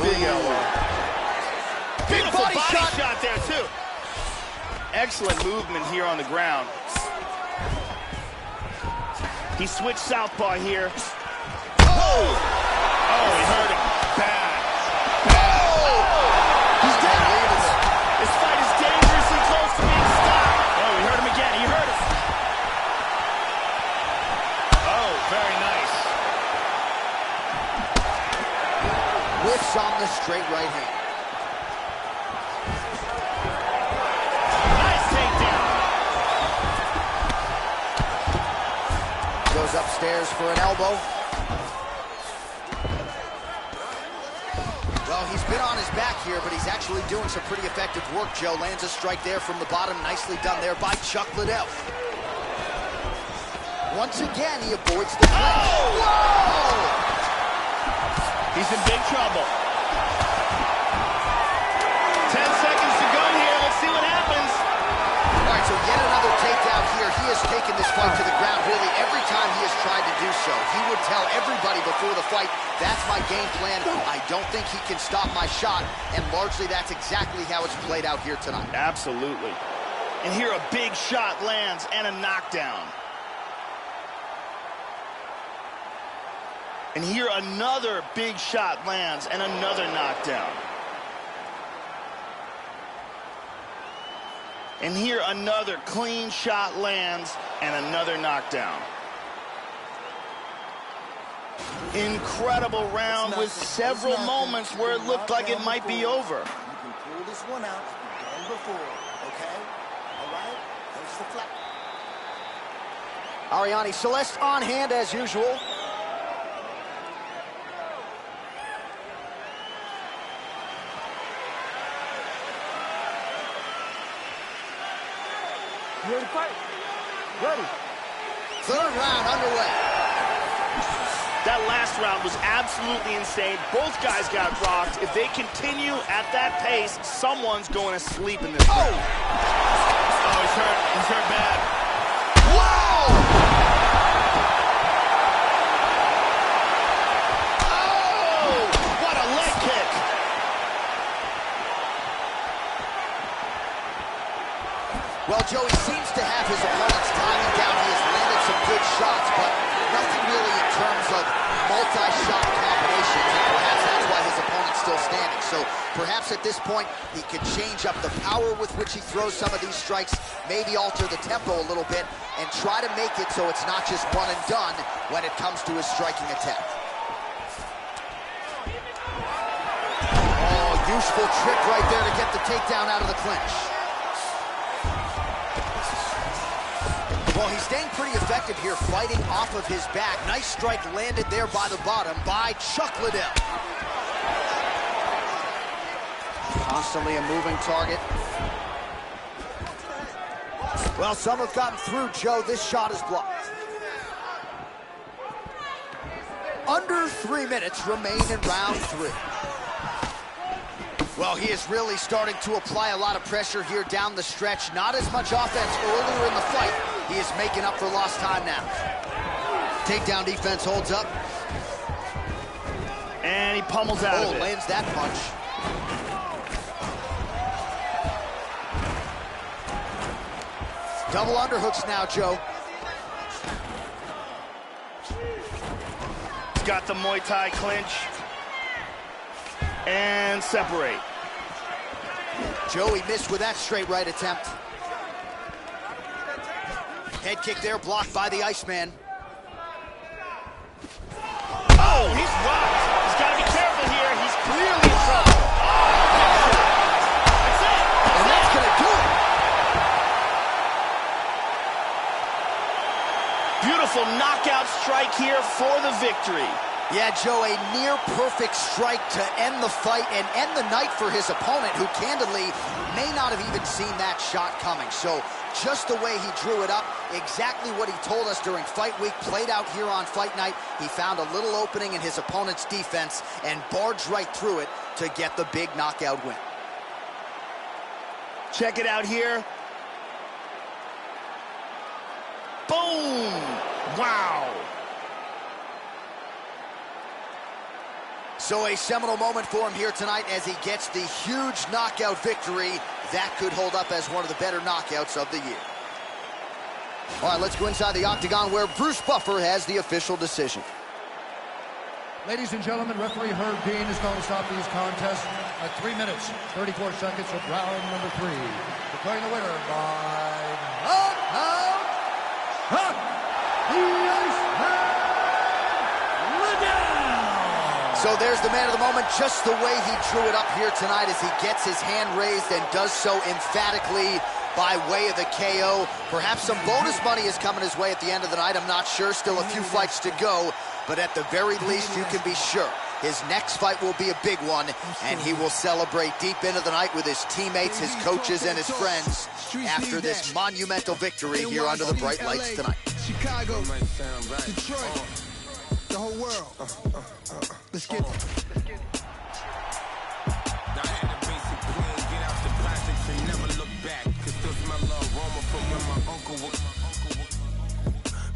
[SPEAKER 6] Big elbow. Beautiful body shot there, too. Excellent movement here on the ground. He switched southpaw here. Oh! Oh, he hurt him. Bad.
[SPEAKER 4] He's down.
[SPEAKER 6] This fight is dangerously close to being stopped. Oh, he hurt him again. He hurt him. Oh, very nice.
[SPEAKER 4] Whiffs on the straight right hand.
[SPEAKER 6] Nice takedown.
[SPEAKER 4] Goes upstairs for an elbow. Well, he's been on his back here, but he's actually doing some pretty effective work, Joe. Lands a strike there from the bottom. Nicely done there by Chuck Liddell. Once again, he avoids the clinch.
[SPEAKER 6] Oh!
[SPEAKER 4] Whoa!
[SPEAKER 6] He's in big trouble. 10 seconds to go here. Let's see what happens.
[SPEAKER 4] All right, so yet another takedown here. He has taken this fight to the ground really every time he has tried to do so. He would tell everybody before the fight, that's my game plan. I don't think he can stop my shot. And largely that's exactly how it's played out here tonight.
[SPEAKER 6] Absolutely. And here a big shot lands and a knockdown. And here another big shot lands and another knockdown. And here another clean shot lands and another knockdown. Incredible round with several moments where it looked like it might be over.
[SPEAKER 11] You can pull this one out like you've done before, okay? All right? There's the flat.
[SPEAKER 4] Ariane Celeste on hand as usual.
[SPEAKER 16] You ready to fight? Ready.
[SPEAKER 4] Third round underway.
[SPEAKER 6] That last round was absolutely insane. Both guys got rocked. If they continue at that pace, someone's going to sleep in this round. Oh, he's hurt. He's hurt bad.
[SPEAKER 4] Whoa!
[SPEAKER 6] Oh, what a leg kick.
[SPEAKER 4] Well, Joe, he seems to have his opponents timing down. He has landed some good shots, but nothing really in terms of multi-shot combinations, and perhaps that's why his opponent's still standing. So perhaps at this point, he could change up the power with which he throws some of these strikes, maybe alter the tempo a little bit, and try to make it so it's not just one and done when it comes to his striking attempt. Oh, useful trick right there to get the takedown out of the clinch. Well, he's staying pretty effective here, fighting off of his back. Nice strike landed there by the bottom by Chuck Liddell. Constantly a moving target. Well, some have gotten through, Joe. This shot is blocked. Under 3 minutes remain in round 3. Well, he is really starting to apply a lot of pressure here down the stretch. Not as much offense earlier in the fight. He is making up for lost time now. Takedown defense holds up.
[SPEAKER 6] And he pummels out of it.
[SPEAKER 4] Lands that punch. Double underhooks now, Joe.
[SPEAKER 6] He's got the Muay Thai clinch. And separate.
[SPEAKER 4] Joey missed with that straight right attempt. Head kick there, blocked by the Iceman.
[SPEAKER 6] Oh, he's rocked. He's got to be careful here. He's clearly in trouble. That's it.
[SPEAKER 4] And that's going to do it.
[SPEAKER 6] Beautiful knockout strike here for the victory.
[SPEAKER 4] Yeah, Joe, a near-perfect strike to end the fight and end the night for his opponent, who candidly may not have even seen that shot coming. So just the way he drew it up, exactly what he told us during fight week, played out here on fight night. He found a little opening in his opponent's defense and barged right through it to get the big knockout win.
[SPEAKER 6] Check it out here. Boom! Wow!
[SPEAKER 4] So a seminal moment for him here tonight as he gets the huge knockout victory. That could hold up as one of the better knockouts of the year. All right, let's go inside the octagon where Bruce Buffer has the official decision.
[SPEAKER 7] Ladies and gentlemen, referee Herb Dean is going to stop these contests at 3 minutes, 34 seconds of round number 3. Declaring the winner by knockout, the Iceman Liddell.
[SPEAKER 4] So there's the man of the moment, just the way he drew it up here tonight as he gets his hand raised and does so emphatically by way of the KO. Perhaps some bonus money is coming his way at the end of the night. I'm not sure. Still a few fights to go. But at the very least, you can be sure his next fight will be a big one, and he will celebrate deep into the night with his teammates, his coaches, and his friends after this monumental victory here under the bright lights tonight.
[SPEAKER 17] Chicago, Detroit, the whole world. Let's get it.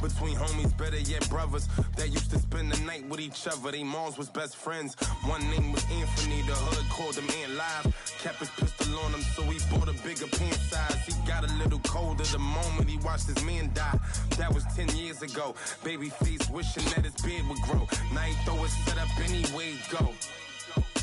[SPEAKER 18] Between homies, better yet brothers that used to spend the night with each other. They moms was best friends. One name was Anthony, the hood called him Ant Live. Kept his pistol on him, so he bought a bigger pant size. He got a little colder the moment he watched his man die. That was 10 years ago. Babyface wishing that his beard would grow. Now he throw his set up anyway, go.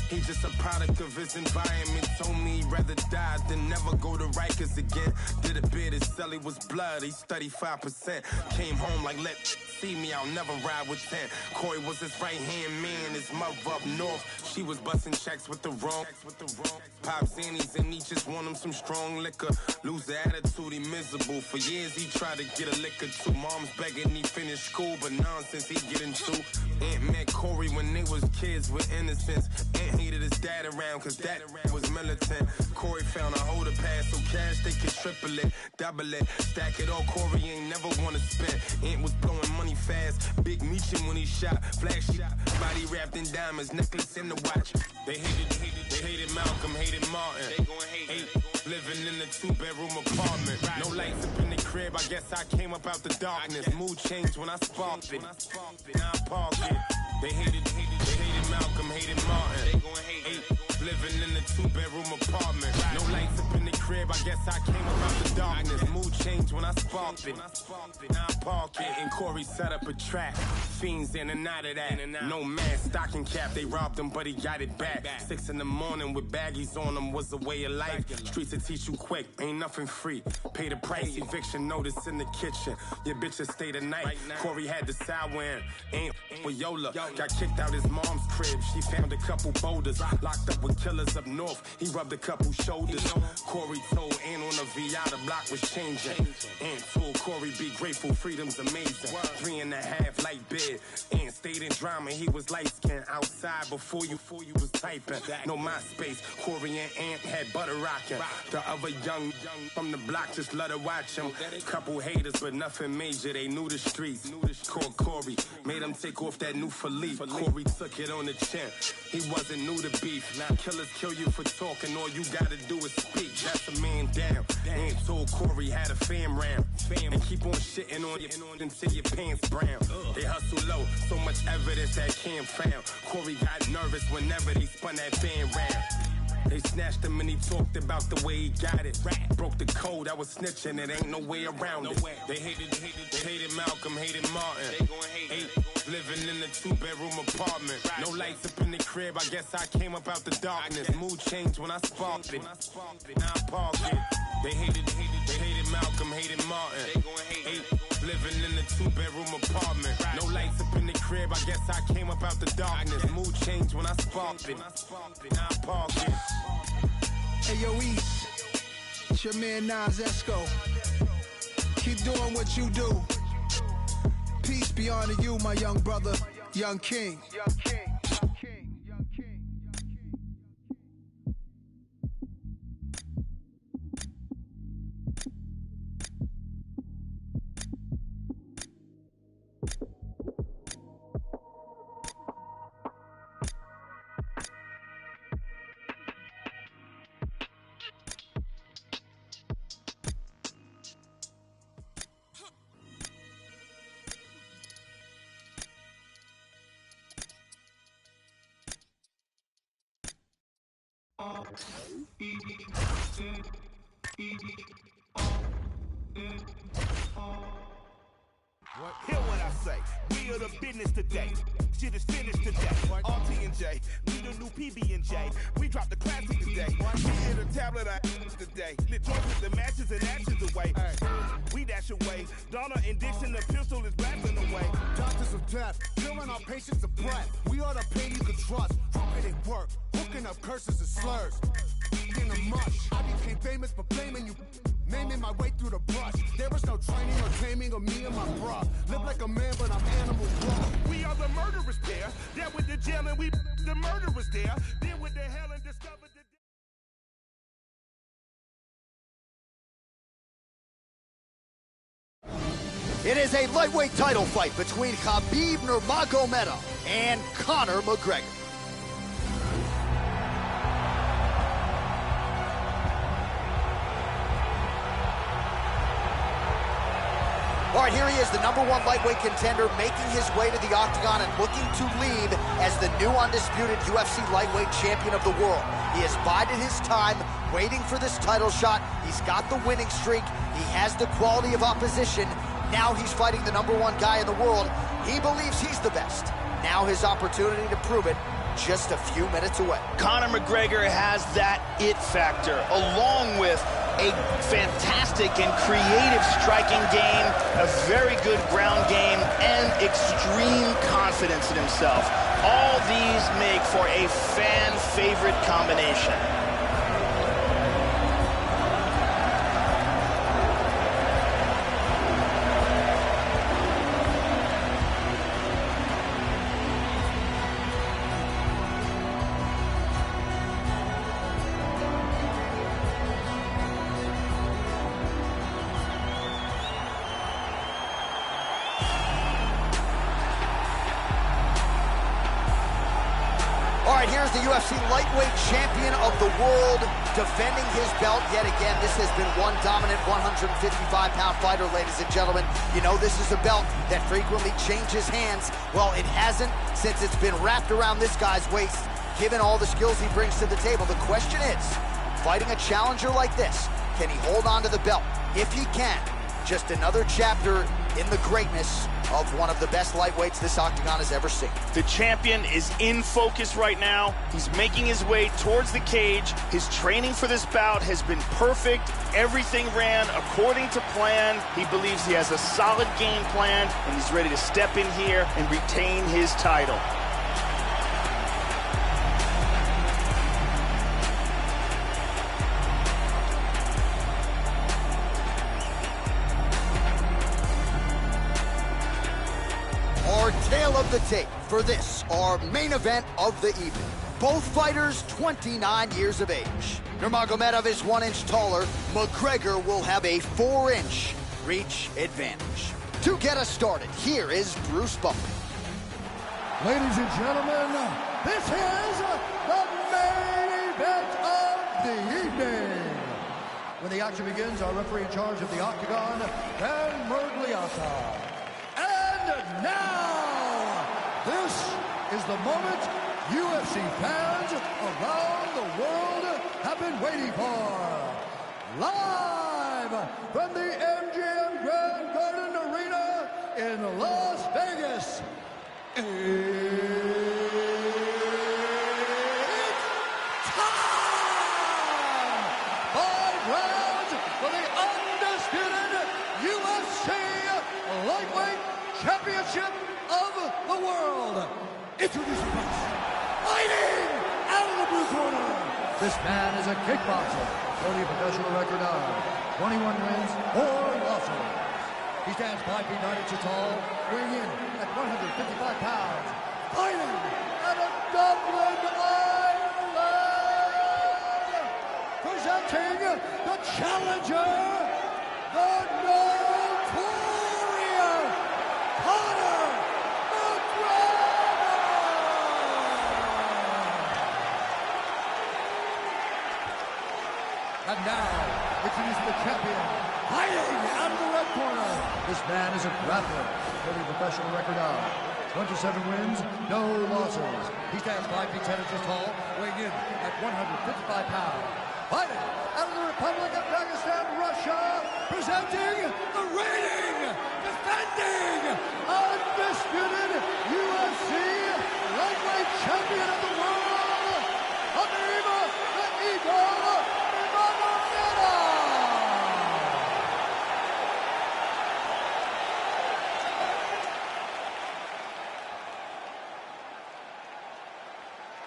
[SPEAKER 18] He's just a product of his environment. Told me he'd rather die than never go to Rikers again. Did a bid, his celly was blood, he's 35%. Came home like, let see me, I'll never ride with 10. Corey was his right-hand man, his mother up north. She was busting checks with the wrong. Pop Zannies and he just want him some strong liquor. Lose the attitude, he miserable. For years he tried to get a liquor too. Mom's begging he finished school, but nonsense he get into. Aunt met Corey when they was kids with innocence. Aunt hated his dad around cause that was militant. Corey found a holder pass so cash they could triple it, double it, stack it all. Corey ain't never wanna spend. Aunt was blowing money fast, big meechin' when he shot, flashy, body wrapped in diamonds, necklace in the watch. They hated Malcolm, hated Martin. They gon' hate. Living in a 2-bedroom apartment. No lights up in the crib, I guess I came up out the darkness. Mood changed when I sparked it. Now I park it. They hated Malcolm, hated Martin. They gon' hate. Living in a 2-bedroom apartment. No lights up in the crib. crib, I guess I came about the darkness. Mood changed when I sparked it. Now I park it, and Corey set up a trap. Fiends in and out of that. No man, stocking cap, they robbed him, but he got it back. 6 in the morning with baggies on them was a way of life. Streets will teach you quick, ain't nothing free. Pay the price, eviction notice in the kitchen. Your bitches stay the night. Corey had the sour and ain't with Yola. Got kicked out his mom's crib. She found a couple boulders. Locked up with killers up north. He rubbed a couple shoulders. Corey told Ant on the VI the block was changing. Ant told Corey be grateful, freedom's amazing. 3.5 light bid. Ant stayed in drama. He was light skinned outside before you was typing. No MySpace. Corey and Ant had butter rocking. The other young from the block just let her watch him. Couple haters, but nothing major. They knew the streets. Called Corey, made him take off that new Philippe. Corey took it on the chin. He wasn't new to beef. Now killers kill you for talking. All you gotta do is speak. That's a man down. Ant told Corey had a fam round. And keep on shitting on you until your pants brown. They hustle low, so much evidence that Cam found. Corey got nervous whenever they spun that fan round. They snatched him and he talked about the way he got it. Broke the code, I was snitching, it ain't no way around it. They hated Malcolm, hated Martin. They gon' hate living in a 2-bedroom apartment. No lights up in the crib, I guess I came up out the darkness. Mood changed when I sparked it. Now I park it. They hated Malcolm, hated Martin. They gon' hate living in a 2-bedroom apartment. No lights up in the crib, I guess I came up out the darkness. Mood changed when I sparked it. Now I park it.
[SPEAKER 19] Hey yo, East, it's your man Nas Esco. Keep doing what you do. Peace be unto you, my young brother, young king.
[SPEAKER 20] Hear what I say. We are the business today. Shit is finished today. RT&J, we the new PB&J. We dropped the classic today. We hit a tablet of today. Lit joints with the matches and actions away. We dash away. Donna and Dixon, the pistol is blasting away.
[SPEAKER 21] Doctors of death, killing our patients of breath. We are the pain you can trust. Dropping it work, hooking up curses and slurs. In the mush, I became famous for blaming you. Naming my way through the brush. There was no training or taming of me and my bruh. Live like a man, but I'm animal raw.
[SPEAKER 20] We are the murderers there. There with the jail and we the murderers there. Deal with the hell and discovered the...
[SPEAKER 4] It is a lightweight title fight between Khabib Nurmagomedov and Conor McGregor. All right, here he is, the #1 lightweight contender, making his way to the octagon and looking to leave as the new undisputed UFC lightweight champion of the world. He has bided his time, waiting for this title shot. He's got the winning streak. He has the quality of opposition. Now he's fighting the #1 guy in the world. He believes he's the best. Now his opportunity to prove it, just a few minutes away.
[SPEAKER 6] Conor McGregor has that it factor, along with a fantastic and creative striking game, a very good ground game, and extreme confidence in himself. All these make for a fan-favorite combination.
[SPEAKER 4] Here's the UFC lightweight champion of the world, defending his belt yet again. This has been one dominant 155-pound fighter, ladies and gentlemen. You know this is a belt that frequently changes hands. Well, it hasn't since it's been wrapped around this guy's waist. Given all the skills he brings to the table, the question is, fighting a challenger like this, Can he hold on to the belt? If he can, just another chapter in the greatness of one of the best lightweights this octagon has ever seen.
[SPEAKER 6] The champion is in focus right now. He's making his way towards the cage. His training for this bout has been perfect. Everything ran according to plan. He believes he has a solid game plan, and he's ready to step in here and retain his title.
[SPEAKER 4] Tale of the tape for this, our main event of the evening. Both fighters 29 years of age. Nurmagomedov is 1 inch taller. McGregor will have a 4-inch reach advantage. To get us started, here is Bruce Buffer.
[SPEAKER 7] Ladies and gentlemen, this is the main event of the evening. When the action begins, our referee in charge of the octagon, Dan Murgliata. And now, this is the moment UFC fans around the world have been waiting for. Live from the MGM Grand Garden Arena in Las Vegas. It's time! 5 rounds for the undisputed UFC Lightweight Championship of the world. Introducing first, fighting out of the blue corner. This man is a kickboxer, holding a professional record of 21 wins, 4 losses. He stands 5 feet 9 inches tall, weighing in at 155 pounds. Fighting out of Dublin, Ireland. Presenting the challenger, the notorious Conor McGregor! And now, introducing the champion, fighting out of the red corner. This man is a grappler, holding a professional record of 27 wins, no losses. He stands 5 feet 10 inches tall, weighing in at 155 pounds. Fighting out of the Republic of Dagestan, Russia, presenting the reigning, defending, undisputed UFC lightweight champion of the world, Khabib the Eagle Nurmagomedov.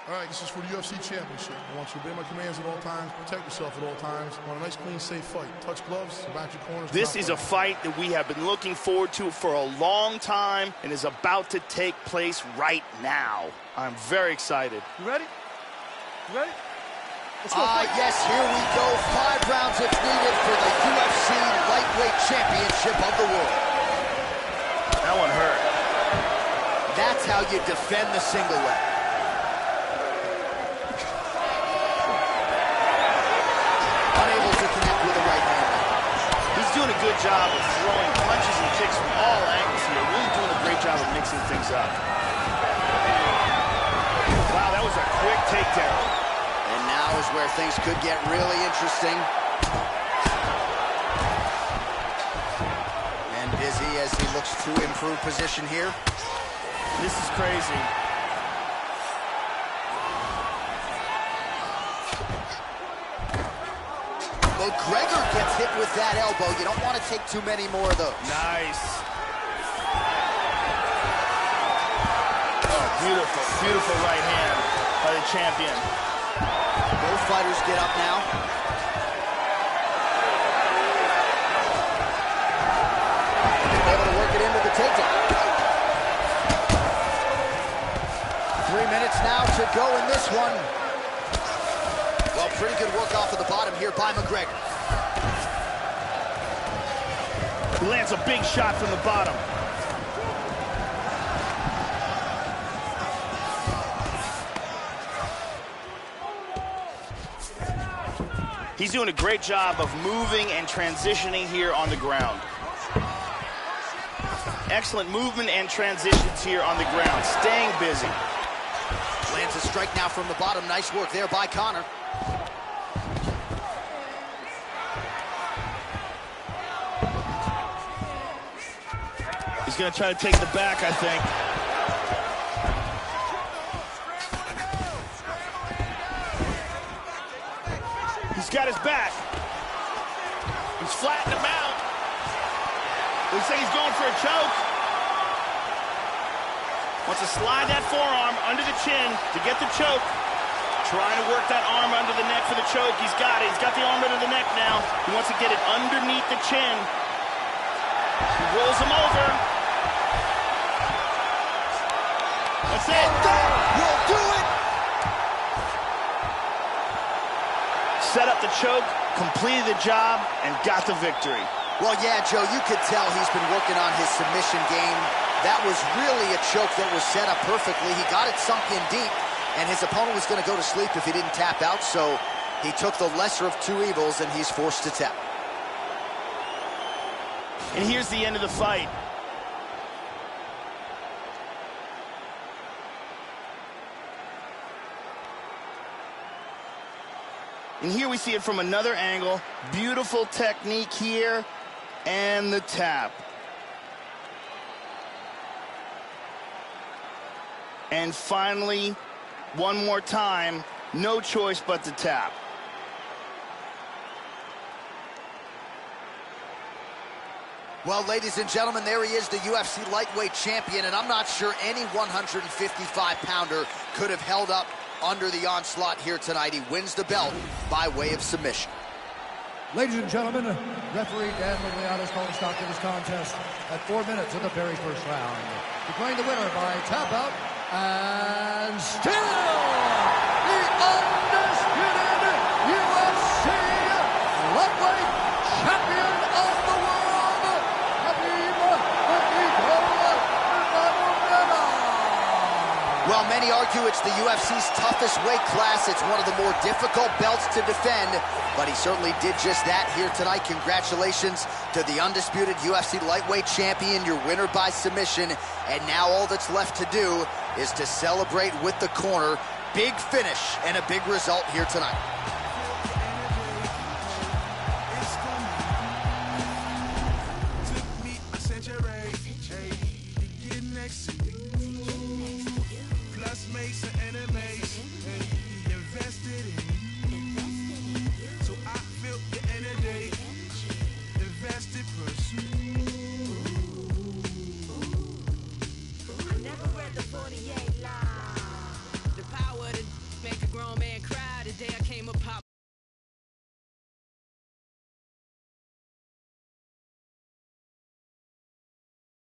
[SPEAKER 9] All right, this is for the UFC Championship. I want you to obey my commands at all times, protect yourself at all times. I want a nice, clean, safe fight. Touch gloves, about your corners.
[SPEAKER 6] This is a fight that we have been looking forward to for a long time and is about to take place right now. I'm very excited.
[SPEAKER 16] You ready? You ready?
[SPEAKER 4] Yes, here we go. 5 rounds if needed for the UFC Lightweight Championship of the world.
[SPEAKER 6] That one hurt.
[SPEAKER 4] That's how you defend the single leg. Unable to connect with the right hand.
[SPEAKER 6] He's doing a good job of throwing punches and kicks from all angles here. Really doing a great job of mixing things up. Wow, that was a quick takedown.
[SPEAKER 4] And now is where things could get really interesting. And busy as he looks to improve position here.
[SPEAKER 6] This is crazy.
[SPEAKER 4] McGregor gets hit with that elbow. You don't want to take too many more of those.
[SPEAKER 6] Nice. Oh, beautiful, beautiful right hand by the champion.
[SPEAKER 4] Both fighters get up now. Able to work it into the takedown. 3 minutes now to go in this one. Well, pretty good work off of the bottom here by McGregor.
[SPEAKER 6] He lands a big shot from the bottom. He's doing a great job of moving and transitioning here on the ground. Excellent movement and transitions here on the ground, staying busy.
[SPEAKER 4] Lands a strike now from the bottom. Nice work there by Conor.
[SPEAKER 6] He's going to try to take the back, I think. He's got his back. He's flattened him out. Looks like he's going for a choke. Wants to slide that forearm under the chin to get the choke. Trying to work that arm under the neck for the choke. He's got it. He's got the arm under the neck now. He wants to get it underneath the chin. He rolls him over. That's it.
[SPEAKER 4] That will do it.
[SPEAKER 6] Set up the choke, completed the job, and got the victory.
[SPEAKER 4] Well, yeah, Joe, you could tell he's been working on his submission game. That was really a choke that was set up perfectly. He got it sunk in deep, and his opponent was going to go to sleep if he didn't tap out, so he took the lesser of two evils, and he's forced to tap.
[SPEAKER 6] And here's the end of the fight. And here we see it from another angle. Beautiful technique here, and the tap. And finally, one more time, no choice but to tap.
[SPEAKER 4] Well, ladies and gentlemen, there he is, the UFC lightweight champion, and I'm not sure any 155-pounder could have held up under the onslaught here tonight. He wins the belt by way of submission.
[SPEAKER 7] Ladies and gentlemen, referee Dan Migliana's calling a stop to this contest at 4 minutes of the very first round. Declaring the winner by tap out, and still the undisputed UFC lightweight champion of the world, Khabib the Eagle Nurmagomedov.
[SPEAKER 4] Well, many argue it's the UFC's toughest weight class. It's one of the more difficult belts to defend, but he certainly did just that here tonight. Congratulations to the undisputed UFC lightweight champion, your winner by submission. And now all that's left to do is to celebrate with the corner. Big finish and a big result here tonight.